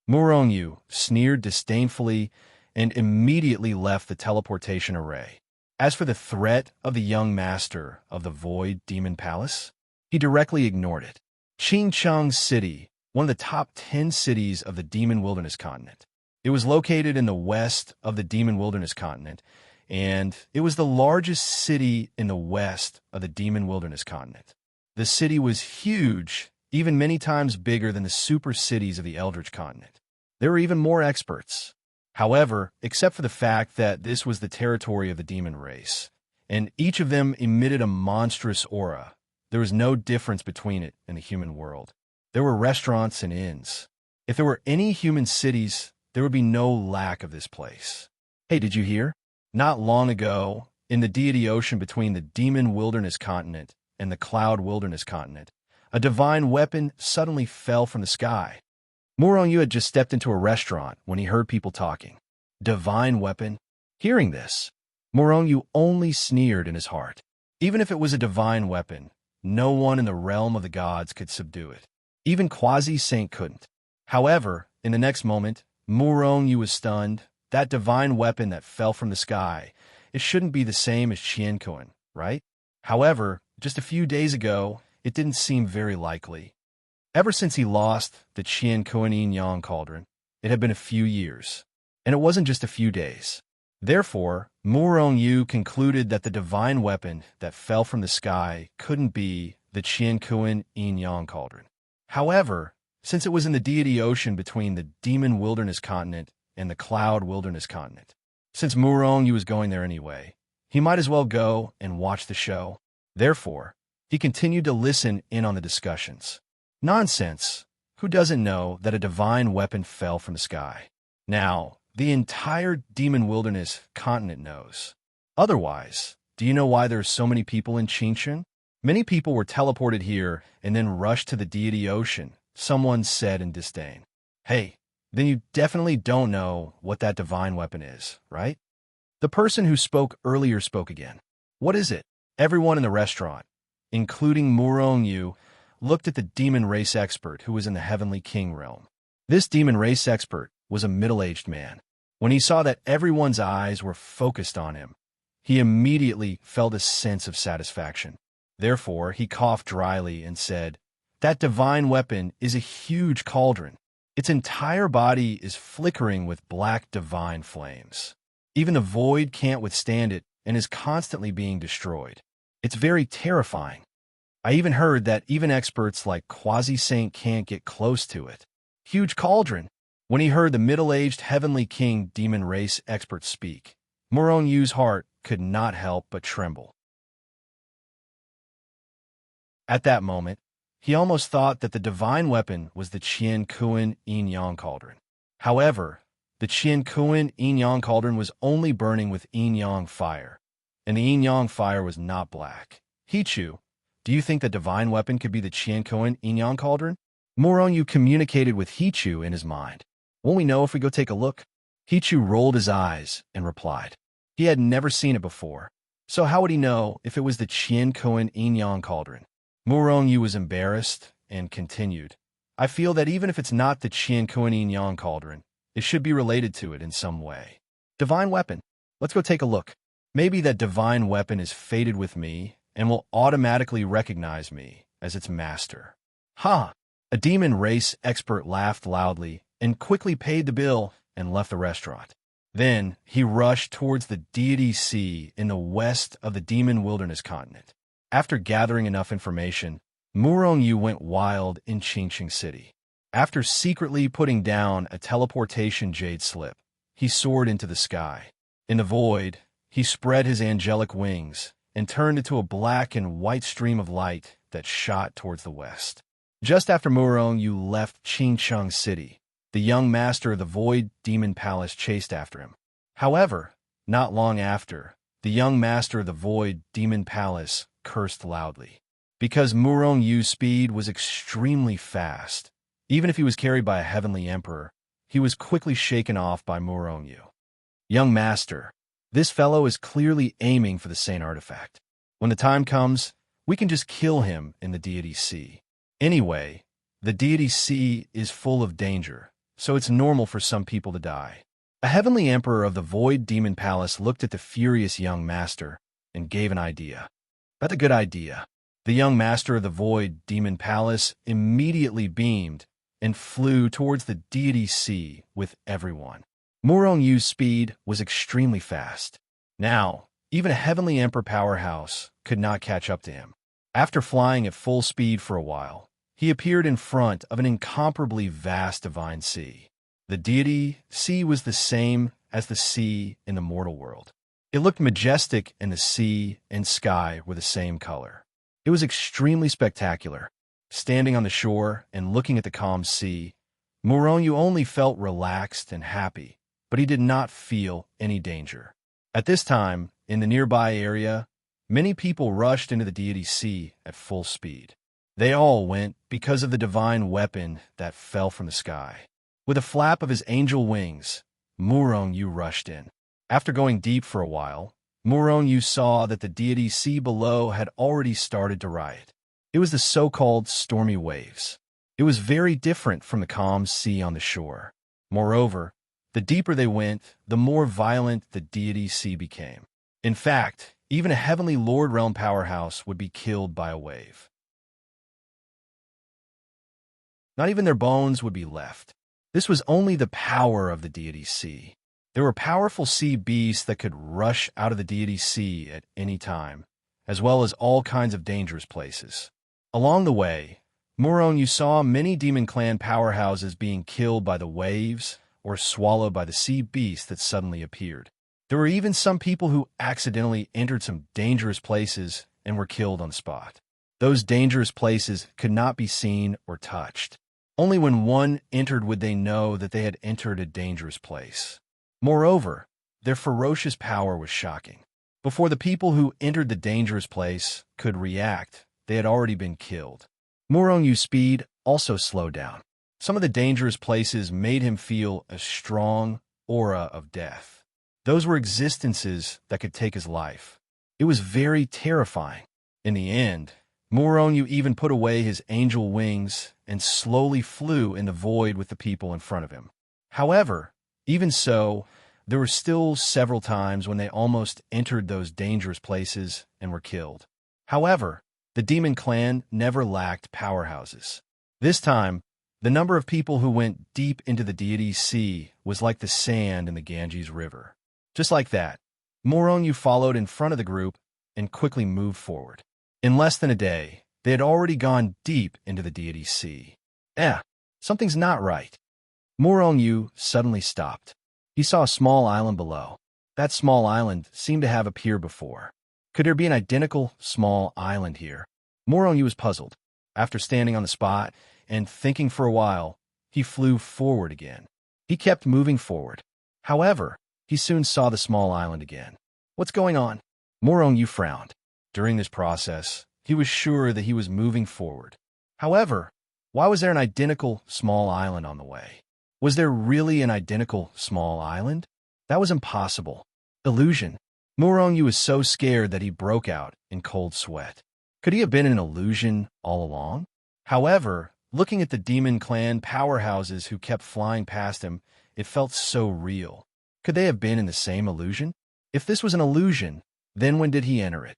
Speaker 1: Muronyu sneered disdainfully and immediately left the teleportation array. As for the threat of the young master of the Void Demon Palace, he directly ignored it. Qingchang City, one of the top 10 cities of the Demon Wilderness Continent. It was located in the west of the Demon Wilderness Continent, and it was the largest city in the west of the Demon Wilderness Continent. The city was huge, even many times bigger than the super cities of the Eldritch Continent. There were even more experts. However, except for the fact that this was the territory of the demon race, and each of them emitted a monstrous aura, there was no difference between it and the human world. There were restaurants and inns. If there were any human cities, there would be no lack of this place. Hey, did you hear? Not long ago, in the deity ocean between the Demon Wilderness Continent and the Cloud Wilderness Continent, a divine weapon suddenly fell from the sky. Yu had just stepped into a restaurant when he heard people talking. Divine weapon? Hearing this, Yu only sneered in his heart. Even if it was a divine weapon, no one in the realm of the gods could subdue it. Even Quasi-Saint couldn't. However, in the next moment, Yu was stunned. That divine weapon that fell from the sky, it shouldn't be the same as Qianquan, right? However, just a few days ago, it didn't seem very likely. Ever since he lost the Qianquan Yin-Yang cauldron, it had been a few years. And it wasn't just a few days. Therefore, Yu concluded that the divine weapon that fell from the sky couldn't be the Qianquan Yin-Yang cauldron. However, since it was in the deity ocean between the demon wilderness continent and the cloud wilderness continent, since Yu was going there anyway, he might as well go and watch the show. Therefore, he continued to listen in on the discussions. Nonsense! Who doesn't know that a divine weapon fell from the sky? Now, the entire demon wilderness continent knows. Otherwise, do you know why there are so many people in Qingshan? Many people were teleported here and then rushed to the deity ocean, someone said in disdain. Hey, then you definitely don't know what that divine weapon is, right? The person who spoke earlier spoke again. What is it? Everyone in the restaurant, including Yu, looked at the demon race expert who was in the Heavenly King realm. This demon race expert was a middle-aged man. When he saw that everyone's eyes were focused on him, he immediately felt a sense of satisfaction. Therefore, he coughed dryly and said, "That divine weapon is a huge cauldron. Its entire body is flickering with black divine flames. Even the void can't withstand it and is constantly being destroyed. It's very terrifying. I even heard that even experts like Quasi-Saint can't get close to it. Huge cauldron." When he heard the middle-aged Heavenly King demon race expert speak, Yu's heart could not help but tremble. At that moment, he almost thought that the divine weapon was the Qianquan Yin-Yang cauldron. However, the Qianquan Yin-Yang cauldron was only burning with Yin-Yang fire, and the Yin-Yang fire was not black. Hichu, do you think the divine weapon could be the Qianquan Yin-Yang cauldron? Yu communicated with Hichu in his mind. Won't we know if we go take a look? Hichu rolled his eyes and replied. He had never seen it before, so how would he know if it was the Qianquan Yin-Yang cauldron? Yu was embarrassed and continued. I feel that even if it's not the Qianquan Yin-Yang cauldron, it should be related to it in some way. Divine weapon. Let's go take a look. Maybe that divine weapon is fated with me and will automatically recognize me as its master. Ha! A demon race expert laughed loudly and quickly paid the bill and left the restaurant. Then he rushed towards the deity sea in the west of the demon wilderness continent. After gathering enough information, Yu went wild in Qingshan City. After secretly putting down a teleportation jade slip, he soared into the sky. In the void, he spread his angelic wings and turned into a black and white stream of light that shot towards the west. Just after Yu left Qingshan City, the young master of the Void Demon Palace chased after him. However, not long after, the young master of the Void Demon Palace cursed loudly. Because Yu's speed was extremely fast, even if he was carried by a heavenly emperor, he was quickly shaken off by Yu. Young master, this fellow is clearly aiming for the Saint artifact. When the time comes, we can just kill him in the deity sea. Anyway, the deity sea is full of danger, so it's normal for some people to die. A heavenly emperor of the Void Demon Palace looked at the furious young master and gave an idea. That's a good idea. The young master of the Void Demon Palace immediately beamed and flew towards the deity sea with everyone. Yu's speed was extremely fast. Now, even a heavenly emperor powerhouse could not catch up to him. After flying at full speed for a while, he appeared in front of an incomparably vast divine sea. The deity sea was the same as the sea in the mortal world. It looked majestic, and the sea and sky were the same color. It was extremely spectacular. Standing on the shore and looking at the calm sea, Yu only felt relaxed and happy, but he did not feel any danger. At this time, in the nearby area, many people rushed into the deity sea at full speed. They all went because of the divine weapon that fell from the sky. With a flap of his angel wings, Murong-Yu rushed in. After going deep for a while, Murong-Yu saw that the deity's sea below had already started to riot. It was the so-called stormy waves. It was very different from the calm sea on the shore. Moreover, the deeper they went, the more violent the deity's sea became. In fact, even a heavenly Lord Realm powerhouse would be killed by a wave. Not even their bones would be left. This was only the power of the deity's sea. There were powerful sea beasts that could rush out of the deity's sea at any time, as well as all kinds of dangerous places. Along the way, Murong-Yu saw many demon clan powerhouses being killed by the waves or swallowed by the sea beasts that suddenly appeared. There were even some people who accidentally entered some dangerous places and were killed on the spot. Those dangerous places could not be seen or touched. Only when one entered would they know that they had entered a dangerous place. Moreover, their ferocious power was shocking. Before the people who entered the dangerous place could react, they had already been killed. Murong-Yu's speed also slowed down. Some of the dangerous places made him feel a strong aura of death. Those were existences that could take his life. It was very terrifying. In the end, Murong-Yu even put away his angel wings and slowly flew in the void with the people in front of him. However, even so, there were still several times when they almost entered those dangerous places and were killed. However, the demon clan never lacked powerhouses. This time, the number of people who went deep into the deity's sea was like the sand in the Ganges River. Just like that, Murong-Yu followed in front of the group and quickly moved forward. In less than a day, they had already gone deep into the deity's sea. Something's not right. Murong-Yu suddenly stopped. He saw a small island below. That small island seemed to have appeared before. Could there be an identical small island here? Murong-Yu was puzzled. After standing on the spot and thinking for a while, he flew forward again. He kept moving forward. However, he soon saw the small island again. What's going on? Murong-Yu frowned. During this process, he was sure that he was moving forward. However, why was there an identical small island on the way? Was there really an identical small island? That was impossible. Illusion. Murong-Yu was so scared that he broke out in cold sweat. Could he have been an illusion all along? However, looking at the demon clan powerhouses who kept flying past him, it felt so real. Could they have been in the same illusion? If this was an illusion, then when did he enter it?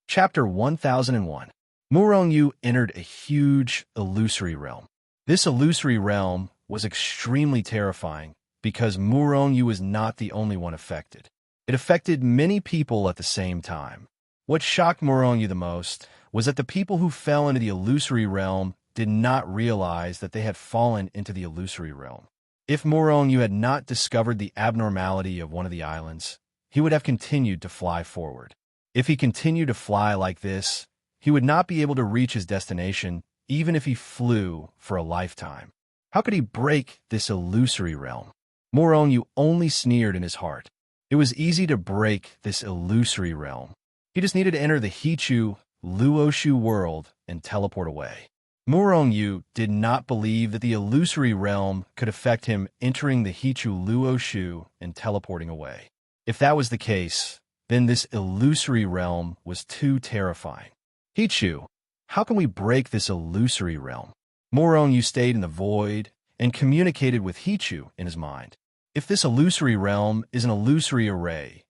Speaker 1: Chapter 1001. Murong-Yu entered a huge, illusory realm. This illusory realm was extremely terrifying because Murong-Yu was not the only one affected. It affected many people at the same time. What shocked Murong-Yu the most was that the people who fell into the illusory realm did not realize that they had fallen into the illusory realm. If Murong-Yu had not discovered the abnormality of one of the islands, he would have continued to fly forward. If he continued to fly like this, he would not be able to reach his destination even if he flew for a lifetime. How could he break this illusory realm? Murong-Yu only sneered in his heart. It was easy to break this illusory realm. He just needed to enter the Hichu Luoshu world and teleport away. Murong-Yu did not believe that the illusory realm could affect him entering the Hichu Luoshu and teleporting away. If that was the case, then this illusory realm was too terrifying. Hichu, how can we break this illusory realm? Murong-Yu stayed in the void and communicated with Hichu in his mind. If this illusory realm is an illusory array,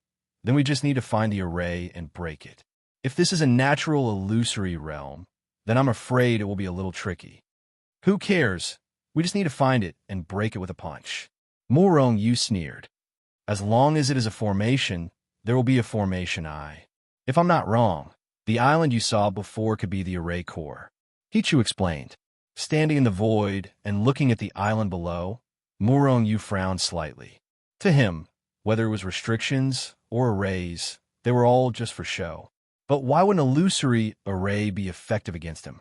Speaker 1: then we just need to find the array and break it. If this is a natural illusory realm, then I'm afraid it will be a little tricky. Who cares? We just need to find it and break it with a punch. Murong-Yu sneered. As long as it is a formation, there will be a formation eye. If I'm not wrong, the island you saw before could be the array core. Hichu explained. Standing in the void and looking at the island below, Murong-Yu frowned slightly. To him, whether it was restrictions or arrays, they were all just for show. But why would an illusory array be effective against him?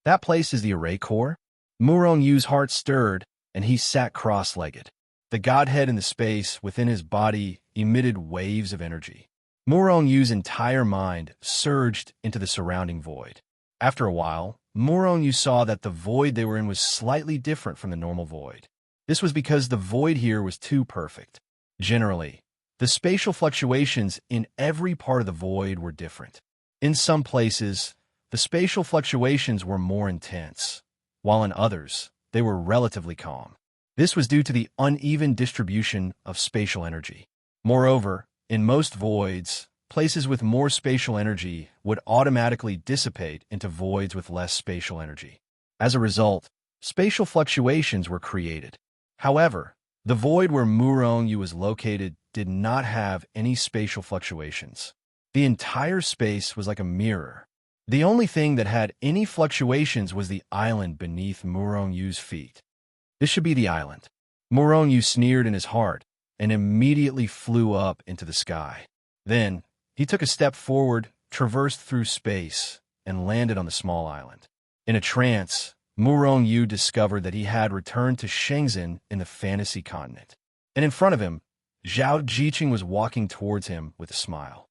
Speaker 1: That place is the array core? Murong-Yu's heart stirred, and he sat cross-legged. The godhead in the space within his body emitted waves of energy. Murong Yu's entire mind surged into the surrounding void. After a while, Murong Yu saw that the void they were in was slightly different from the normal void. This was because the void here was too perfect. Generally, the spatial fluctuations in every part of the void were different. In some places, the spatial fluctuations were more intense, while in others, they were relatively calm. This was due to the uneven distribution of spatial energy. Moreover, in most voids, places with more spatial energy would automatically dissipate into voids with less spatial energy. As a result, spatial fluctuations were created. However, the void where Murong Yu was located did not have any spatial fluctuations. The entire space was like a mirror. The only thing that had any fluctuations was the island beneath Murong Yu's feet. This should be the island. Murong Yu sneered in his heart and immediately flew up into the sky. Then, he took a step forward, traversed through space, and landed on the small island. In a trance, Murong Yu discovered that he had returned to Shenzhen in the fantasy continent. And in front of him, Zhao Jiqing was walking towards him with a smile.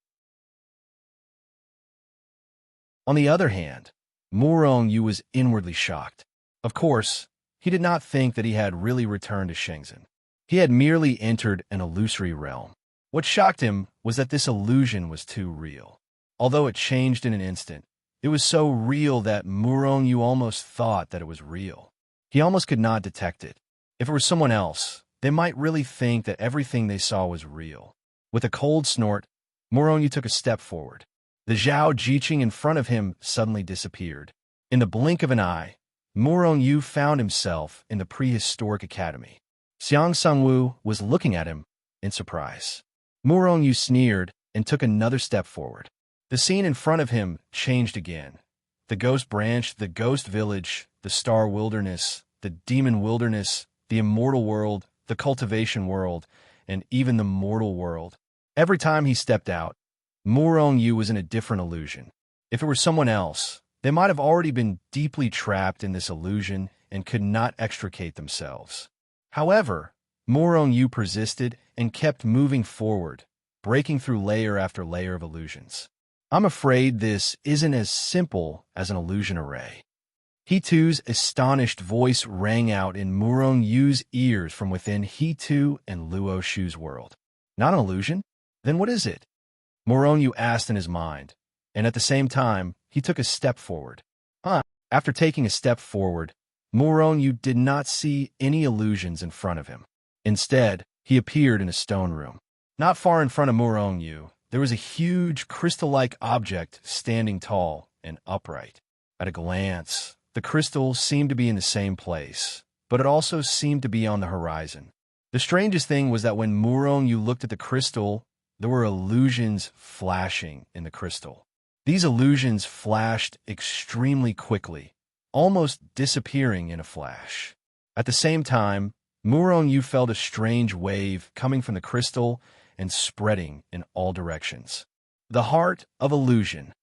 Speaker 1: On the other hand, Murong Yu was inwardly shocked. Of course, he did not think that he had really returned to Shenzhen. He had merely entered an illusory realm. What shocked him was that this illusion was too real. Although it changed in an instant, it was so real that Murong Yu almost thought that it was real. He almost could not detect it. If it were someone else, they might really think that everything they saw was real. With a cold snort, Murong Yu took a step forward. The Zhao Jiqing in front of him suddenly disappeared. In the blink of an eye, Murong Yu found himself in the prehistoric academy. Xiang Sungwu was looking at him in surprise. Murong Yu sneered and took another step forward. The scene in front of him changed again. The ghost branch, the ghost village, the star wilderness, the demon wilderness, the immortal world, the cultivation world, and even the mortal world. Every time he stepped out, Murong Yu was in a different illusion. If it were someone else, they might have already been deeply trapped in this illusion and could not extricate themselves. However, Murong Yu persisted and kept moving forward, breaking through layer after layer of illusions. I'm afraid this isn't as simple as an illusion array. He-Tu's astonished voice rang out in Murong Yu's ears from within He-Tu and Luo Shu's world. Not an illusion? Then what is it? Murong Yu asked in his mind, and at the same time, he took a step forward. After taking a step forward, Murong Yu did not see any illusions in front of him. Instead, he appeared in a stone room. Not far in front of Murong Yu, there was a huge crystal-like object standing tall and upright. At a glance, the crystal seemed to be in the same place, but it also seemed to be on the horizon. The strangest thing was that when Murong Yu looked at the crystal, there were illusions flashing in the crystal. These illusions flashed extremely quickly, almost disappearing in a flash. At the same time, Murong Yu felt a strange wave coming from the crystal and spreading in all directions. The heart of illusion.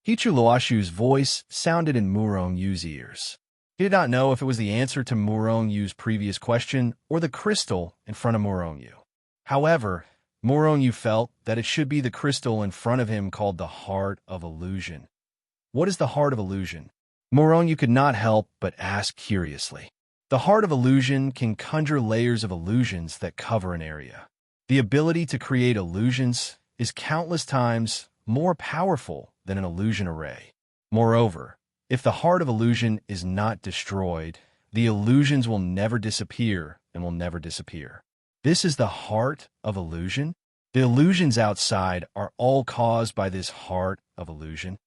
Speaker 1: Hichu Luoshu's voice sounded in Murong Yu's ears. He did not know if it was the answer to Murong Yu's previous question or the crystal in front of Murong Yu. However, Murong Yu felt that it should be the crystal in front of him called the heart of illusion. What is the heart of illusion? Murong Yu could not help but ask curiously. The heart of illusion can conjure layers of illusions that cover an area. The ability to create illusions is countless times more powerful than an illusion array. Moreover, if the heart of illusion is not destroyed, the illusions will never disappear and will never disappear. This is the heart of illusion. The illusions outside are all caused by this heart of illusion.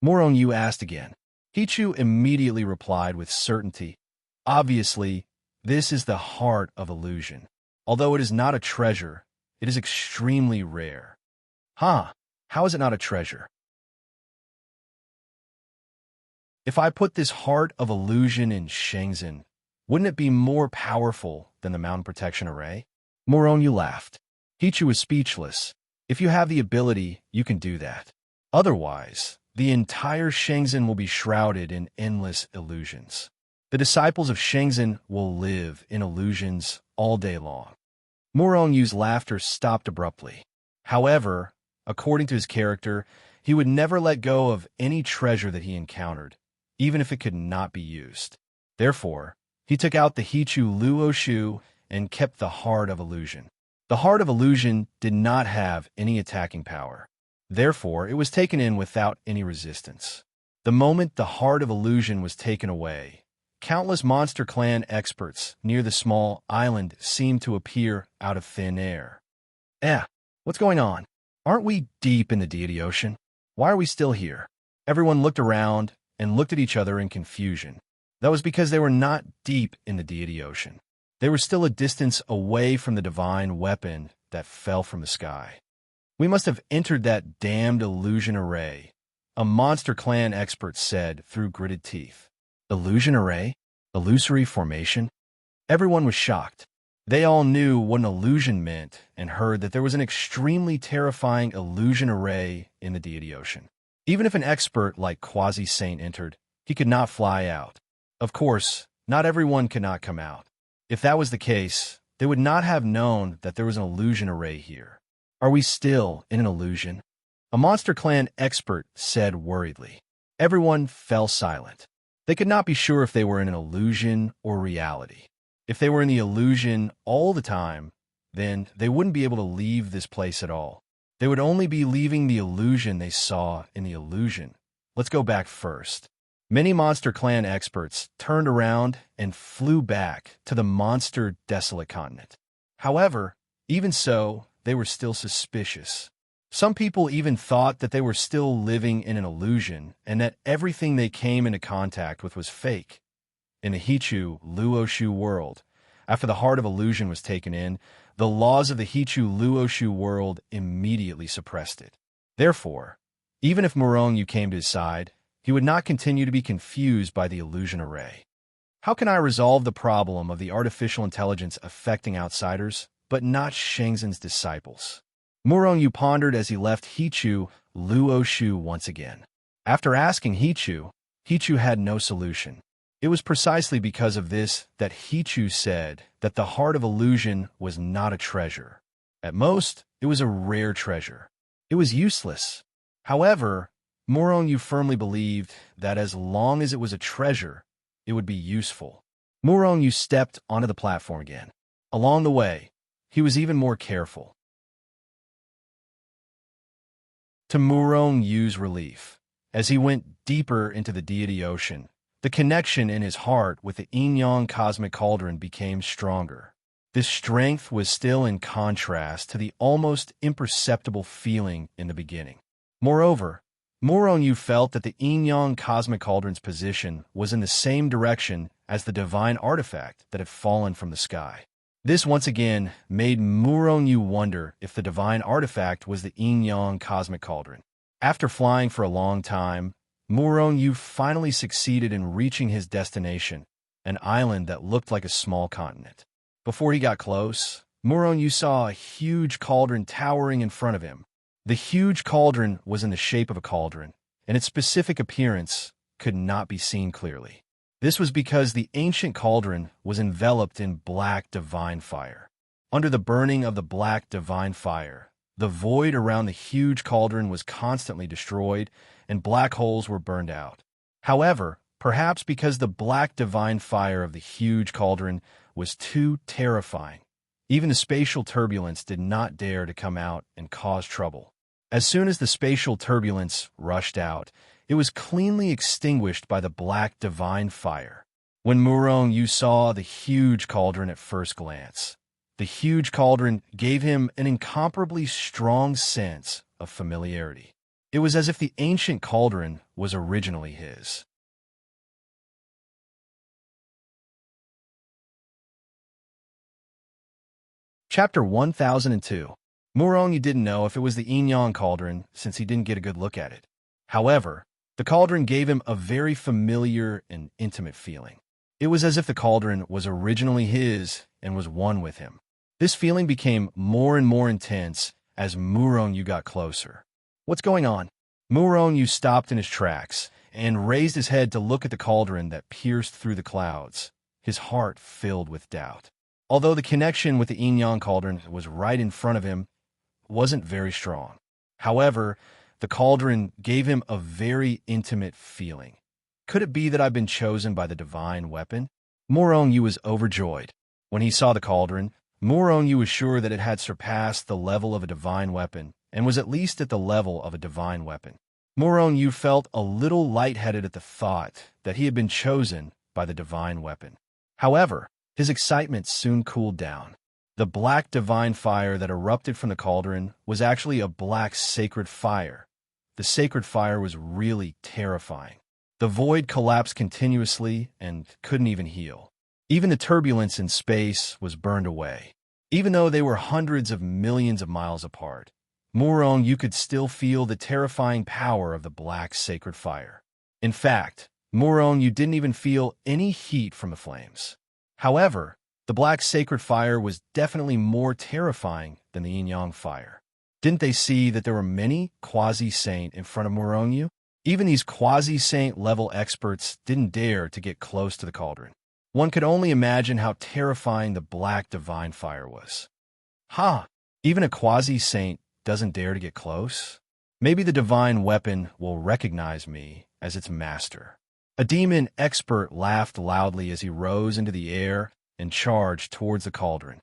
Speaker 1: Murong Yu asked again. Hichu immediately replied with certainty. Obviously, this is the heart of illusion. Although it is not a treasure, it is extremely rare. How is it not a treasure? If I put this heart of illusion in Shenzhen, wouldn't it be more powerful than the mountain protection array? Murong Yu laughed. Hichu was speechless. If you have the ability, you can do that. Otherwise, the entire Shenzhen will be shrouded in endless illusions. The disciples of Shenzhen will live in illusions all day long. Murong-Yu's laughter stopped abruptly. However, according to his character, he would never let go of any treasure that he encountered, even if it could not be used. Therefore, he took out the Hichu Luoshu and kept the Heart of Illusion. The Heart of Illusion did not have any attacking power. Therefore, it was taken in without any resistance. The moment the Heart of Illusion was taken away, countless Monster Clan experts near the small island seemed to appear out of thin air. What's going on? Aren't we deep in the Deity Ocean? Why are we still here? Everyone looked around and looked at each other in confusion. That was because they were not deep in the Deity Ocean. They were still a distance away from the divine weapon that fell from the sky. We must have entered that damned illusion array, a Monster Clan expert said through gritted teeth. Illusion array? Illusory formation? Everyone was shocked. They all knew what an illusion meant and heard that there was an extremely terrifying illusion array in the Deity Ocean. Even if an expert like Quasi-Saint entered, he could not fly out. Of course, not everyone could not come out. If that was the case, they would not have known that there was an illusion array here. Are we still in an illusion? A Monster Clan expert said worriedly. Everyone fell silent. They could not be sure if they were in an illusion or reality. If they were in the illusion all the time, then they wouldn't be able to leave this place at all. They would only be leaving the illusion they saw in the illusion. Let's go back first. Many Monster Clan experts turned around and flew back to the monster desolate continent. However, even so, they were still suspicious. Some people even thought that they were still living in an illusion and that everything they came into contact with was fake. In the Hichu Luoshu world, after the Heart of Illusion was taken in, the laws of the Hichu Luoshu world immediately suppressed it. Therefore, even if Murong-Yu came to his side, he would not continue to be confused by the illusion array. How can I resolve the problem of the artificial intelligence affecting outsiders, but not Shenzhen's disciples? Murong-Yu pondered as he left Hichu Luoshu once again. After asking Hichu had no solution. It was precisely because of this that Hichu said that the Heart of Illusion was not a treasure. At most, it was a rare treasure. It was useless. However, Murong-Yu firmly believed that as long as it was a treasure, it would be useful. Murong-Yu stepped onto the platform again. Along the way, he was even more careful. To Murong-Yu's relief, as he went deeper into the Deity Ocean, the connection in his heart with the yin-yang cosmic cauldron became stronger. This strength was still in contrast to the almost imperceptible feeling in the beginning. Moreover, Murong-Yu felt that the yin-yang cosmic cauldron's position was in the same direction as the divine artifact that had fallen from the sky. This once again made Murong-Yu wonder if the divine artifact was the yin-yang cosmic cauldron. After flying for a long time, Murong-Yu finally succeeded in reaching his destination, an island that looked like a small continent. Before he got close, Murong-Yu saw a huge cauldron towering in front of him. The huge cauldron was in the shape of a cauldron, and its specific appearance could not be seen clearly. This was because the ancient cauldron was enveloped in black divine fire. Under the burning of the black divine fire, the void around the huge cauldron was constantly destroyed, and black holes were burned out. However, perhaps because the black divine fire of the huge cauldron was too terrifying, even the spatial turbulence did not dare to come out and cause trouble. As soon as the spatial turbulence rushed out, it was cleanly extinguished by the black divine fire. When Murong-Yu saw the huge cauldron at first glance, the huge cauldron gave him an incomparably strong sense of familiarity. It was as if the ancient cauldron was originally his. Chapter 1002. Murong-Yu didn't know if it was the yin-yang cauldron since he didn't get a good look at it. However, the cauldron gave him a very familiar and intimate feeling. It was as if the cauldron was originally his and was one with him. This feeling became more and more intense as Murong-Yu got closer. What's going on? Murong-Yu stopped in his tracks and raised his head to look at the cauldron that pierced through the clouds, his heart filled with doubt. Although the connection with the yin-yang cauldron was right in front of him, wasn't very strong. However, the cauldron gave him a very intimate feeling. Could it be that I've been chosen by the divine weapon? Morong Yu was overjoyed. When he saw the cauldron, Morong Yu was sure that it had surpassed the level of a divine weapon and was at least at the level of a divine weapon. Morong Yu felt a little lightheaded at the thought that he had been chosen by the divine weapon. However, his excitement soon cooled down. The black divine fire that erupted from the cauldron was actually a black sacred fire. The sacred fire was really terrifying. The void collapsed continuously and couldn't even heal. Even the turbulence in space was burned away. Even though they were hundreds of millions of miles apart, Morong Yu could still feel the terrifying power of the black sacred fire. In fact, Morong Yu didn't even feel any heat from the flames. However, the black sacred fire was definitely more terrifying than the yin-yang fire. Didn't they see that there were many quasi-saint in front of Morong Yu? Even these quasi-saint level experts didn't dare to get close to the cauldron. One could only imagine how terrifying the black divine fire was. Even a quasi-saint doesn't dare to get close? Maybe the divine weapon will recognize me as its master. A demon expert laughed loudly as he rose into the air and charged towards the cauldron.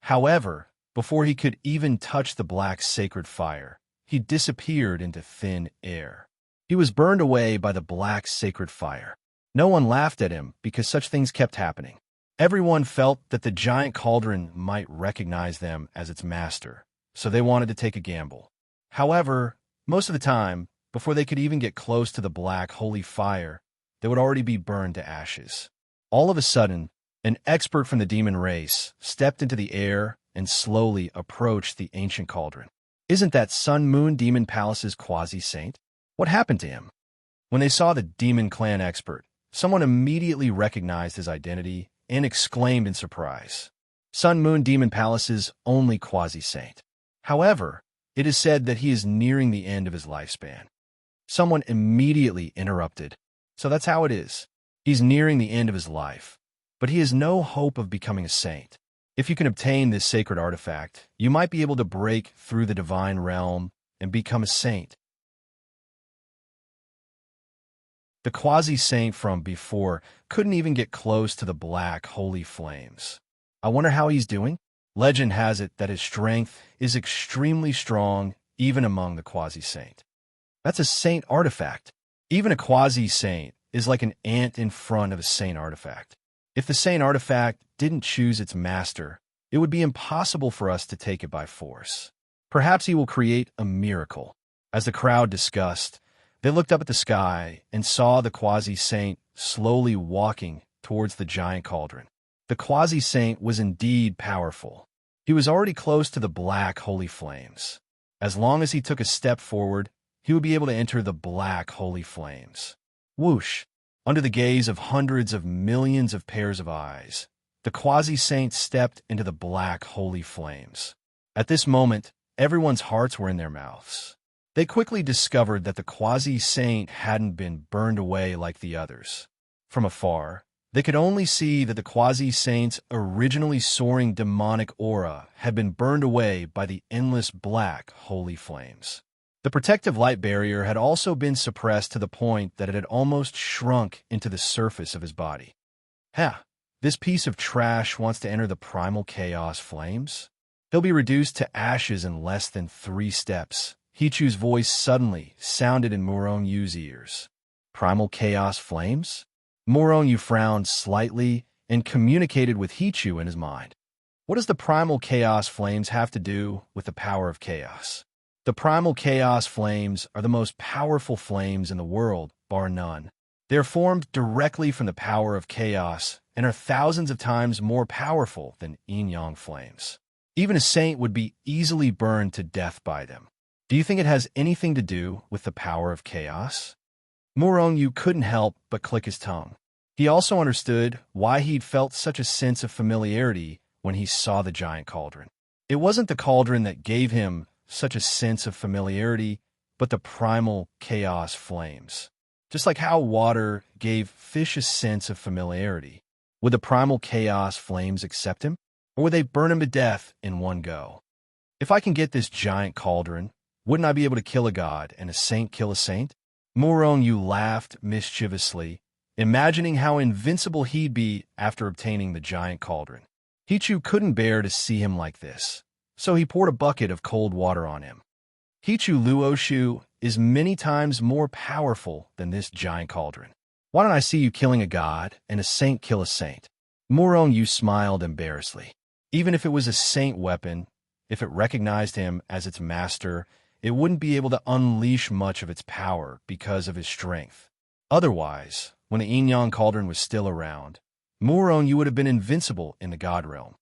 Speaker 1: However, before he could even touch the black sacred fire, he disappeared into thin air. He was burned away by the black sacred fire. No one laughed at him because such things kept happening. Everyone felt that the giant cauldron might recognize them as its master, so they wanted to take a gamble. However, most of the time, before they could even get close to the black holy fire, they would already be burned to ashes. All of a sudden, an expert from the demon race stepped into the air and slowly approached the ancient cauldron. Isn't that Sun Moon Demon Palace's quasi-saint? What happened to him? When they saw the demon clan expert, someone immediately recognized his identity and exclaimed in surprise. Sun Moon Demon Palace's only quasi-saint. However, it is said that he is nearing the end of his lifespan. Someone immediately interrupted. So that's how it is. He's nearing the end of his life, but he has no hope of becoming a saint. If you can obtain this sacred artifact, you might be able to break through the divine realm and become a saint. The quasi-saint from before couldn't even get close to the black holy flames. I wonder how he's doing? Legend has it that his strength is extremely strong even among the quasi-saint. That's a saint artifact. Even a quasi-saint is like an ant in front of a saint artifact. If the saint artifact didn't choose its master, it would be impossible for us to take it by force. Perhaps he will create a miracle. As the crowd discussed, they looked up at the sky and saw the quasi-saint slowly walking towards the giant cauldron. The quasi-saint was indeed powerful. He was already close to the black holy flames. As long as he took a step forward, he would be able to enter the black holy flames. Whoosh! Under the gaze of hundreds of millions of pairs of eyes, the quasi-saint stepped into the black holy flames. At this moment, everyone's hearts were in their mouths. They quickly discovered that the quasi-saint hadn't been burned away like the others. From afar, they could only see that the quasi-saint's originally soaring demonic aura had been burned away by the endless black holy flames. The protective light barrier had also been suppressed to the point that it had almost shrunk into the surface of his body. This piece of trash wants to enter the primal chaos flames? He'll be reduced to ashes in less than 3 steps. Hichu's voice suddenly sounded in Morong Yu's ears. Primal chaos flames? Morong Yu frowned slightly and communicated with Hichu in his mind. What does the primal chaos flames have to do with the power of chaos? The primal chaos flames are the most powerful flames in the world, bar none. They are formed directly from the power of chaos and are thousands of times more powerful than yin-yang flames. Even a saint would be easily burned to death by them. Do you think it has anything to do with the power of chaos? Morong Yu couldn't help but click his tongue. He also understood why he'd felt such a sense of familiarity when he saw the giant cauldron. It wasn't the cauldron that gave him such a sense of familiarity, but the primal chaos flames. Just like how water gave fish a sense of familiarity, Would the primal chaos flames accept him, or would they burn him to death in one go? If I can get this giant cauldron, wouldn't I be able to kill a god and a saint kill a saint? Murong laughed mischievously, imagining how invincible he'd be after obtaining the giant cauldron. Hichu couldn't bear to see him like this, so he poured a bucket of cold water on him. Hichu Luoshu is many times more powerful than this giant cauldron. Why don't I see you killing a god and a saint kill a saint? Murong smiled embarrassedly. Even if it was a saint weapon, if it recognized him as its master, it wouldn't be able to unleash much of its power because of his strength. Otherwise, when the Yin cauldron was still around, Murong would have been invincible in the god realm.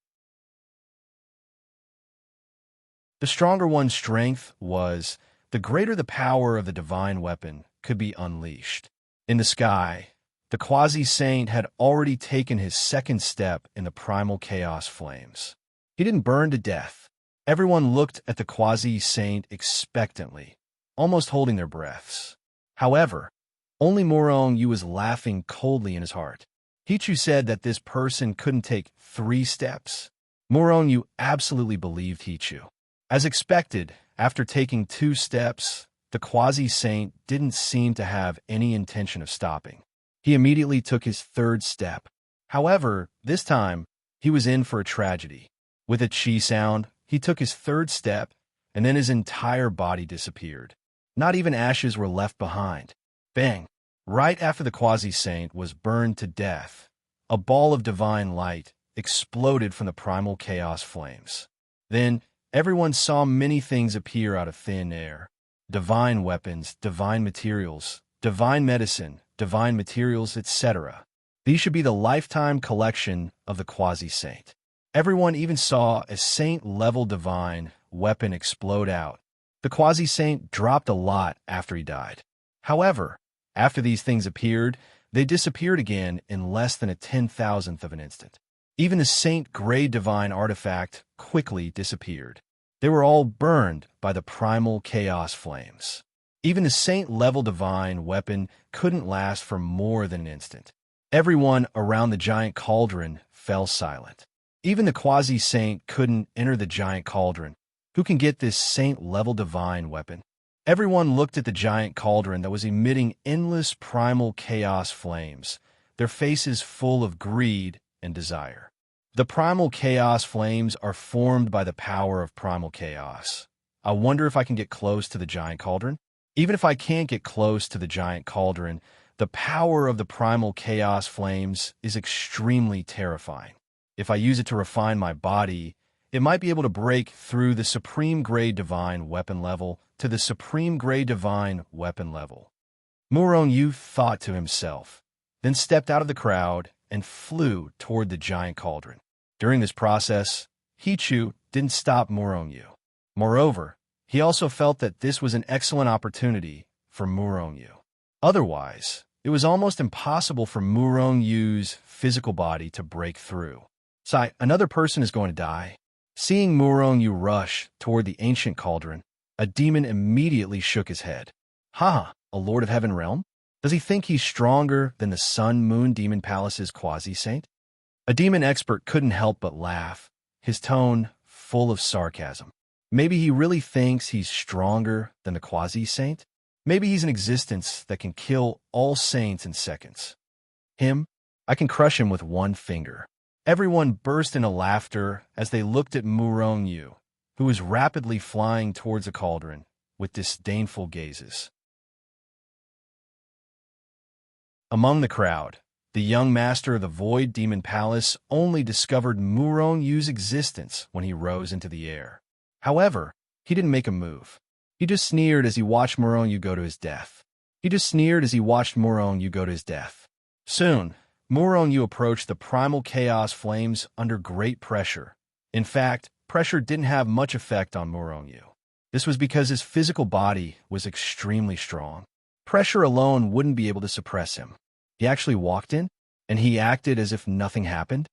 Speaker 1: The stronger one's strength was, the greater the power of the divine weapon could be unleashed. In the sky, the quasi-saint had already taken his second step in the primal chaos flames. He didn't burn to death. Everyone looked at the quasi-saint expectantly, almost holding their breaths. However, only Murong was laughing coldly in his heart. Hichu said that this person couldn't take 3 steps. Murong absolutely believed Hichu. As expected, after taking 2 steps, the quasi-saint didn't seem to have any intention of stopping. He immediately took his 3rd step. However, this time, he was in for a tragedy. With a chi sound, he took his 3rd step, and then his entire body disappeared. Not even ashes were left behind. Bang! Right after the quasi-saint was burned to death, a ball of divine light exploded from the primal chaos flames. Then, everyone saw many things appear out of thin air. Divine weapons, divine materials, divine medicine, divine materials, etc. These should be the lifetime collection of the quasi-saint. Everyone even saw a saint-level divine weapon explode out. The quasi-saint dropped a lot after he died. However, after these things appeared, they disappeared again in less than a 10,000th of an instant. Even the saint-grade divine artifact quickly disappeared. They were all burned by the primal chaos flames. Even the saint-level divine weapon couldn't last for more than an instant. Everyone around the giant cauldron fell silent. Even the quasi-saint couldn't enter the giant cauldron. Who can get this saint-level divine weapon? Everyone looked at the giant cauldron that was emitting endless primal chaos flames, their faces full of greed and desire. The primal chaos flames are formed by the power of primal chaos. I wonder if I can get close to the giant cauldron? Even if I can't get close to the giant cauldron, the power of the primal chaos flames is extremely terrifying. If I use it to refine my body, it might be able to break through the supreme grade divine weapon level to the supreme grade divine weapon level. Murong thought to himself, then stepped out of the crowd and flew toward the giant cauldron. During this process, Hichu didn't stop Murong. Moreover, he also felt that this was an excellent opportunity for Murong. Otherwise, it was almost impossible for Murong's physical body to break through. Sai, another person is going to die. Seeing Murong rush toward the ancient cauldron, a demon immediately shook his head. Ha! A lord of heaven realm? Does he think he's stronger than the Sun-Moon Demon Palace's quasi-saint? A demon expert couldn't help but laugh, his tone full of sarcasm. Maybe he really thinks he's stronger than the quasi-saint? Maybe he's an existence that can kill all saints in seconds. Him? I can crush him with one finger. Everyone burst into laughter as they looked at Murong, who was rapidly flying towards the cauldron with disdainful gazes. Among the crowd, the young master of the Void Demon Palace only discovered Murong's existence when he rose into the air. However, he didn't make a move. He just sneered as he watched Murong go to his death. Soon, Murong approached the primal chaos flames under great pressure. In fact, pressure didn't have much effect on Murong. This was because his physical body was extremely strong. Pressure alone wouldn't be able to suppress him. He actually walked in, and he acted as if nothing happened.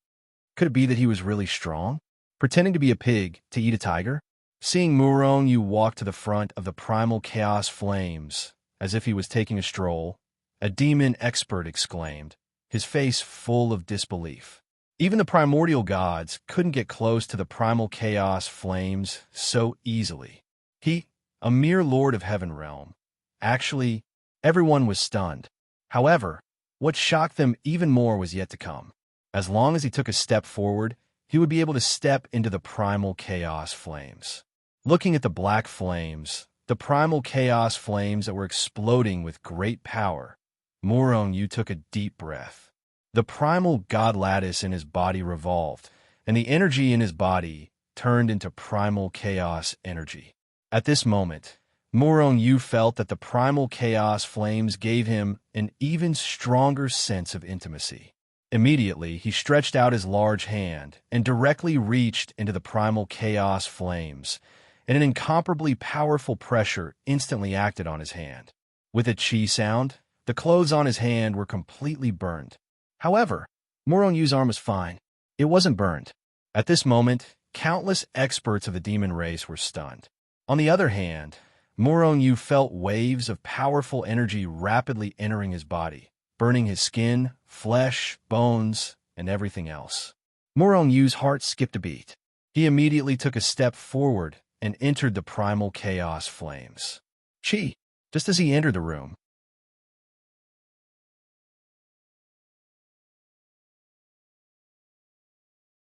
Speaker 1: Could it be that he was really strong, pretending to be a pig to eat a tiger? Seeing Murong walk to the front of the primal chaos flames, as if he was taking a stroll, a demon expert exclaimed, his face full of disbelief. Even the primordial gods couldn't get close to the primal chaos flames so easily. He, a mere lord of heaven realm. Actually, everyone was stunned. However, what shocked them even more was yet to come. As long as he took a step forward, he would be able to step into the primal chaos flames. Looking at the black flames, the primal chaos flames that were exploding with great power, Murong-Yu took a deep breath. The primal god lattice in his body revolved, and the energy in his body turned into primal chaos energy. At this moment, Murong-Yu felt that the primal chaos flames gave him an even stronger sense of intimacy. Immediately, he stretched out his large hand and directly reached into the primal chaos flames, and an incomparably powerful pressure instantly acted on his hand. With a chi sound, the clothes on his hand were completely burned. However, Murong-Yu's arm was fine. It wasn't burned. At this moment, countless experts of the demon race were stunned. On the other hand, Murong-Yu felt waves of powerful energy rapidly entering his body, burning his skin, flesh, bones, and everything else. Murong-Yu's heart skipped a beat. He immediately took a step forward and entered the primal chaos flames. Chi, just as he entered the room.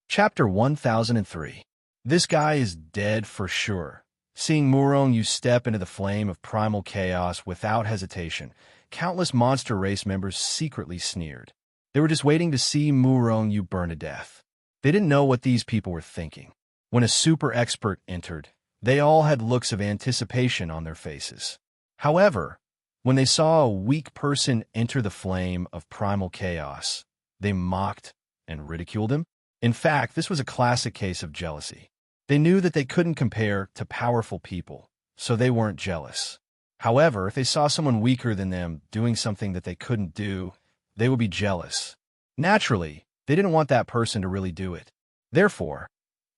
Speaker 1: Chapter 1003. This guy is dead for sure. Seeing Murong-Yu step into the flame of primal chaos without hesitation, countless monster race members secretly sneered. They were just waiting to see Murong-Yu burn to death. They didn't know what these people were thinking. When a super expert entered, they all had looks of anticipation on their faces. However, when they saw a weak person enter the flame of primal chaos, they mocked and ridiculed him. In fact, this was a classic case of jealousy. They knew that they couldn't compare to powerful people, so they weren't jealous. However, if they saw someone weaker than them doing something that they couldn't do, they would be jealous. Naturally, they didn't want that person to really do it. Therefore,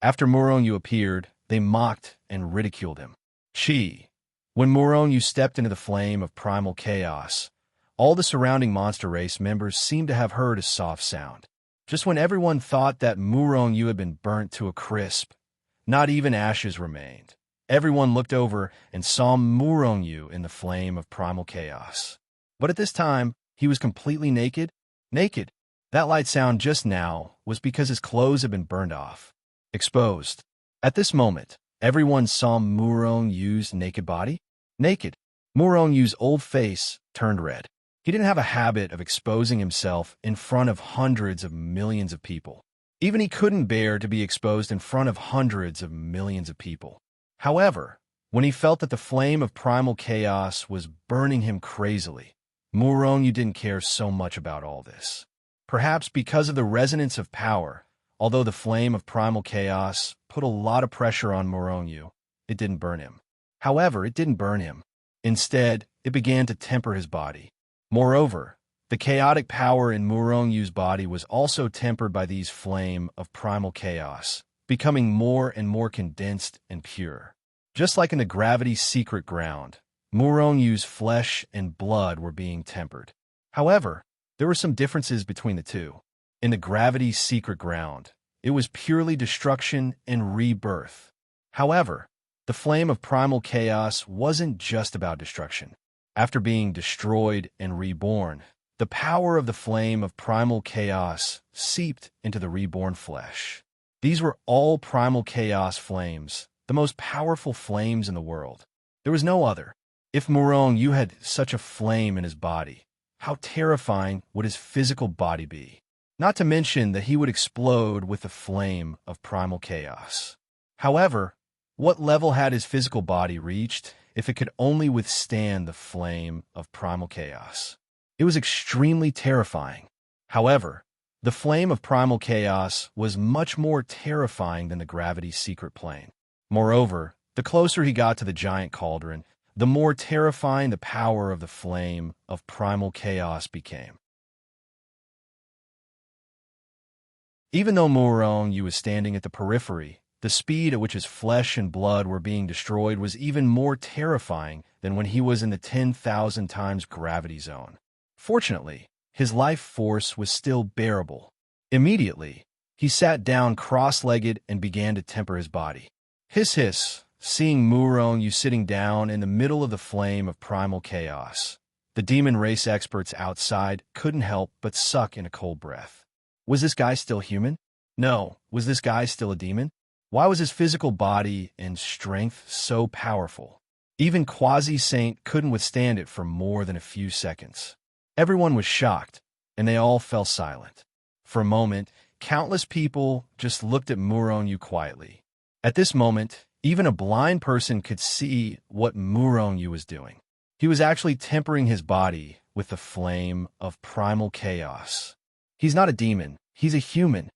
Speaker 1: after Murong-Yu appeared, they mocked and ridiculed him. Chi. When Murong-Yu stepped into the flame of primal chaos, all the surrounding monster race members seemed to have heard a soft sound. Just when everyone thought that Murong-Yu had been burnt to a crisp, not even ashes remained. Everyone looked over and saw Murong-Yu in the flame of primal chaos. But at this time, he was completely naked. Naked. That light sound just now was because his clothes had been burned off. Exposed. At this moment, everyone saw Murong-Yu's naked body. Naked. Murong-Yu's old face turned red. He didn't have a habit of exposing himself in front of hundreds of millions of people. Even he couldn't bear to be exposed in front of hundreds of millions of people. However, when he felt that the flame of primal chaos was burning him crazily, Murong-Yu didn't care so much about all this. Perhaps because of the resonance of power, although the flame of primal chaos put a lot of pressure on Murong-Yu, it didn't burn him. However, it didn't burn him. Instead, it began to temper his body. Moreover, the chaotic power in Murong-Yu's body was also tempered by these flame of primal chaos, becoming more and more condensed and pure. Just like in the gravity's secret ground, Murong-Yu's flesh and blood were being tempered. However, there were some differences between the two. In the gravity's secret ground, it was purely destruction and rebirth. However, the flame of primal chaos wasn't just about destruction. After being destroyed and reborn, the power of the flame of primal chaos seeped into the reborn flesh. These were all primal chaos flames, the most powerful flames in the world. There was no other. If Murong-Yu had such a flame in his body, how terrifying would his physical body be? Not to mention that he would explode with the flame of primal chaos. However, what level had his physical body reached if it could only withstand the flame of primal chaos? It was extremely terrifying. However, the flame of primal chaos was much more terrifying than the gravity's secret plane. Moreover, the closer he got to the giant cauldron, the more terrifying the power of the flame of primal chaos became. Even though Murong-Yu was standing at the periphery, the speed at which his flesh and blood were being destroyed was even more terrifying than when he was in the 10,000 times gravity zone. Fortunately, his life force was still bearable. Immediately, he sat down cross-legged and began to temper his body. Hiss hiss, seeing Muronyu sitting down in the middle of the flame of primal chaos. The demon race experts outside couldn't help but suck in a cold breath. Was this guy still human? No. Was this guy still a demon? Why was his physical body and strength so powerful? Even Quasi-Saint couldn't withstand it for more than a few seconds. Everyone was shocked, and they all fell silent. For a moment, countless people just looked at Muronyu quietly. At this moment, even a blind person could see what Muronyu was doing. He was actually tempering his body with the flame of primal chaos. He's not a demon, he's a human.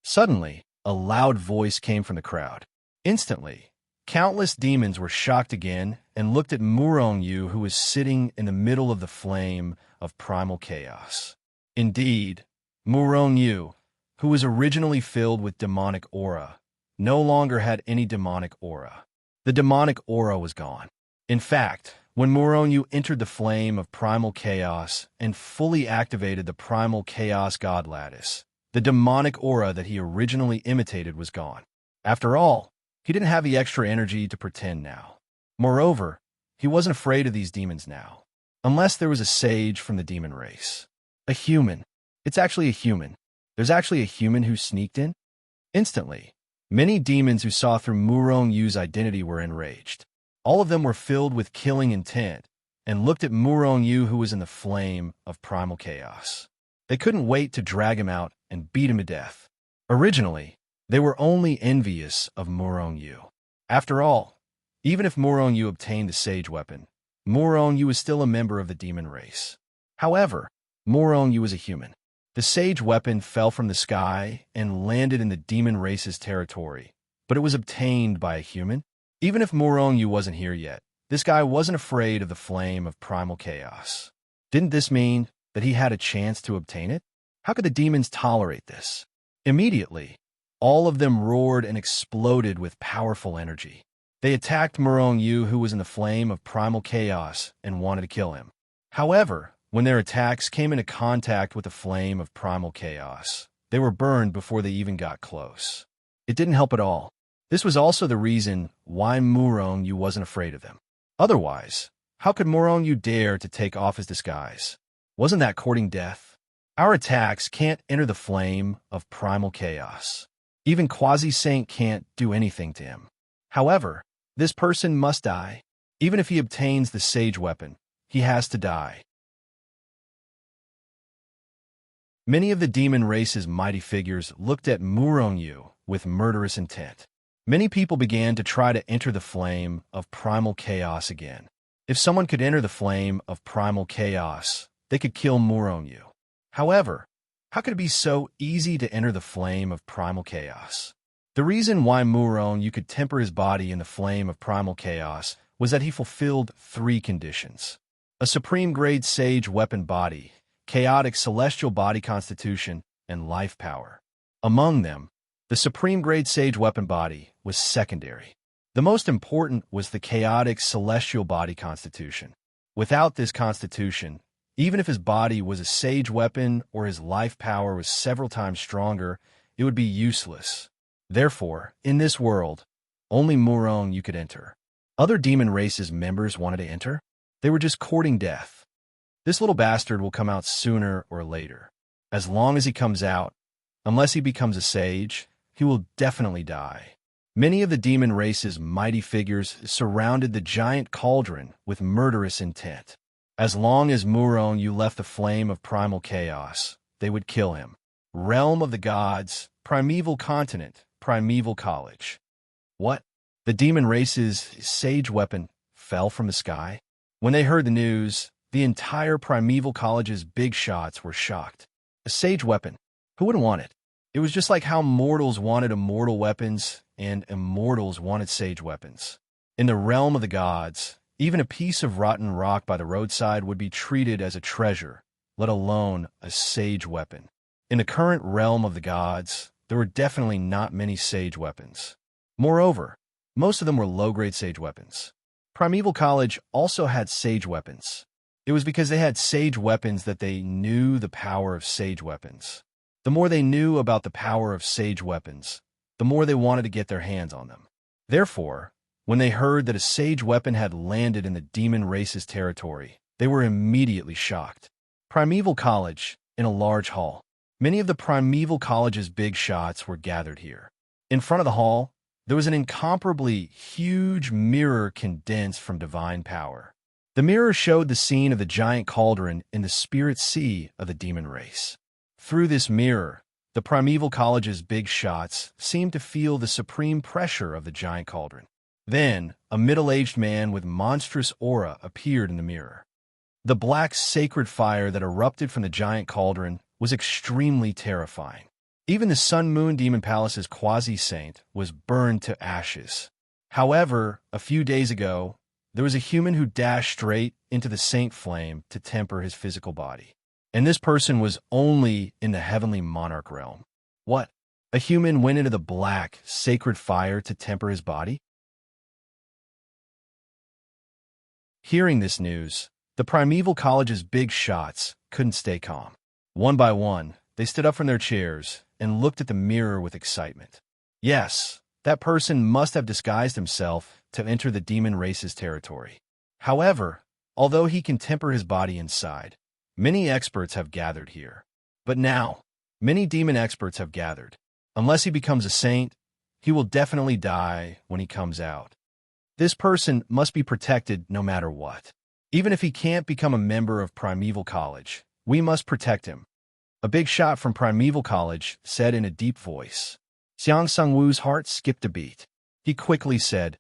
Speaker 1: Suddenly, a loud voice came from the crowd. Instantly, countless demons were shocked again and looked at Muronyu, who was sitting in the middle of the flame of primal chaos. Indeed, Muronyu, who was originally filled with demonic aura, no longer had any demonic aura. The demonic aura was gone. In fact, when Muronyu entered the flame of primal chaos and fully activated the primal chaos god lattice, the demonic aura that he originally imitated was gone. After all, he didn't have the extra energy to pretend now. Moreover, he wasn't afraid of these demons now. Unless there was a sage from the demon race. A human. It's actually a human. There's actually a human who sneaked in? Instantly, many demons who saw through Murongyu's identity were enraged. All of them were filled with killing intent and looked at Muronyu, who was in the flame of primal chaos. They couldn't wait to drag him out and beat him to death. Originally, they were only envious of Muronyu. After all, even if Muronyu obtained the sage weapon, Muronyu was still a member of the demon race. However, Muronyu was a human. The sage weapon fell from the sky and landed in the demon race's territory, but it was obtained by a human. Even if Muronyu wasn't here yet, this guy wasn't afraid of the flame of primal chaos. Didn't this mean that he had a chance to obtain it? How could the demons tolerate this? Immediately, all of them roared and exploded with powerful energy. They attacked Muronyu, who was in the flame of primal chaos, and wanted to kill him. However, when their attacks came into contact with the flame of primal chaos, they were burned before they even got close. It didn't help at all. This was also the reason why Muronyu wasn't afraid of them. Otherwise, how could Muronyu dare to take off his disguise? Wasn't that courting death? Our attacks can't enter the flame of primal chaos. Even Quasi-Saint can't do anything to him. However, this person must die. Even if he obtains the sage weapon, he has to die. Many of the demon race's mighty figures looked at Muronyu with murderous intent. Many people began to try to enter the flame of primal chaos again. If someone could enter the flame of primal chaos, they could kill Muronyu. However, how could it be so easy to enter the flame of primal chaos? The reason why Muronyu could temper his body in the flame of primal chaos was that he fulfilled 3 conditions. A supreme-grade sage weapon body, chaotic celestial body constitution, and life power. Among them, the supreme-grade sage weapon body was secondary. The most important was the chaotic celestial body constitution. Without this constitution, even if his body was a sage weapon or his life power was several times stronger, it would be useless. Therefore, in this world, only Muronyu could enter. Other demon race's members wanted to enter. They were just courting death. This little bastard will come out sooner or later. As long as he comes out, unless he becomes a sage, he will definitely die. Many of the demon race's mighty figures surrounded the giant cauldron with murderous intent. As long as Muronyu left the flame of primal chaos, they would kill him. Realm of the gods, primeval continent, primeval college. What? The demon race's sage weapon fell from the sky? When they heard the news, the entire primeval college's big shots were shocked. A sage weapon. Who wouldn't want it? It was just like how mortals wanted immortal weapons and immortals wanted sage weapons. In the realm of the gods, even a piece of rotten rock by the roadside would be treated as a treasure, let alone a sage weapon. In the current realm of the gods, there were definitely not many sage weapons. Moreover, most of them were low-grade sage weapons. Primeval College also had sage weapons. It was because they had sage weapons that they knew the power of sage weapons. The more they knew about the power of sage weapons, the more they wanted to get their hands on them. Therefore, when they heard that a sage weapon had landed in the demon race's territory, they were immediately shocked. Primeval College, in a large hall. Many of the Primeval College's big shots were gathered here. In front of the hall, there was an incomparably huge mirror condensed from divine power. The mirror showed the scene of the giant cauldron in the spirit sea of the demon race. Through this mirror, the Primeval College's big shots seemed to feel the supreme pressure of the giant cauldron. Then, a middle-aged man with monstrous aura appeared in the mirror. The black sacred fire that erupted from the giant cauldron was extremely terrifying. Even the Sun Moon Demon Palace's quasi-saint was burned to ashes. However, a few days ago, there was a human who dashed straight into the saint flame to temper his physical body. And this person was only in the heavenly monarch realm. What? A human went into the black, sacred fire to temper his body? Hearing this news, the Primeval College's big shots couldn't stay calm. One by one, they stood up from their chairs and looked at the mirror with excitement. Yes, that person must have disguised himself to enter the demon race's territory. However, although he can temper his body inside, many experts have gathered here. But now, many demon experts have gathered. Unless he becomes a saint, he will definitely die when he comes out. This person must be protected no matter what. Even if he can't become a member of Primeval College, we must protect him. A big shot from Primeval College said in a deep voice. Xiang Sungwu's heart skipped a beat. He quickly said,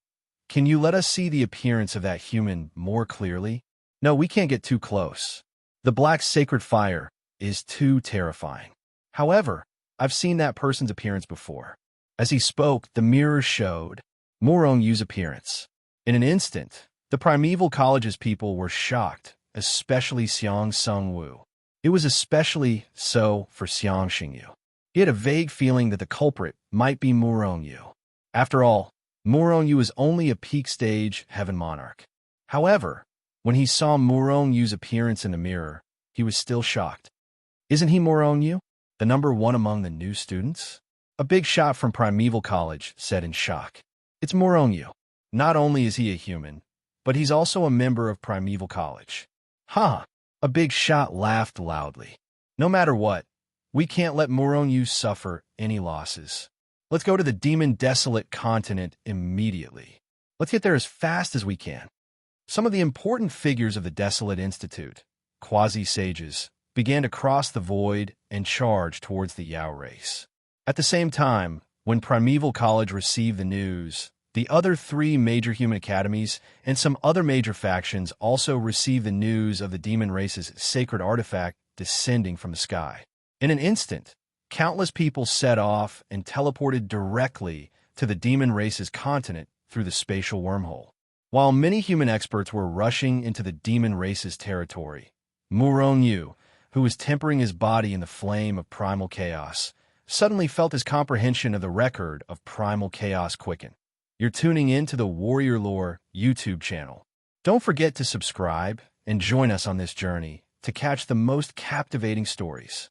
Speaker 1: "Can you let us see the appearance of that human more clearly? No, we can't get too close. The black sacred fire is too terrifying. However, I've seen that person's appearance before." As he spoke, the mirror showed Murong Yu's appearance. In an instant, the Primeval College's people were shocked, especially Xiang Sungwu. It was especially so for Xiang Xingyu. He had a vague feeling that the culprit might be Murong Yu. After all, Murong Yu is only a peak stage heaven monarch. However, when he saw Murong Yu's appearance in the mirror, he was still shocked. Isn't he Murong Yu, the number one among the new students? A big shot from Primeval College said in shock. It's Murong Yu. Not only is he a human, but he's also a member of Primeval College. Ha! A big shot laughed loudly. No matter what, we can't let Murong Yu suffer any losses. Let's go to the demon desolate continent immediately. Let's get there as fast as we can. Some of the important figures of the Desolate Institute, quasi-sages, began to cross the void and charge towards the Yao race. At the same time, when Primeval College received the news, the other three major human academies and some other major factions also received the news of the demon race's sacred artifact descending from the sky. In an instant, countless people set off and teleported directly to the demon race's continent through the spatial wormhole. While many human experts were rushing into the demon race's territory, Murong Yu, who was tempering his body in the flame of primal chaos, suddenly felt his comprehension of the record of primal chaos quicken. You're tuning in to the Warrior Lore YouTube channel. Don't forget to subscribe and join us on this journey to catch the most captivating stories.